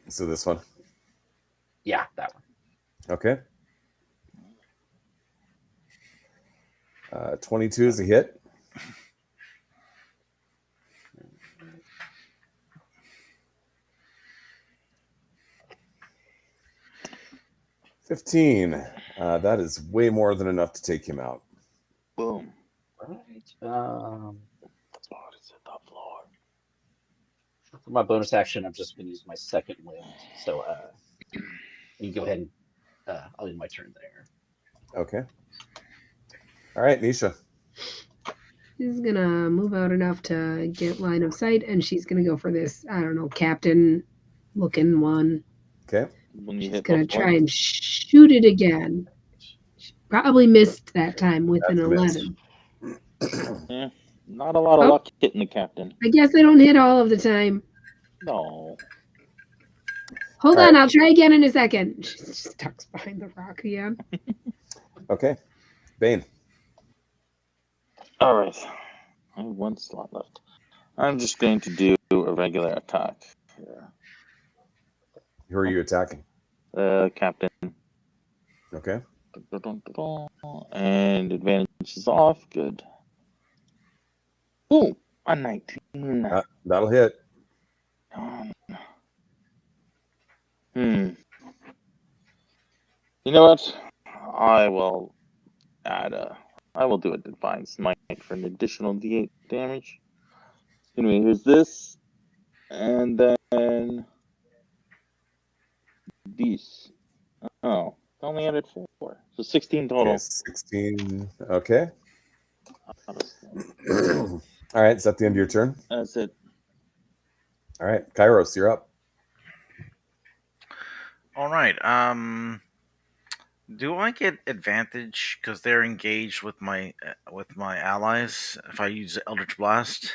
So this one. Yeah, that one. Okay. 22 is a hit. $15. That is way more than enough to take him out. Boom. Right. Oh, it's at the floor. For my bonus action, I'm just going to use my second wind. So you go ahead and I'll end my turn there. Okay. All right, Nisha. She's gonna move out enough to get line of sight, and she's gonna go for this, I don't know, captain looking one. Okay. When you She's hit gonna both try points. and shoot it again. She probably missed that time with an That's a miss. 11. Yeah, not a lot of Oh. luck hitting the captain. I guess I don't hit all of the time. No. Hold All on, right. I'll try again in a second. She just tucks behind the rock again. Okay. Bane. All right. I have one slot left. I'm just going to do a regular attack. Who are you attacking? Captain. Okay. And advantage is off. Good. Ooh, a 19. That'll hit. You know what? I will do a Divine Smite for an additional D8 damage. Anyway, here's this. And then these. Oh, only added 4. So 16 total. Okay, 16. Okay. All right. Is that the end of your turn? That's it. All right. Kairos, you're up. All right. Do I get advantage because they're engaged with my allies if I use Eldritch Blast?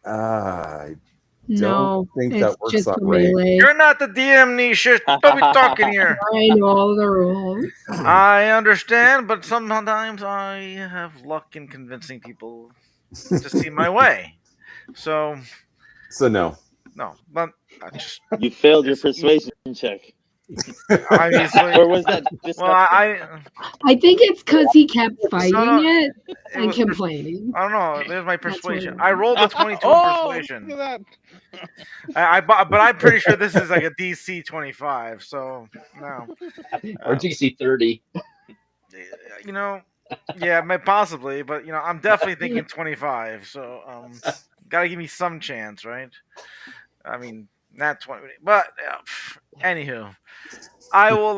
I No, think it's that works just on for range. melee. You're not the DM, Nisha. Don't be talking here. I know all the rules. I understand, but sometimes I have luck in convincing people to see my way. So No. no, but I just You failed your persuasion check. obviously. Or was that just Well, I I think it's because he kept fighting no, it it and was complaining. I don't know. There's my That's what persuasion. it I was. rolled a 22 in persuasion. Look at But I'm pretty sure this is like a DC 25. So no, Or DC 30. you know, yeah, possibly, but you know, I'm definitely thinking 25. So gotta give me some chance, right? I mean, not 20, but anywho, I will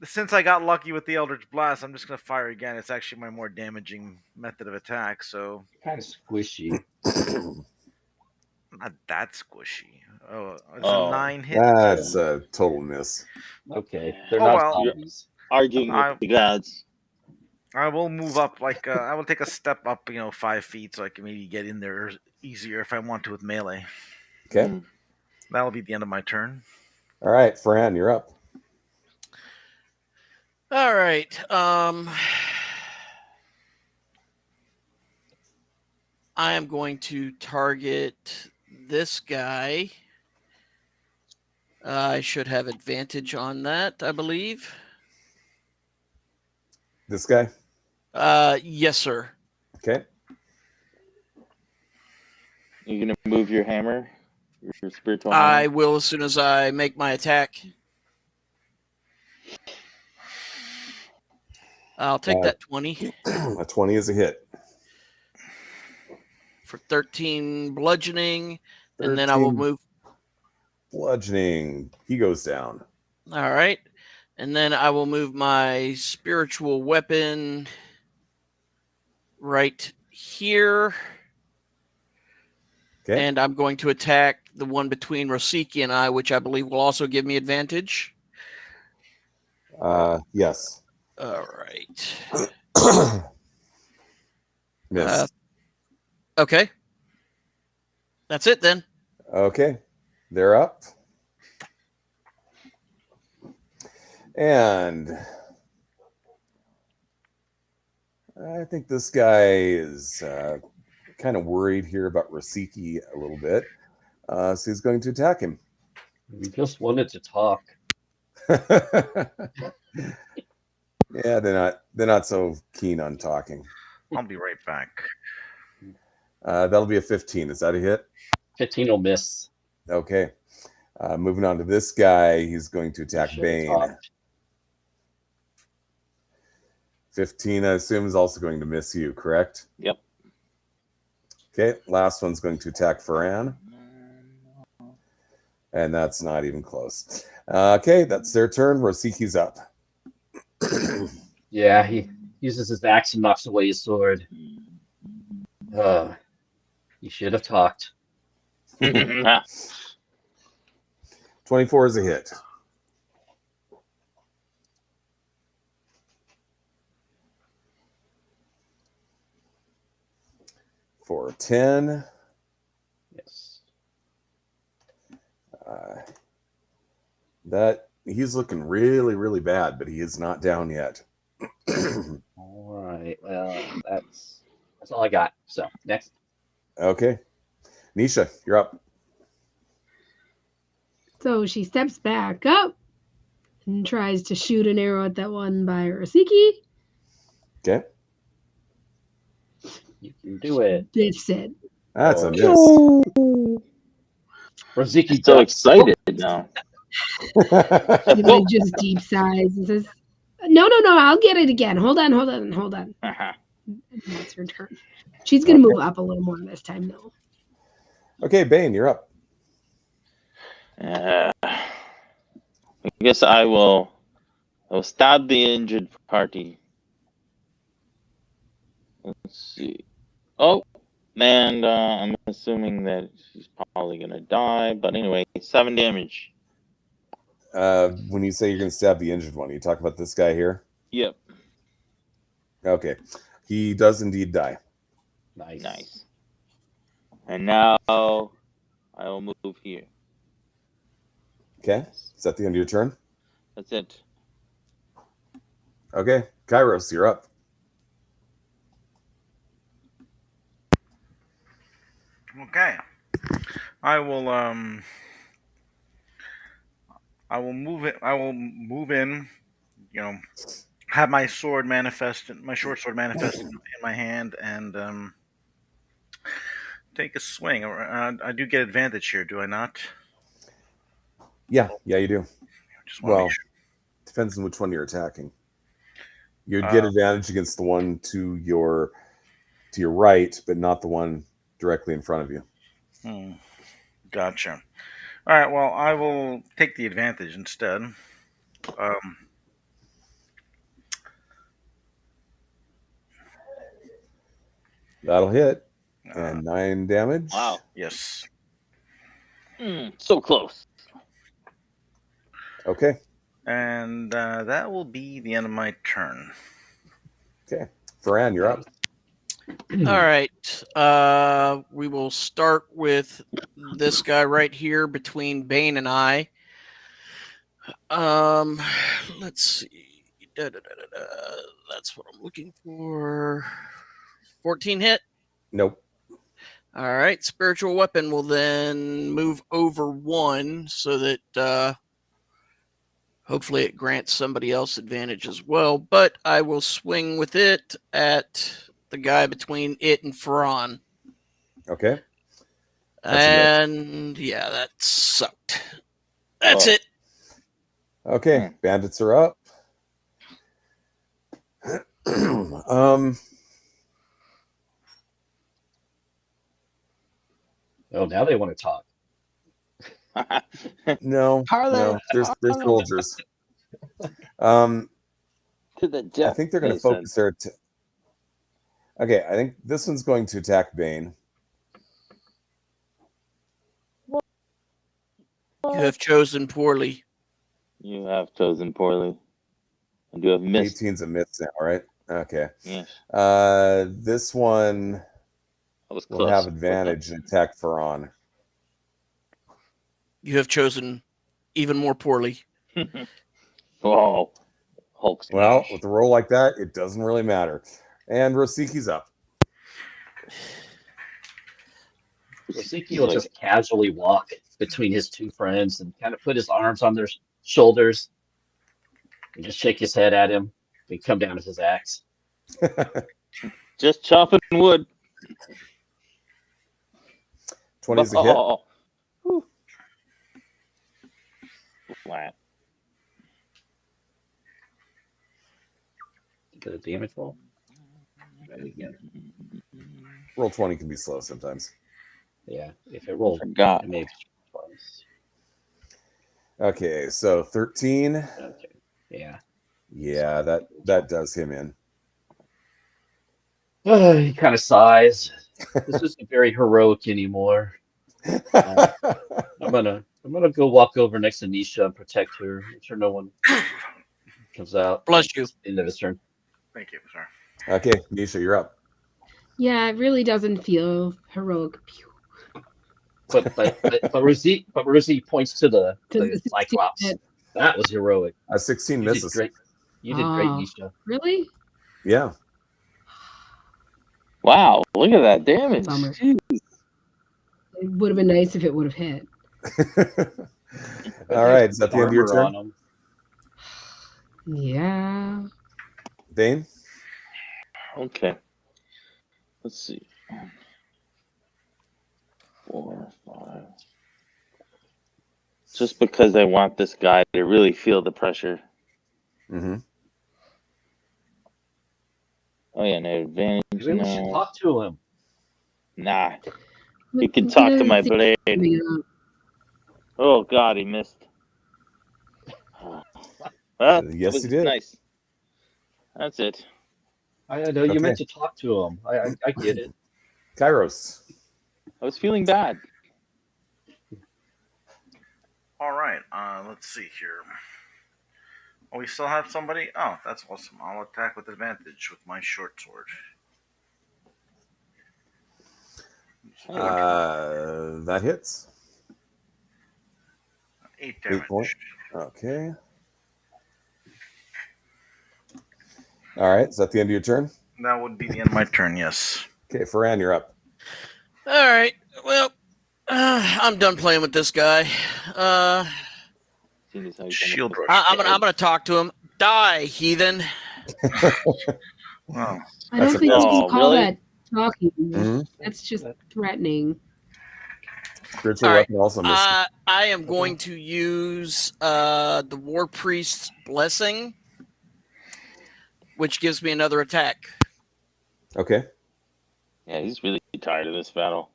since I got lucky with the Eldritch Blast, I'm just gonna fire again. It's actually my more damaging method of attack, so Kind of squishy. not that squishy. Oh, it's Oh. a 9 hit. That's a total miss. Okay. They're Oh, not well. zombies. Arguing with the gods. I will move up, like I will take a step up, 5 feet, so I can maybe get in there easier if I want to with melee. Okay. That'll be the end of my turn. All right, Fran, you're up. All right. I am going to target this guy. I should have advantage on that, I believe. This guy? Yes, sir. Okay. You're gonna move your hammer? Your spiritual I hand? will as soon as I make my attack. I'll take that 20 A 20 is a hit. for 13 bludgeoning, and then I will 13 move. bludgeoning. He goes down. All right. And then I will move my spiritual weapon right here. Okay. And I'm going to attack the one between Rosiki and I, which I believe will also give me advantage. Yes. All right. Miss. Okay. That's it then. Okay. They're up. And I think this guy is kind of worried here about Rosiki a little bit. So he's going to attack him. We just wanted to talk. Yeah, they're not so keen on talking. I'll be right back. That'll be a 15. Is that a hit? 15 will miss. Okay. Moving on to this guy, he's going to attack Should've Bane. talked. 15, I assume, is also going to miss you, correct? Yep. Okay, last one's going to attack Farran. And that's not even close. Okay, that's their turn. Rosiki's up. Yeah, he uses his axe and knocks away his sword. You should have talked. 24 is a hit. For 10. Yes. That he's looking really, really bad, but he is not down yet. All right. Well, that's all I got. So next. Okay. Nisha, you're up. So she steps back up and tries to shoot an arrow at that one by Rosiki. Okay. You can do it. Biffs it. That's a Oh. miss. Rosiki So ducks. excited now. She like just deep sighs and says, No, I'll get it again. Hold on. And that's her turn. She's going to move up a little more this time, though. Okay, Bane, you're up. I guess I will stab the injured party. Let's see. Oh, and I'm assuming that she's probably gonna die. But anyway, 7 damage. When you say you're going to stab the injured one, you talk about this guy here? Yep. Okay. He does indeed die. Nice. And now I will move here. Okay. Is that the end of your turn? That's it. Okay. Kairos, you're up. Okay. I will move it. I will move in. Have my sword manifest, my short sword manifest in my hand, and take a swing. I do get advantage here, do I not? Yeah, you do. Just want to Well, make sure. depends on which one you're attacking. You'd get advantage against the one to your right, but not the one directly in front of you. Gotcha. All right. Well, I will take the advantage instead. That'll hit. And 9 damage. Wow. Yes. So close. Okay. And that will be the end of my turn. Okay. Farran, you're up. All right. We will start with this guy right here between Bane and I. Let's see. That's what I'm looking for. 14 hit. Nope. All right. Spiritual weapon will then move over 1 so that hopefully it grants somebody else advantage as well. But I will swing with it at the guy between it and Farran. Okay. And yeah, that sucked. That's it. Okay, bandits are up. Oh, now they want to talk. No, they're soldiers. To the I death. think they're going to they said. focus their. Okay, I think this one's going to attack Bane. You have chosen poorly. You have chosen poorly. And you have missed. 18's a miss now, right? Okay. Yes. This one That was will close. have advantage and attack Ferron. You have chosen even more poorly. Oh, Hulk smash. Well, with a roll like that, it doesn't really matter. And Rosiki's up. Rosiki will just casually walk between his two friends and kind of put his arms on their shoulders and just shake his head at him and come down with his axe. Just chopping wood. 20's a hit. Whew. Flat. Get a damage roll. Roll 20 can be slow sometimes. Yeah, if it rolls, Forgot. maybe twice. Okay, so 13. Okay. Yeah. Yeah, that does him in. He kind of sighs. This isn't very heroic anymore. I'm gonna go walk over next to Nisha and protect her. I'm sure no one comes out. Bless you. End of his turn. Thank you, sir. Okay, Nisha, you're up. Yeah, it really doesn't feel heroic. But Rosie points to the Cyclops. hit. That was heroic. 16 You did misses. great. You did great, Oh. Nisha. Really? Yeah. Wow, look at that damage. Bummer. It would have been nice if it would have hit. All right, is that the end of your Armor on turn? him. Yeah. Bane? Okay. Let's see. 4, 5. Just because I want this guy to really feel the pressure. Mm-hmm. Oh yeah, no advantage. Maybe we should No. talk to him. Nah. You can talk to my blade. Oh god, he missed. Well, Yes, that was he did. Nice. That's it. I know you meant to talk to him. I get it. Kairos. I was feeling bad. All right, let's see here. Oh, we still have somebody? Oh, that's awesome. I'll attack with advantage with my short sword. That hits. 8 damage. 8 points. Okay. All right, is that the end of your turn? That would be the end of my turn, yes. Okay, Ferran, you're up. All right. Well, I'm done playing with this guy. Shield rush. I'm gonna talk to him. Die, heathen. Wow. I don't That's think a- you Oh, can call really? that talking. Mhm. That's just threatening. Spiritual All right. weapon also misses. I am going to use the War Priest's Blessing, which gives me another attack. Okay, Yeah, he's really tired of this battle.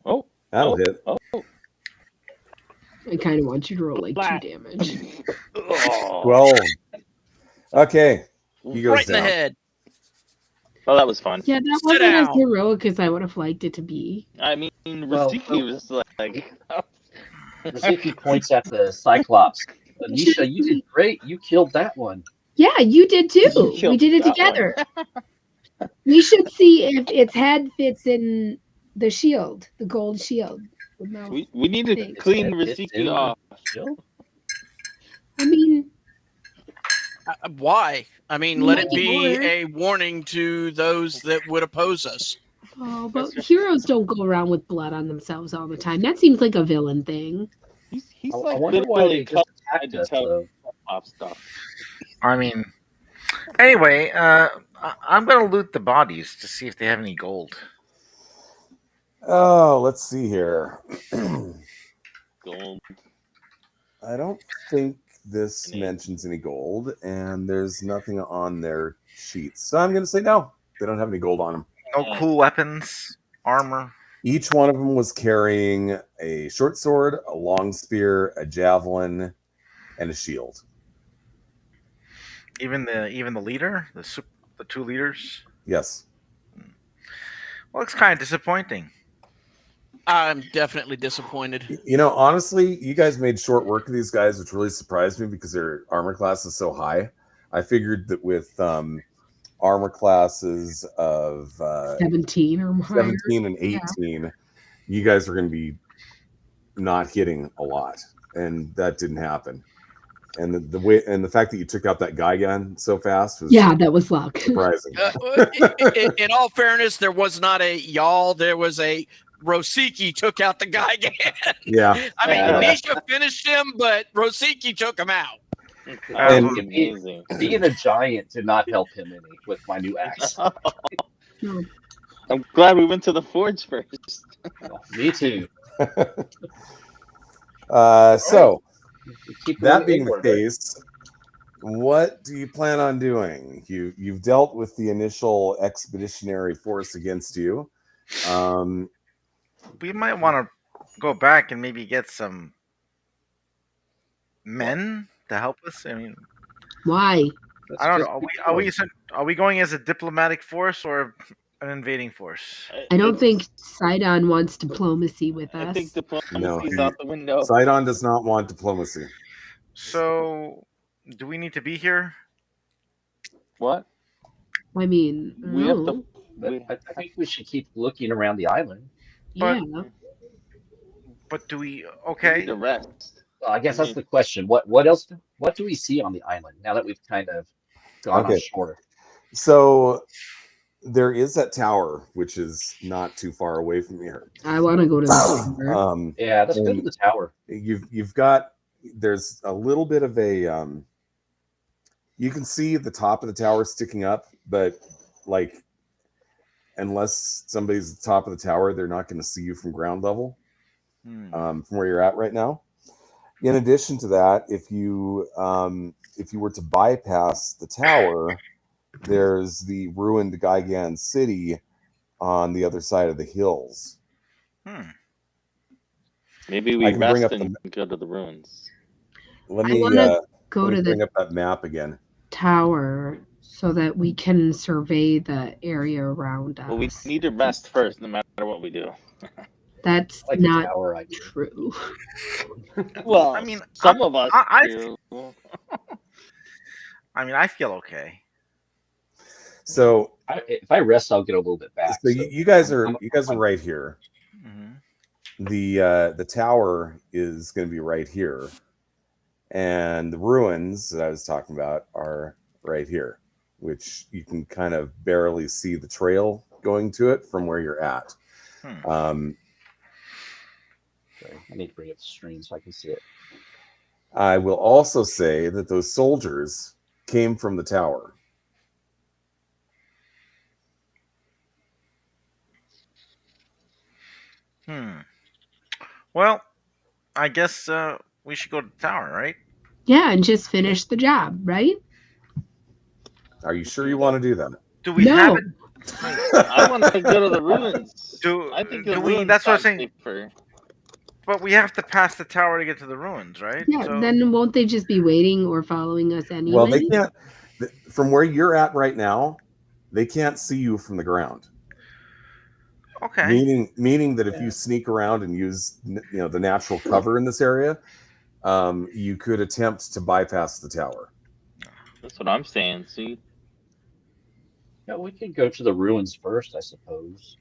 Oh, that'll hit. I kind of want you to roll like 2 Flat. damage. oh. 12. Okay, he goes Right in the down. head. Well, that was fun. Yeah, that Sit wasn't as down. heroic as I would have liked it to be. I mean, Well, Rafiki was like, Rosiki points at the Cyclops. Nisha, you did great. You killed that one. Yeah, you did too. We killed did it that together. We should see if its head fits in the shield, the gold shield. with no we need to thing. clean It's in Rafiki the off. shield? I mean, Why? I mean, let it be More. a warning to those that would oppose us. oh, but heroes don't go around with blood on themselves all the time. That seems like a villain thing. He's I like wonder why literally they just cut attacked to us, tell though. off stuff. I mean, anyway, I'm going to loot the bodies to see if they have any gold. Oh, let's see here. Gold. I don't think this An eight. mentions any gold, and there's nothing on their sheets. So I'm going to say no. They don't have any gold on them. No cool weapons, armor. Each one of them was carrying a short sword, a long spear, a javelin, and a shield. Even the leader, the two leaders. Yes. Well, it's kind of disappointing. I'm definitely disappointed. You know, honestly, you guys made short work of these guys, which really surprised me because their armor class is so high. I figured that with armor classes of 17 or higher. 17 and 18, you guys are going to be not hitting a lot, and that didn't happen. And the way and the fact that you took out that guy gun so fast was that was luck. surprising. In all fairness, there was not a y'all. There was a Rosiki took out the guy again. Yeah. I mean, Yeah. Nisha finished him, but Rosiki took him out. That And- was amazing. Being a giant did not help him any with my new axe. No. I'm glad we went to the forge first. Me too. So We keep that moving being the forward, right? case, what do you plan on doing? You've dealt with the initial expeditionary force against you. We might want to go back and maybe get some men to help us. I mean, Why? Let's I don't just know. keep Are we going. are we going as a diplomatic force or an invading force? I don't think Sidon wants diplomacy with I us. think diplomacy's No, out the window. Sidon does not want diplomacy. So, do we need to be here? What? I mean, We have to. But We, I think we should keep looking around the island. yeah. But do we? we Okay. need a rest. Well, I guess that's the question. What else? What do we see on the island now that we've kind of gone Okay. ashore? So there is that tower, which is not too far away from here. I want to go to the tower. Yeah, let's go to And the tower. you've got there's a little bit of a you can see the top of the tower sticking up, but like unless somebody's at the top of the tower, they're not going to see you from ground level. From where you're at right now. In addition to that, if you were to bypass the tower, there's the ruined Gigan city on the other side of the hills. Maybe I we can bring rest up and go to the ruins. Let I me want to go let me to bring the up that map again. tower so that we can survey the area around us. Well, we need to rest first, no matter what we do. That's I like the not tower idea. true. Well, I mean, some of us I do. I mean, I feel okay. So If I rest, I'll get a little bit back. so you guys are I'm right here. Mm-hmm. The tower is going to be right here, and the ruins that I was talking about are right here, which you can kind of barely see the trail going to it from where you're at. Sorry, I need to bring up the stream so I can see it. I will also say that those soldiers came from the tower. Well, I guess we should go to the tower, right? Yeah, and just finish the job, right? Are you sure you want to do that? Do we No. have it? I want to go to the ruins. I think the do we? ruins That's what I'm sound saying. safer. But we have to pass the tower to get to the ruins, right? Yeah, So, then won't they just be waiting or following us anyway? Well, they can't. From where you're at right now, they can't see you from the ground. okay. Meaning that if you sneak around and use the natural cover in this area, you could attempt to bypass the tower. That's what I'm saying. See, No, we could go to the ruins first, I suppose.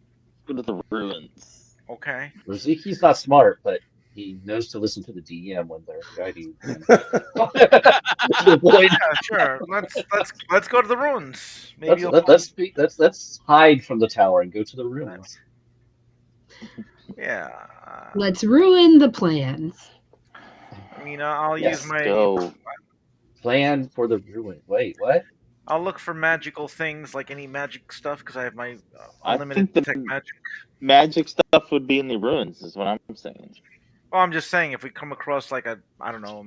go to the ruins. Okay. Roziki's not smart, but he knows to listen to the DM when they're guiding him. Yeah, sure. Let's go to the ruins. Maybe Let's hide from the tower and go to the ruins. yeah. Let's ruin the plans. I mean, I'll Yes, use my. Go. Plan for the ruin. Wait, what? I'll look for magical things like any magic stuff because I have my I unlimited think tech magic. magic stuff would be in the ruins, is what I'm saying. Well, I'm just saying if we come across like I don't know,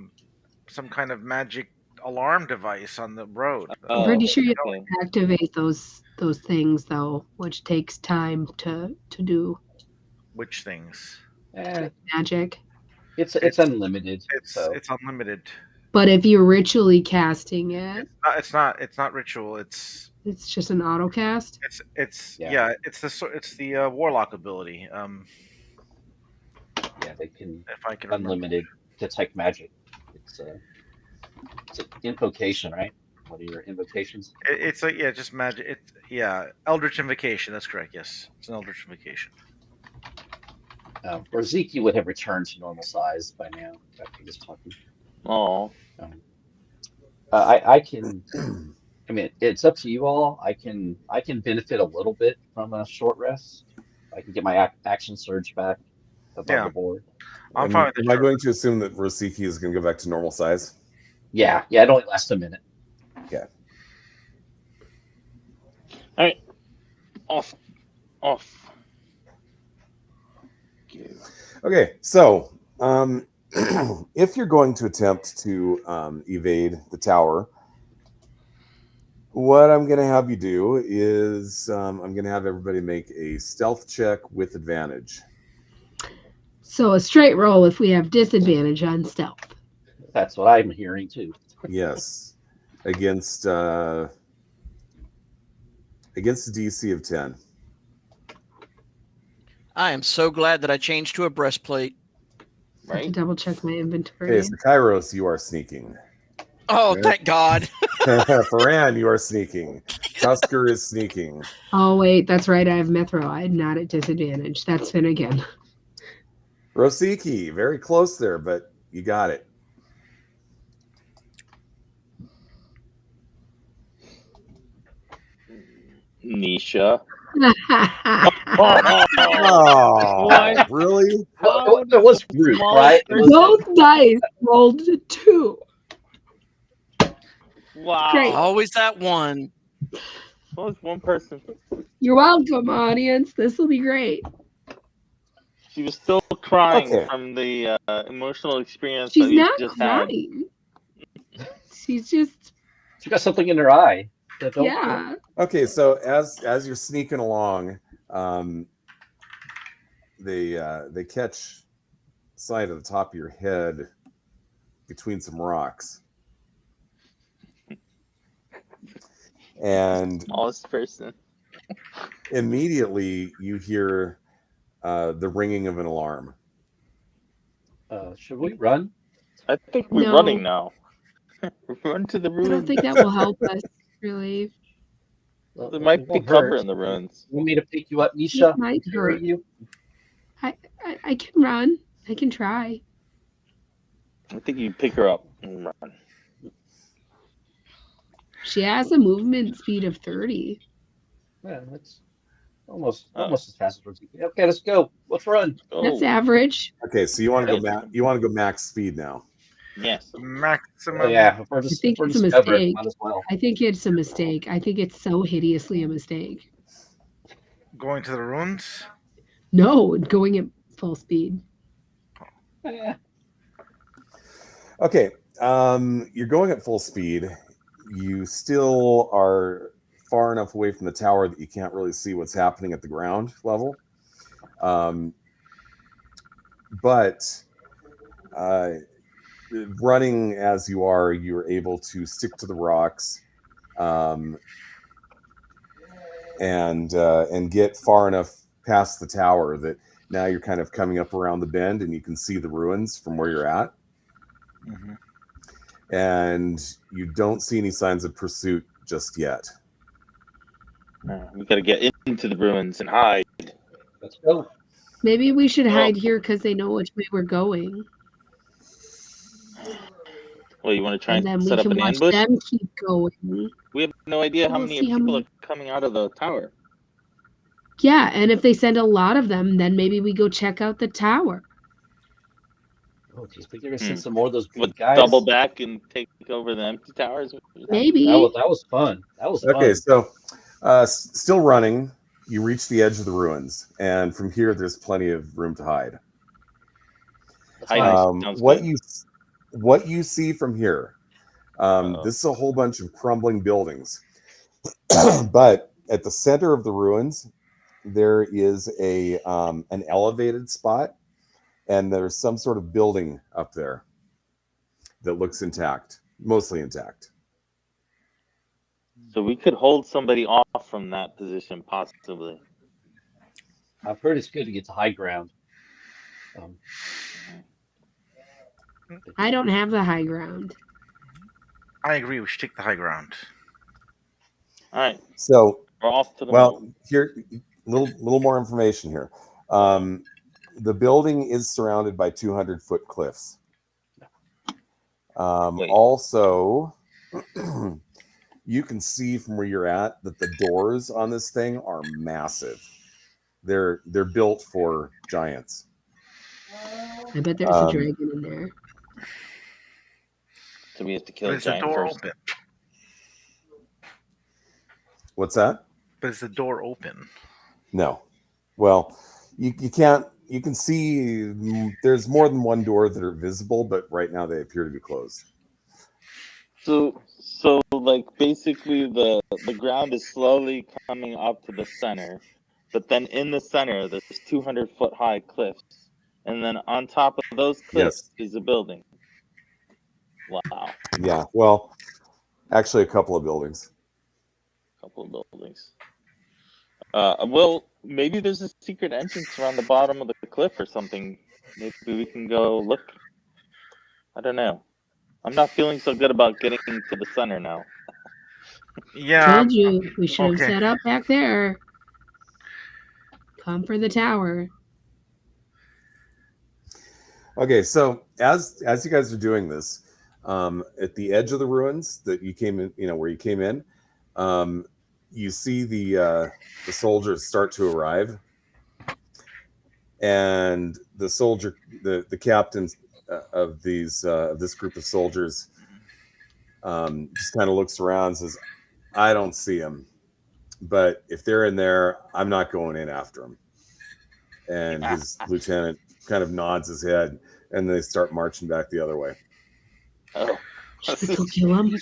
some kind of magic alarm device on the road. I'm pretty Oh, sure you okay. don't activate those things though, which takes time to do. Which things? Magic. It's unlimited. So It's unlimited. But if you're ritually casting it, It's not ritual. It's just an auto cast. it's Yeah. it's the warlock ability. yeah, they can If I can remember. unlimited detect magic. It's an invocation, right? What are your invocations? It's like just magic. Eldritch invocation. That's correct. Yes, it's an eldritch invocation. Or Zeke would have returned to normal size by now after this talking. Oh, I can. I mean, it's up to you all. I can benefit a little bit from a short rest. I can get my action surge back above Yeah. the board. I'm fine with Am I going to assume that Rosiki is going to go back to normal size? Yeah, it only lasts a minute. Okay. all right. Off. Okay, so if you're going to attempt to evade the tower, what I'm going to have you do is I'm going to have everybody make a stealth check with advantage. So a straight roll if we have disadvantage on stealth. That's what I'm hearing too. Yes, against a DC of 10. I am so glad that I changed to a breastplate. I have to Right. double check my inventory. Okay, so Kairos, you are sneaking. Oh, Yeah. thank God. Faran, you are sneaking. Tusker is sneaking. Oh wait, that's right. I have Mithra. I'm not at disadvantage. That's Finnegan. Rosiki, very close there, but you got it. Nisha. Oh, What? really? Well, it was rude, Small right? It was- Both dice rolled 2. Wow. Great. Always that one. What was one person? You're welcome, audience. This will be great. She was still crying Okay. from the emotional experience She's that you not just had. crying. She's just She got something in her eye. So don't- yeah. Okay, so as you're sneaking along, they catch sight of the top of your head between some rocks, and Smallest person. immediately you hear the ringing of an alarm. Should we run? I think we're No. running now. Run to the I ruins. don't think that will help us really. Well, There might it be won't cover hurt. in the ruins. You want me to pick you up, Nisha? It might Carry hurt. you? I can run. I can try. I think you pick her up and run. She has a movement speed of 30. Yeah, that's almost Oh. as fast as Rosiki. Okay, let's go. Let's run. That's Oh, average. Okay, so you want to go max speed now. yes. Maximum. Oh, yeah, if we're I just think if we're it's a discovering, mistake. might as well. I think it's a mistake. I think it's so hideously a mistake. Going to the ruins. No, going at full speed. Eh, Okay, you're going at full speed. You still are far enough away from the tower that you can't really see what's happening at the ground level. But running as you are, you're able to stick to the rocks and get far enough past the tower that now you're kind of coming up around the bend and you can see the ruins from where you're at. Mhm. And you don't see any signs of pursuit just yet. We gotta get into the ruins and hide. let's go. Maybe we should Oh. hide here because they know which way we're going. Well, you want to try And then and we set up can an watch ambush? them keep going. We have no idea how We'll many see how people many- are coming out of the tower. Yeah, and if they send a lot of them, then maybe we go check out the tower. Oh, do you think they're gonna send some more of those big What, guys? double back and take over the empty towers? Maybe. That was fun. That was Okay, fun. so still running. you reach the edge of the ruins, and from here, there's plenty of room to hide. That's Hiding nice. sounds What good. you see from here, Uh-oh. this is a whole bunch of crumbling buildings, but at the center of the ruins, there is an elevated spot, and there's some sort of building up there that looks intact, mostly intact. So we could hold somebody off from that position, possibly. I've heard it's good to get to high ground. Um, I don't have the high ground. I agree. We should take the high ground. All right, So, we're off to the well, moon. here, little more information here. The building is surrounded by 200-foot cliffs. Wait. Also, you can see from where you're at that the doors on this thing are massive. They're built for giants. I bet there's a dragon in there. So we have to kill But a is the giant door first. open? What's that? But is the door open? No. Well, you can't. You can see there's more than one door that are visible, but right now they appear to be closed. So like basically the ground is slowly coming up to the center, but then in the center there's 200-foot high cliffs, and then on top of those cliffs is a building. Wow, Yeah. Well, actually, a couple of buildings. couple of buildings. Well, maybe there's a secret entrance around the bottom of the cliff or something. Maybe we can go look. I don't know. I'm not feeling so good about getting to the center now. Yeah. Told you we should have okay. set up back there. Come for the tower. Okay, so as you guys are doing this, at the edge of the ruins that you came in, where you came in, you see the soldiers start to arrive, and the captain of this group of soldiers just kind of looks around and says, "I don't see them, but if they're in there, I'm not going in after them." And his lieutenant kind of nods his head, and they start marching back the other way. Oh, Should we go kill him? we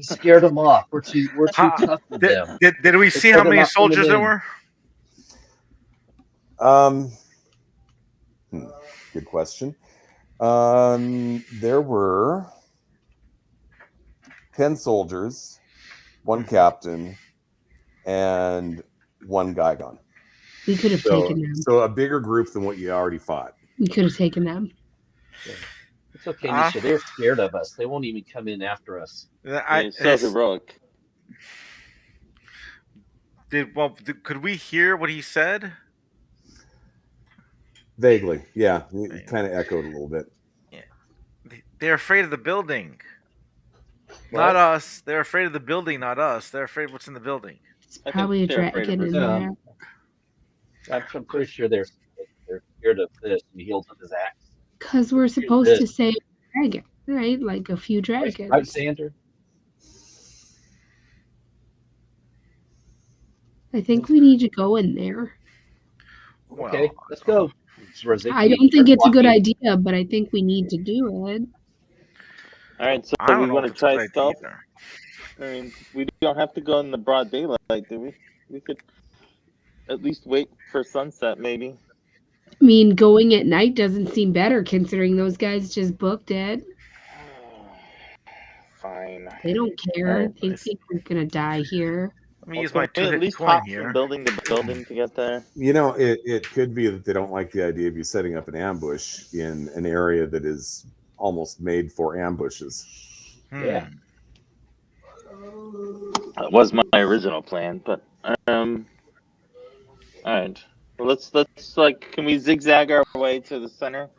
scared them off. We're too tough for them. Did we see told how them many not to come soldiers there in. were? Good question. There were 10 soldiers, one captain, and one Gaigon. We could have taken them. So a bigger group than what you already fought. We could have taken them. Yeah. It's okay, Nisha. They're scared of us. They won't even come in after us. it's so heroic. Could we hear what he said? Vaguely, yeah. It kind of echoed a little bit. Yeah. They're afraid of the building. What? Not us. They're afraid of the building, not us. They're afraid of what's in the building. It's probably a they're afraid of dragon in us. there. I'm pretty sure they're scared of this. And he holds up his axe. Because we're supposed to save a dragon, right? Like a few dragons. Right, Sander? I think we need to go in there. Okay, let's go. I don't think it's a good idea, but I think we need to do it. All right, so I don't we know want if to it's a try good idea stealth. either. I mean, we don't have to go in the broad daylight, do we? We could at least wait for sunset, maybe. I mean, going at night doesn't seem better considering those guys just booked it. Fine. They don't care. Alright. They think we're gonna die here. Let me use Can my we at two-hit least coin hop here. from building to building to get there? It could be that they don't like the idea of you setting up an ambush in an area that is almost made for ambushes. Yeah. That was my original plan, but all right. Well, let's can we zigzag our way to the center?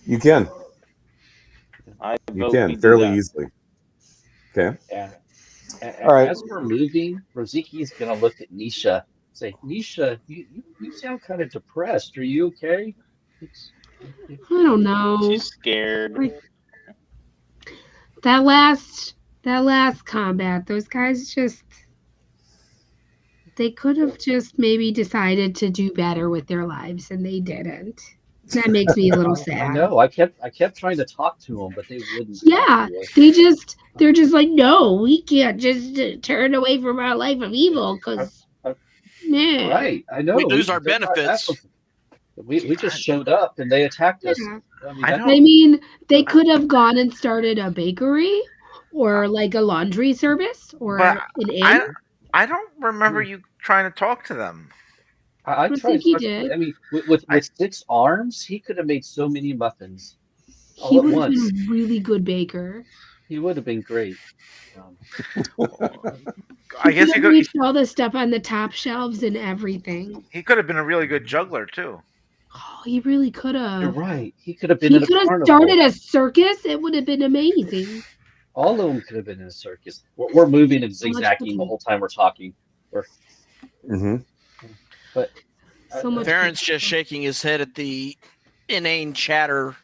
You can. You can fairly easily. Okay. Yeah. All right. As we're moving, Roziki's gonna look at Nisha. Say, Nisha, you sound kind of depressed. Are you okay? I don't know. She's scared. That last combat, those guys just They could have just maybe decided to do better with their lives, and they didn't. That makes me a little I sad. know. I kept trying to talk to them, but they wouldn't talk Yeah, to us. they're just like, no, we can't just turn away from our life of evil because, yeah, Right. I know. We lose our they're not benefits. assholes. We just showed up and they attacked us. yeah. I mean, I that, don't. I mean, they could have gone and started a bakery or like a laundry service or But an inn. I don't remember you trying to talk to them. I I tried think to he talk to did. I mean, I with 6 arms, he could have made so many muffins He all at would have once. been a really good baker. He would have been great. Um, I He could guess have reached all the stuff on the top shelves and everything. he could have been a really good juggler too. Oh, he really could you're have. right. He could have been He in a could have carnival. started a circus. It would have been amazing. All of them could have been in a circus. We're moving and So much zigzagging the cooking. whole time we're talking. We're, hmm but So much. Farron's cooking. just shaking his head at the inane chatter.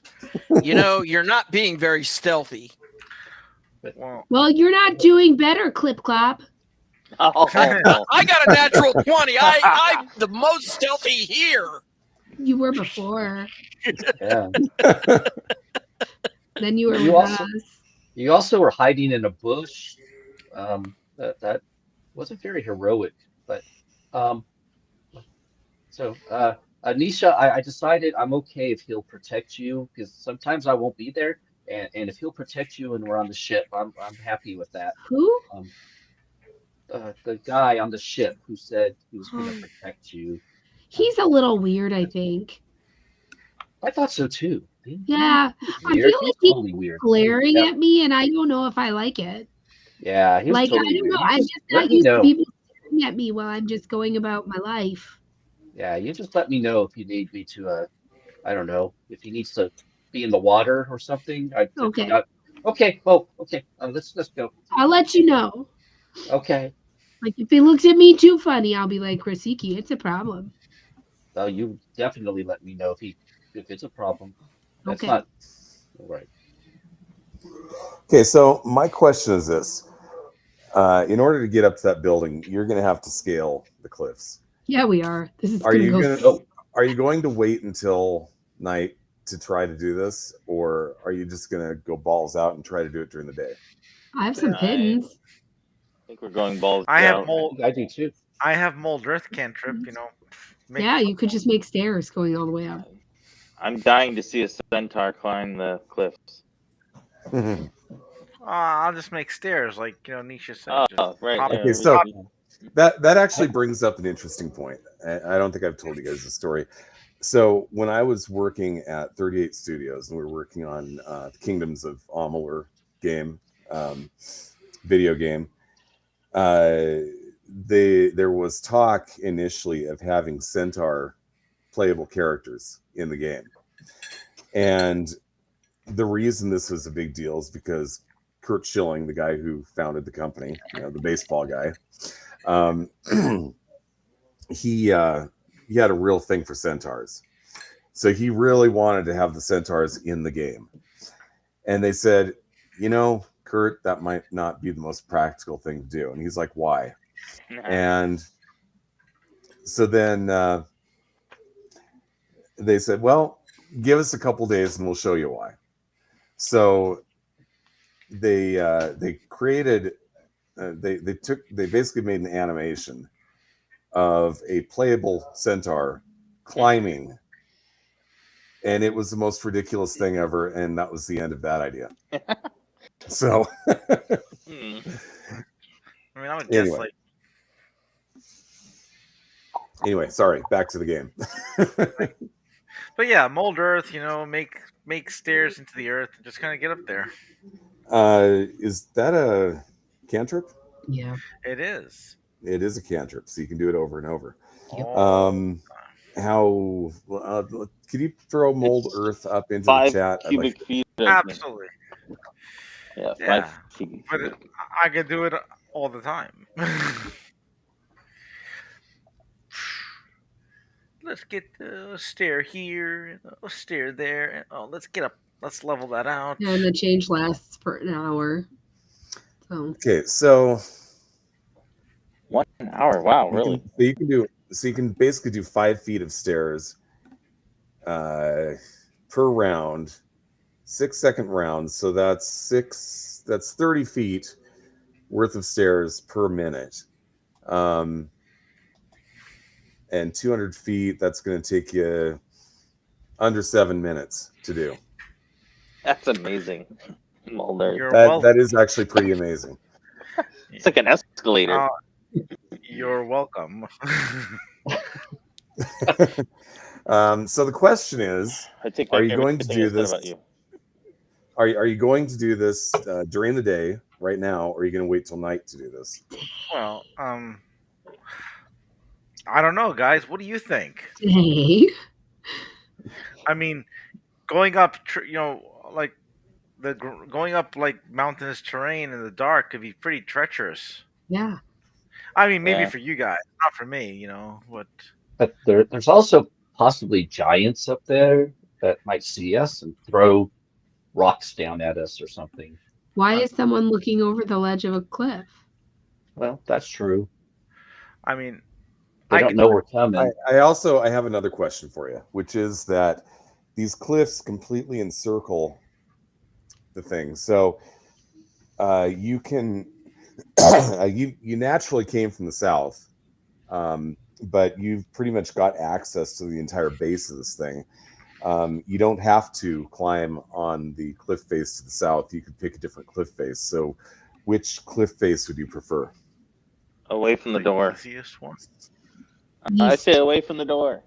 You're not being very stealthy. Well, Well, you're not doing better, Clip Clop. Oh, I got a natural 20. I'm the most stealthy here. You were before. yeah. Then you were You with also us. you also were hiding in a bush. That wasn't very heroic, but um, so Anisha, I decided I'm okay if he'll protect you because sometimes I won't be there, and if he'll protect you and we're on the ship, I'm happy with that. Who? Um, the guy on the ship who said he was going to Oh, protect you. he's a little weird, I think. I thought so too. Yeah, He's I weird. feel He's like he's totally weird. glaring Yeah, at me, and I don't know if I like it. yeah, he was Like, I totally don't weird. know. You I'm just just let not me used to know. people staring at me while I'm just going about my life. Yeah, you just let me know if you need me to I don't know, if he needs to be in the water or something. Okay, Okay, well, okay, let's go. I'll let you know. Okay. Like, if he looks at me too funny, I'll be like, Rasiki, it's a problem. So you definitely let me know if it's a problem. That's Okay. not all right. Okay, so my question is this: in order to get up to that building, you're going to have to scale the cliffs. Yeah, we are. This is Are gonna you go. going to Oh, are you going to wait until night to try to do this, or are you just going to go balls out and try to do it during the day? I have some I pittance. think we're going balls I have out. I mold. think I do too. I have mold earth cantrip. Make Yeah, you could just make stairs going all the way up. I'm dying to see a centaur climb the cliffs. I'll just make stairs, like Nisha said. Oh, Just right. pop- Yeah, Okay, we so can- that actually brings up an interesting point. I don't think I've told you guys the story. So when I was working at 38 Studios and we were working on the Kingdoms of Amalur game, video game, there was talk initially of having centaur playable characters in the game, and the reason this was a big deal is because Kurt Schilling, the guy who founded the company, the baseball guy, um, he had a real thing for centaurs. So he really wanted to have the centaurs in the game. And they said, Kurt, that might not be the most practical thing to do. And he's like, why? And so then they said, well, give us a couple days and we'll show you why. So they created they basically made an animation of a playable centaur climbing, and it was the most ridiculous thing ever, and that was the end of that idea. So I mean, I would guess Anyway. Anyway, sorry, back to the game. but yeah, mold earth. Make stairs into the earth and just kind of get up there. Is that a cantrip? Yeah. It is. It is a cantrip, so you can do it over and over. Oh. How can you throw mold It's earth up into the 5 chat? cubic feet. Absolutely. Yeah, 5 Yeah. cubic But feet. I could do it all the time. Let's get a stair here, a stair there. Oh, let's get up. Let's level that out. And the change lasts for an hour. So Okay, so 1 hour. Wow, You really? you can basically do 5 feet of stairs per round, 6-second rounds. So that's 30 feet worth of stairs per minute. And 200 feet, that's going to take you under 7 minutes to do. That's amazing, Mulder. You're That is actually pretty amazing. It's like an escalator. You're welcome. So the question is, I take are back you going to everything I do said this? about you. Are you going to do this during the day right now, or are you going to wait till night to do this? Well, I don't know, guys. What do you think? Dave. I mean, going up, like going up like mountainous terrain in the dark could be pretty treacherous. Yeah. I mean, maybe Yeah. for you guys, not for me. But But there's also possibly giants up there that might see us and throw rocks down at us or something. Why is someone looking over the ledge of a cliff? Well, that's true. I mean, They I don't could- know we're coming. I have another question for you, which is that these cliffs completely encircle the thing. So you can you naturally came from the south, but you've pretty much got access to the entire base of this thing. You don't have to climb on the cliff face to the south. You could pick a different cliff face. So which cliff face would you prefer? Away from the door. easiest one. I East. say away from the door.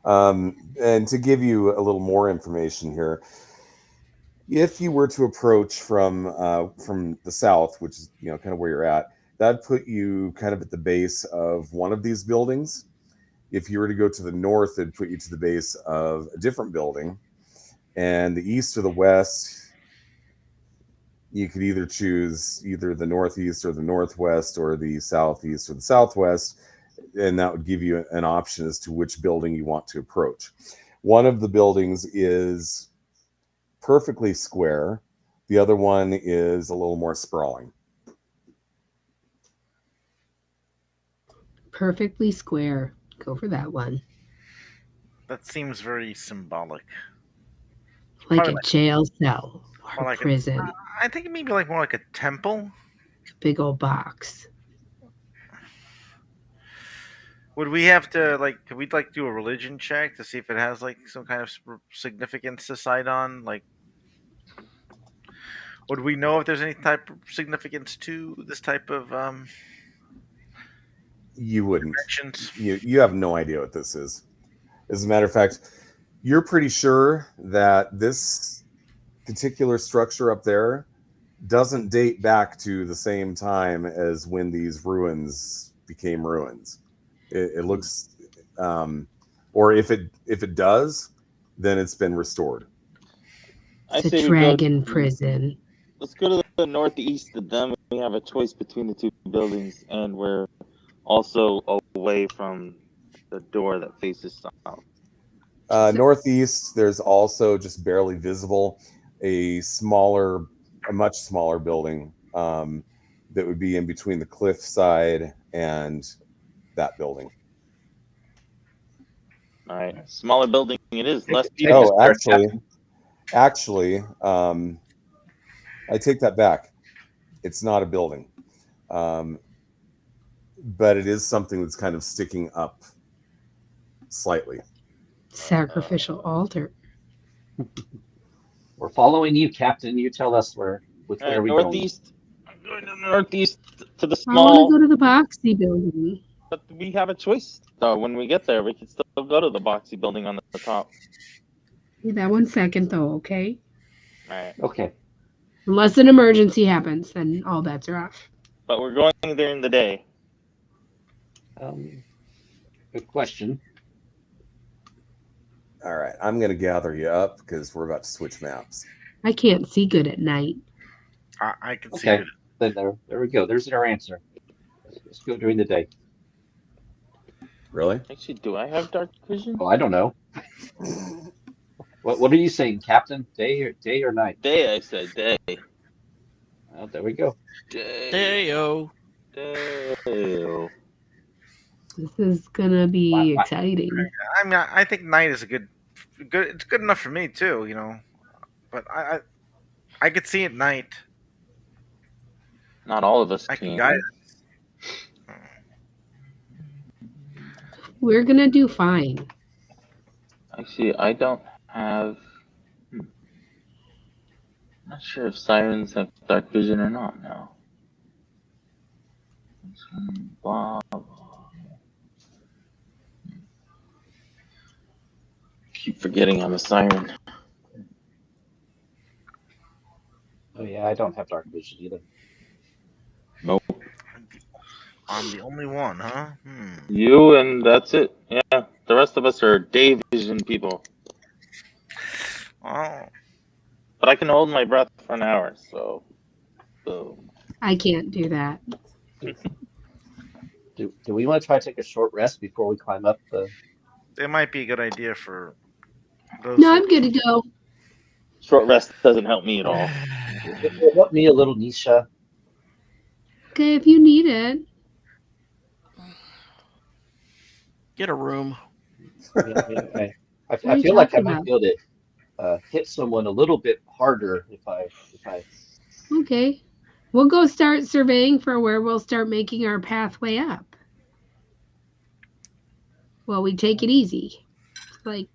And to give you a little more information here, if you were to approach from the south, which is kind of where you're at, that'd put you kind of at the base of one of these buildings. If you were to go to the north, it'd put you to the base of a different building, and the east or the west, you could either choose either the northeast or the northwest or the southeast or the southwest, and that would give you an option as to which building you want to approach. One of the buildings is perfectly square. The other one is a little more sprawling. Perfectly square. Go for that one. That seems very symbolic. Like Probably a jail cell or like prison. I think maybe like more like a temple. Big old box. Would we have to could we do a religion check to see if it has some kind of significance to cite on? Would we know if there's any type of significance to this type of You wouldn't. actions? You have no idea what this is. As a matter of fact, you're pretty sure that this particular structure up there doesn't date back to the same time as when these ruins became ruins. It looks, or if it does, then it's been restored. It's a dragon prison. Let's go to the northeast, and then we have a choice between the two buildings, and we're also away from the door that faces south. Northeast, there's also just barely visible a much smaller building that would be in between the cliff side and that building. All right, smaller building it is. Less people. Oh, actually, I take that back. It's not a building, but it is something that's kind of sticking up slightly. Sacrificial altar. We're following you, Captain. You tell us which way are we northeast. I'm going to the northeast to the I want small. to go to the boxy building. But we have a choice, though. When we get there, we can still go to the boxy building on the top. Give that 1 second, though, okay? All right. going? Okay. Unless an emergency happens, then all bets are off. But we're going during the day. Good question. All right, I'm going to gather you up because we're about to switch maps. I can't see good at night. I can see Okay. it. Then there we go. There's our answer. Let's go during the day. Really? Actually, do I have dark vision? Oh, I don't know. What are you saying, Captain? Day or night? Day, I said day. Well, there we go. Day. Heyo. Ew. This is gonna be Why- exciting. I mean, I think night is a good. It's good enough for me too. But I could see at night. Not all of us I can guide can. it. We're gonna do fine. Actually, I don't have. Not sure if sirens have dark vision or not now. Blah, blah. Keep forgetting I'm a siren. Oh yeah, I don't have dark vision either. Nope. I'm the only one, huh? You and that's it. Yeah. The rest of us are day vision people. Oh, But I can hold my breath for an hour, so boom. I can't do that. Do we want to try to take a short rest before we climb up the? it might be a good idea for those. No, I'm good to go. Short rest doesn't help me at all. It will help me a little, Nisha. Okay, if you need it. Get a room. I What are you feel like I talking might about? be able to hit someone a little bit harder if I. Okay. We'll go start surveying for where we'll start making our pathway up. Well, we take it easy. It's like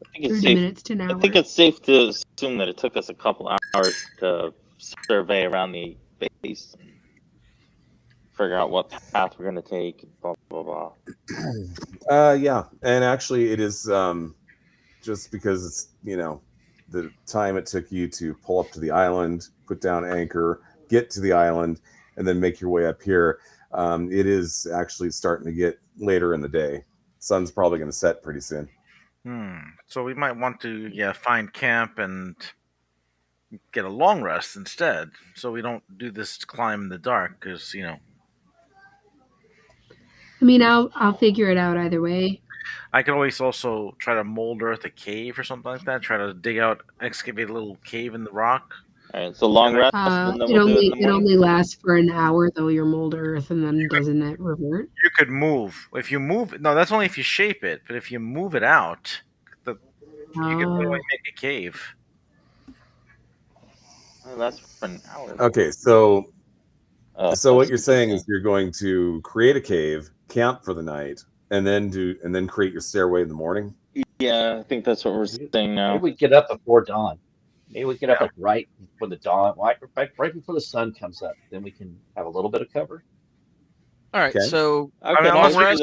I think it's 30 safe. minutes to an I hour. think it's safe to assume that it took us a couple hours to survey around the base and figure out what path we're gonna take. Blah blah blah. Yeah, and actually, it is just because it's the time it took you to pull up to the island, put down anchor, get to the island, and then make your way up here. It is actually starting to get later in the day. Sun's probably going to set pretty soon. So we might want to find camp and get a long rest instead, so we don't do this climb in the dark. Because I mean, I'll figure it out either way. I could always also try to mold earth a cave or something like that. Try to dig out, excavate a little cave in the rock. All right, so long rest, and then It we'll do it in only the it morning. only lasts for an hour though. Your mold earth, and then doesn't it revert? You could move if you move. No, that's only if you shape it. But if you move it out, you could literally make a cave. Well, that's for an hour. Okay, so what you're saying is you're going to create a cave, camp for the night, and then create your stairway in the morning. Yeah, I think that's what we're saying now. Maybe we get up before dawn. Maybe we get up like right before the dawn, right before the sun comes up. Then we can have a little bit of cover. All right, Okay. so Okay, unless long we rest.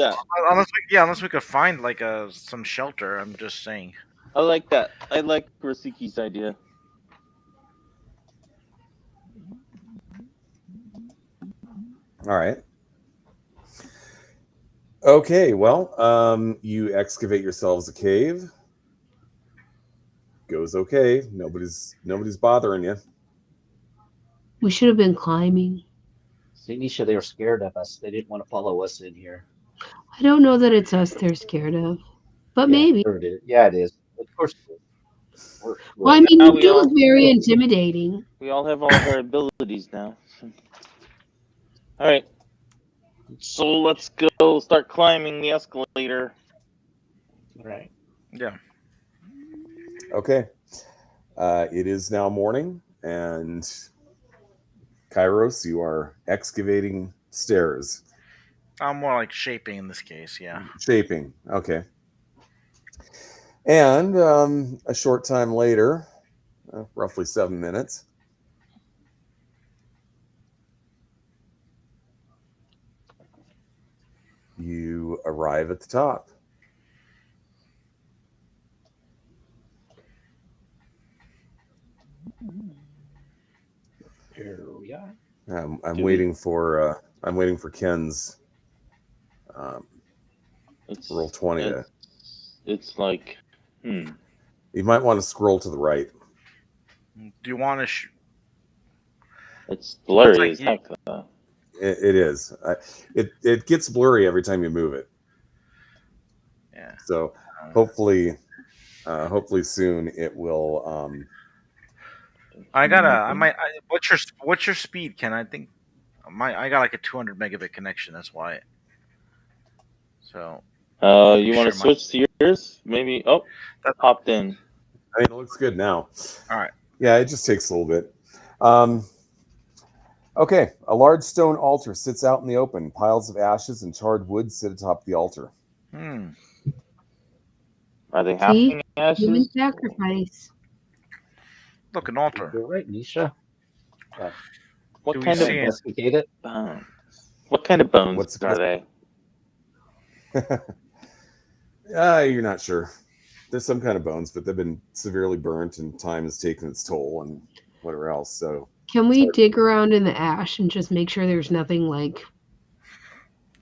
unless we could find like some shelter. I'm just saying. I like that. I like Rasiki's idea. All right. Okay, well, you excavate yourselves a cave. Goes okay. Nobody's bothering you. We should have been climbing. See, Nisha, they were scared of us. They didn't want to follow us in here. I don't know that it's us they're scared of, but maybe. Sure it is. Yeah, it is. Of course it is. Well, I mean, Now you we do all- look very intimidating. We all have all of our abilities now. All right. So let's go start climbing the escalator. All right. Yeah. Okay. It is now morning, and Kairos, you are excavating stairs. I'm more like shaping in this case. Yeah. Shaping. Okay. And a short time later, roughly 7 minutes, you arrive at the top. Here we are. I'm waiting for Ken's roll 20. It's like, You might want to scroll to the right. Do you want to? It's blurry like as heck. It is. It gets blurry every time you move it. Yeah. So hopefully soon it will. I gotta. I might. What's your speed, Ken? I think I got like a 200 megabit connection. That's why. So You want to Sure, switch to yours? Maybe. Oh, that popped in. I mean, it looks good now. all right. Yeah, it just takes a little bit. Okay, a large stone altar sits out in the open. Piles of ashes and charred wood sit atop the altar. Are they See? happening Human ashes? sacrifice. Look, an altar. You're right, Nisha. What Do we kind see of it? Investigate it. bones? What kind of bones What's- are they? You're not sure. There's some kind of bones, but they've been severely burnt, and time has taken its toll, and whatever else. So, Can we dig around in the ash and just make sure there's nothing like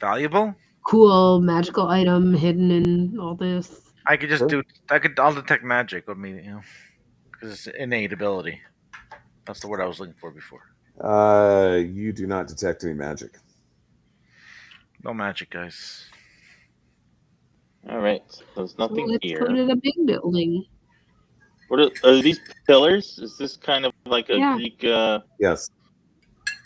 Valuable? cool magical item hidden in all this? I could just Sure. do. I'll detect magic with me, because it's innate ability. That's the word I was looking for before. you do not detect any magic. No magic, guys. All right, so there's So nothing let's here. go to the big building. What are these pillars? Is this kind of like a Yeah. Greek Yes.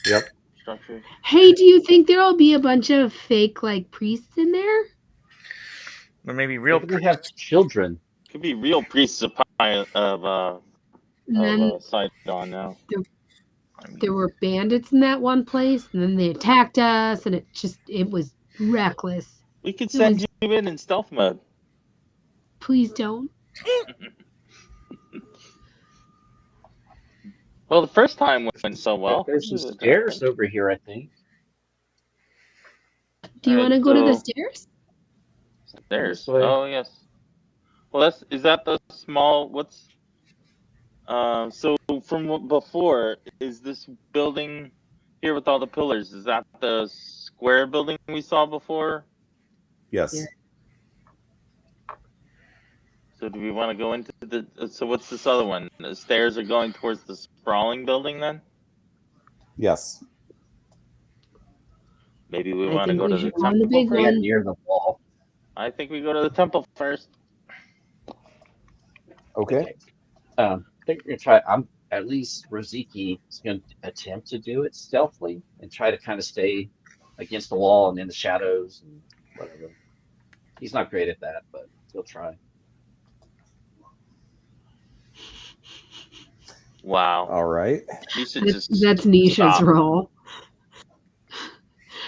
Yep. structure? Hey, do you think there'll be a bunch of fake like priests in there? Or maybe real. Maybe they have children. Could be real priests of And then Sidon now. there were bandits in that one place, and then they attacked us, and it was reckless. We could It send was- you in stealth mode. Please don't. Well, the first time went so well. There's some stairs over here, I think. Do you Alright, want to go to the so- stairs? Stairs. This way. Oh yes. Well, is that the small? What's so from before? Is this building here with all the pillars? Is that the square building we saw before? Yes. Yeah. So do we want to go into the? So what's this other one? The stairs are going towards the sprawling building then? Yes. Maybe we I want to think go we to the should go on the temple big first. Yeah, one. near the wall. I think we go to the temple first. Okay. I think we're gonna try. I'm at least Roziki is going to attempt to do it stealthily and try to kind of stay against the wall and in the shadows and whatever. He's not great at that, but he'll try. Wow. All right. You should just That's Nisha's stop. role.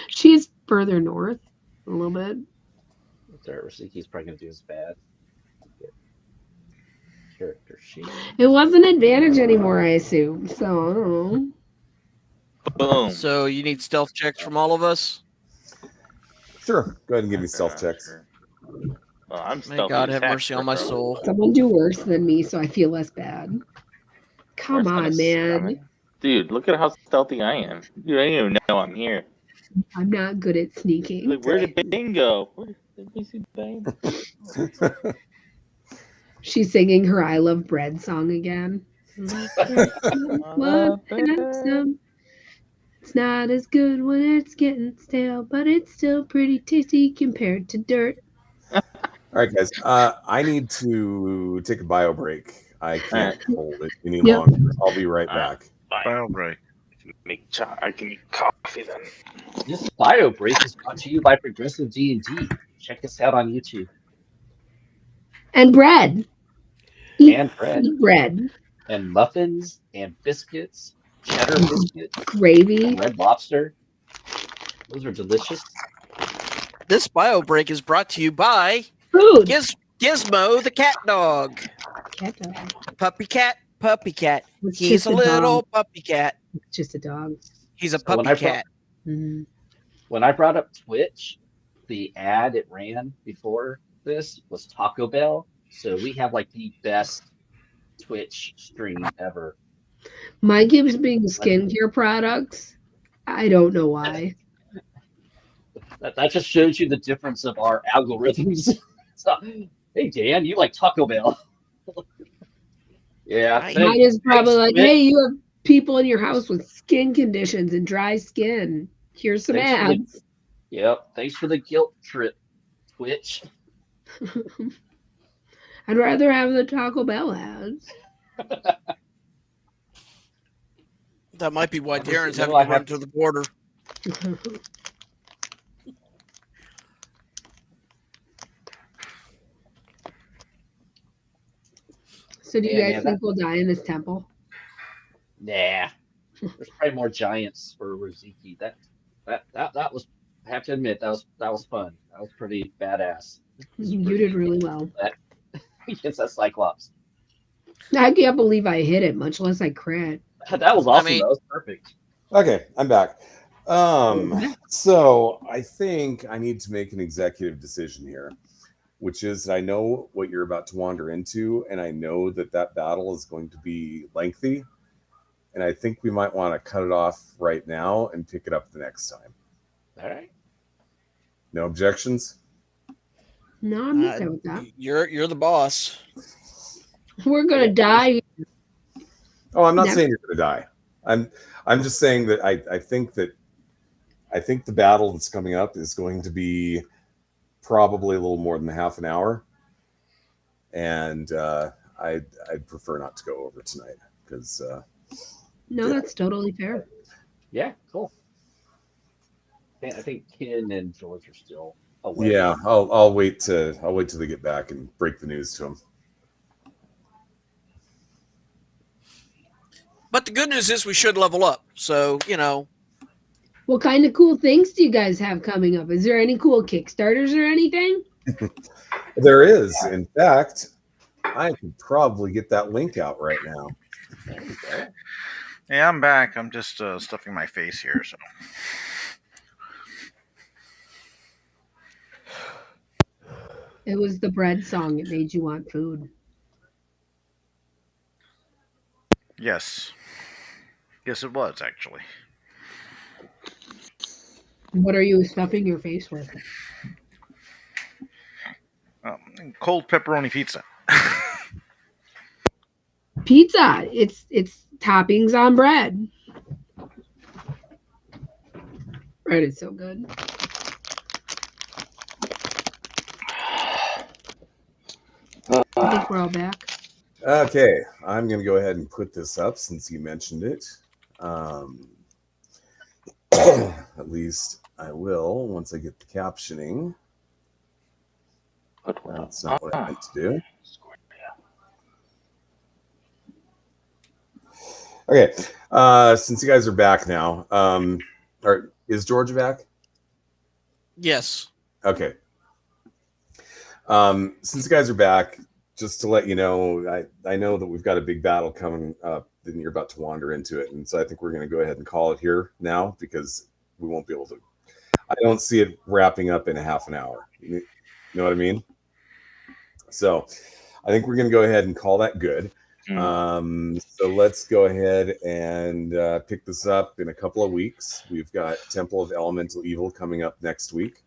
She's further north a little bit. There, Roziki's probably going to do his bad. Character sheet. It wasn't advantage anymore, I assume. So I don't know. Boom. So you need stealth checks from all of us. Sure. Go ahead and give me stealth checks. Sure. Well, I'm May stealthy God as have heck, mercy on my bro. soul. Someone do worse than me, so I feel less bad. Come Worse than a on, man. stomach. Dude, look at how stealthy I am. Dude, I didn't even know I'm here. I'm not good at sneaking. Like, where did Bane go? Where did we see Bane? She's singing her I Love Bread song again. Love handsome. It's not as good when it's getting stale, but it's still pretty tasty compared to dirt. All right, guys. I need to take a bio break. I can't hold it any Yep. longer. I'll be right back. Bio break. I can make coffee then. This bio break is brought to you by Progressive D&D. Check us out on YouTube. And bread. Eat And bread. bread. And muffins and biscuits. Cheddar biscuits. Gravy. And Red Lobster. Those are delicious. This bio break is brought to you by Food. Gizmo the cat dog. Cat dog. Puppy cat, puppy cat. It's He's just a a little dog. puppy cat. It's just a dog. He's a So when puppy I brought- cat. Mhm. When I brought up Twitch, the ad it ran before this was Taco Bell. So we have like the best Twitch stream ever. Mine keeps being skincare products. I don't know why. That just shows you the difference of our algorithms. So, hey Dan, you like Taco Bell? Yeah, I- Mine is probably like, Twitch. hey, you have people in your house with skin conditions and dry skin. Here's some Thanks for the- ads. Yep. Thanks for the guilt trip, Twitch. I'd rather have the Taco Bell ads. That might be why Darren's No, having I to run have- to the border. So do you Yeah, guys man, think we'll die in this temple? nah. There's probably more giants for Rosieki. That was. I have to admit that was fun. That was pretty badass. You did really well. That against that Cyclops. I can't believe I hit it, much less I crit. That was I awesome. mean, That was perfect. Okay, I'm back. So I think I need to make an executive decision here, which is that I know what you're about to wander into, and I know that that battle is going to be lengthy, and I think we might want to cut it off right now and pick it up the next time. All right. No objections? No, I'm okay with that. you're the boss. We're gonna die. Oh, I'm not Next. saying you're going to die. I'm just saying that I think the battle that's coming up is going to be probably a little more than half an hour, and I'd prefer not to go over tonight because No, that's totally fair. Yeah. Cool. I think Ken and George are still away. yeah, I'll wait till they get back and break the news to them. But the good news is we should level up. So, What kind of cool things do you guys have coming up? Is there any cool Kickstarters or anything? There is, in fact, I could probably get that link out right now. There we go. Yeah, I'm back. I'm just stuffing my face here. So It was the bread song. It made you want food. yes, it was actually. What are you stuffing your face with? Cold pepperoni pizza. Pizza. It's toppings on bread. Bread is so good. I think we're all back. Okay, I'm going to go ahead and put this up since you mentioned it. At least I will once I get the captioning. That's not what I meant to do. Okay, since you guys are back now, or is George back? yes. Okay. Since you guys are back, just to let you know, I know that we've got a big battle coming up, and you're about to wander into it, and so I think we're going to go ahead and call it here now because we won't be able to. I don't see it wrapping up in a half an hour. You know what I mean? So I think we're going to go ahead and call that good. So let's go ahead and pick this up in a couple of weeks. We've got Temple of Elemental Evil coming up next week.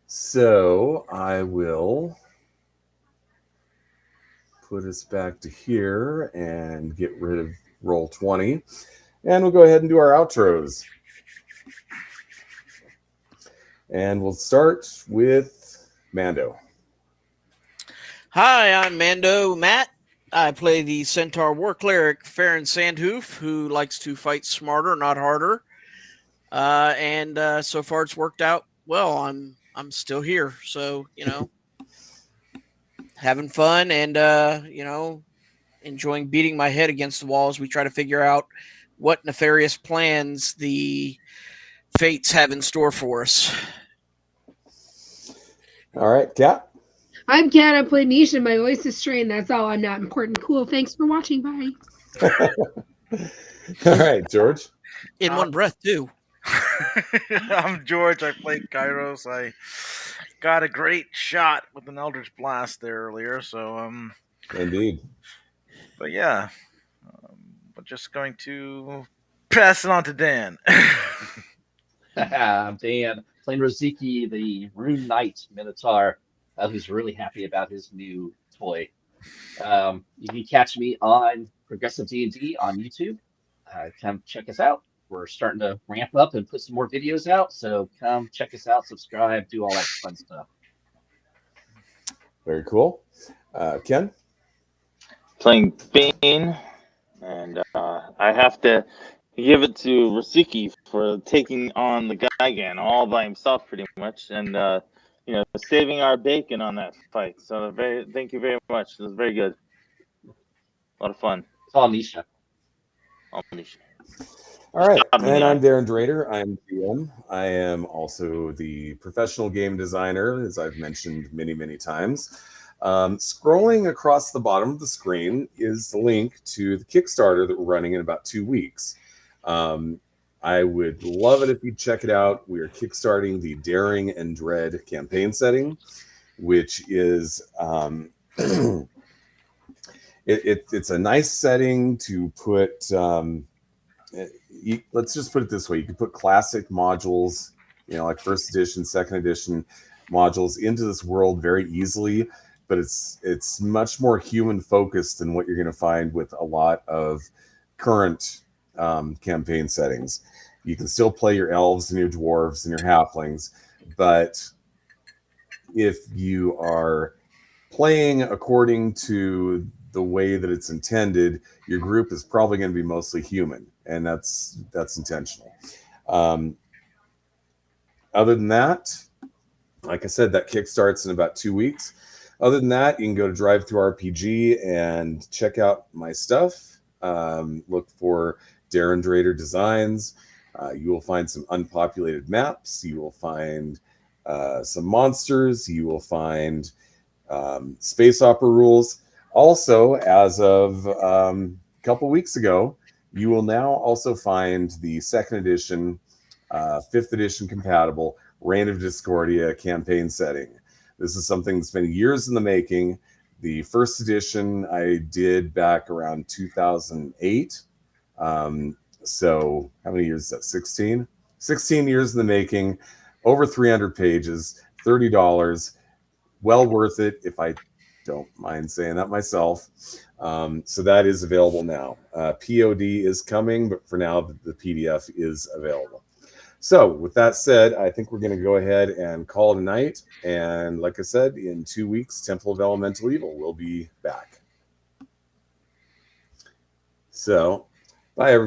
So I will put us back to here and get rid of roll 20. And we'll go ahead and do our outros. And we'll start with Mando. Hi, I'm Mando Matt. I play the Centaur War Cleric Farron Sandhoof, who likes to fight smarter, not harder. And so far it's worked out well. I'm still here, so having fun and enjoying beating my head against the wall as we try to figure out what nefarious plans the fates have in store for us. All right, Kat. I'm Kat. I play Nisha. My voice is strained. That's all. I'm not important. Cool. Thanks for watching. Bye. All right, George. In one breath, too. I'm George. I played Kairos. I got a great shot with an Eldritch Blast there earlier. So Indeed. But yeah, we're just going to pass it on to Dan. I'm Dan, playing Rosieki, the Rune Knight Minotaur, who's really happy about his new toy. You can catch me on Progressive D&D on YouTube. Come check us out. We're starting to ramp up and put some more videos out, so come check us out, subscribe, do all that fun stuff. Very cool. Ken? Playing Bane, And I have to give it to Rasiki for taking on the Gigan all by himself, pretty much, and saving our bacon on that fight. So thank you very much. It was very good. A lot of fun. It's all Nisha. All Manisha. All right, Shot him in and the I'm eye. Darren Drader. I'm GM. I am also the professional game designer, as I've mentioned many, many times. Scrolling across the bottom of the screen is the link to the Kickstarter that we're running in about 2 weeks. I would love it if you'd check it out. We are kickstarting the Daring and Dread campaign setting, which is it's a nice setting to put. Let's just put it this way: you can put classic modules, like first edition, second edition modules, into this world very easily. But it's much more human focused than what you're going to find with a lot of current campaign settings. You can still play your elves and your dwarves and your halflings, but if you are playing according to the way that it's intended, your group is probably going to be mostly human, and that's intentional. Other than that, like I said, that kick starts in about 2 weeks. Other than that, you can go to DriveThruRPG and check out my stuff. Look for Darren Drader Designs. You will find some unpopulated maps. You will find some monsters. You will find space opera rules. Also, as of a couple weeks ago, you will now also find the second edition, fifth edition compatible Reign of Discordia campaign setting. This is something that's been years in the making. The first edition I did back around 2008. So how many years is that? 16? 16 years in the making, over 300 pages, $30. Well worth it, if I don't mind saying that myself. So that is available now. POD is coming, but for now, the PDF is available. So with that said, I think we're going to go ahead and call it a night. And like I said, in 2 weeks, Temple of Elemental Evil will be back. So, bye, everybody.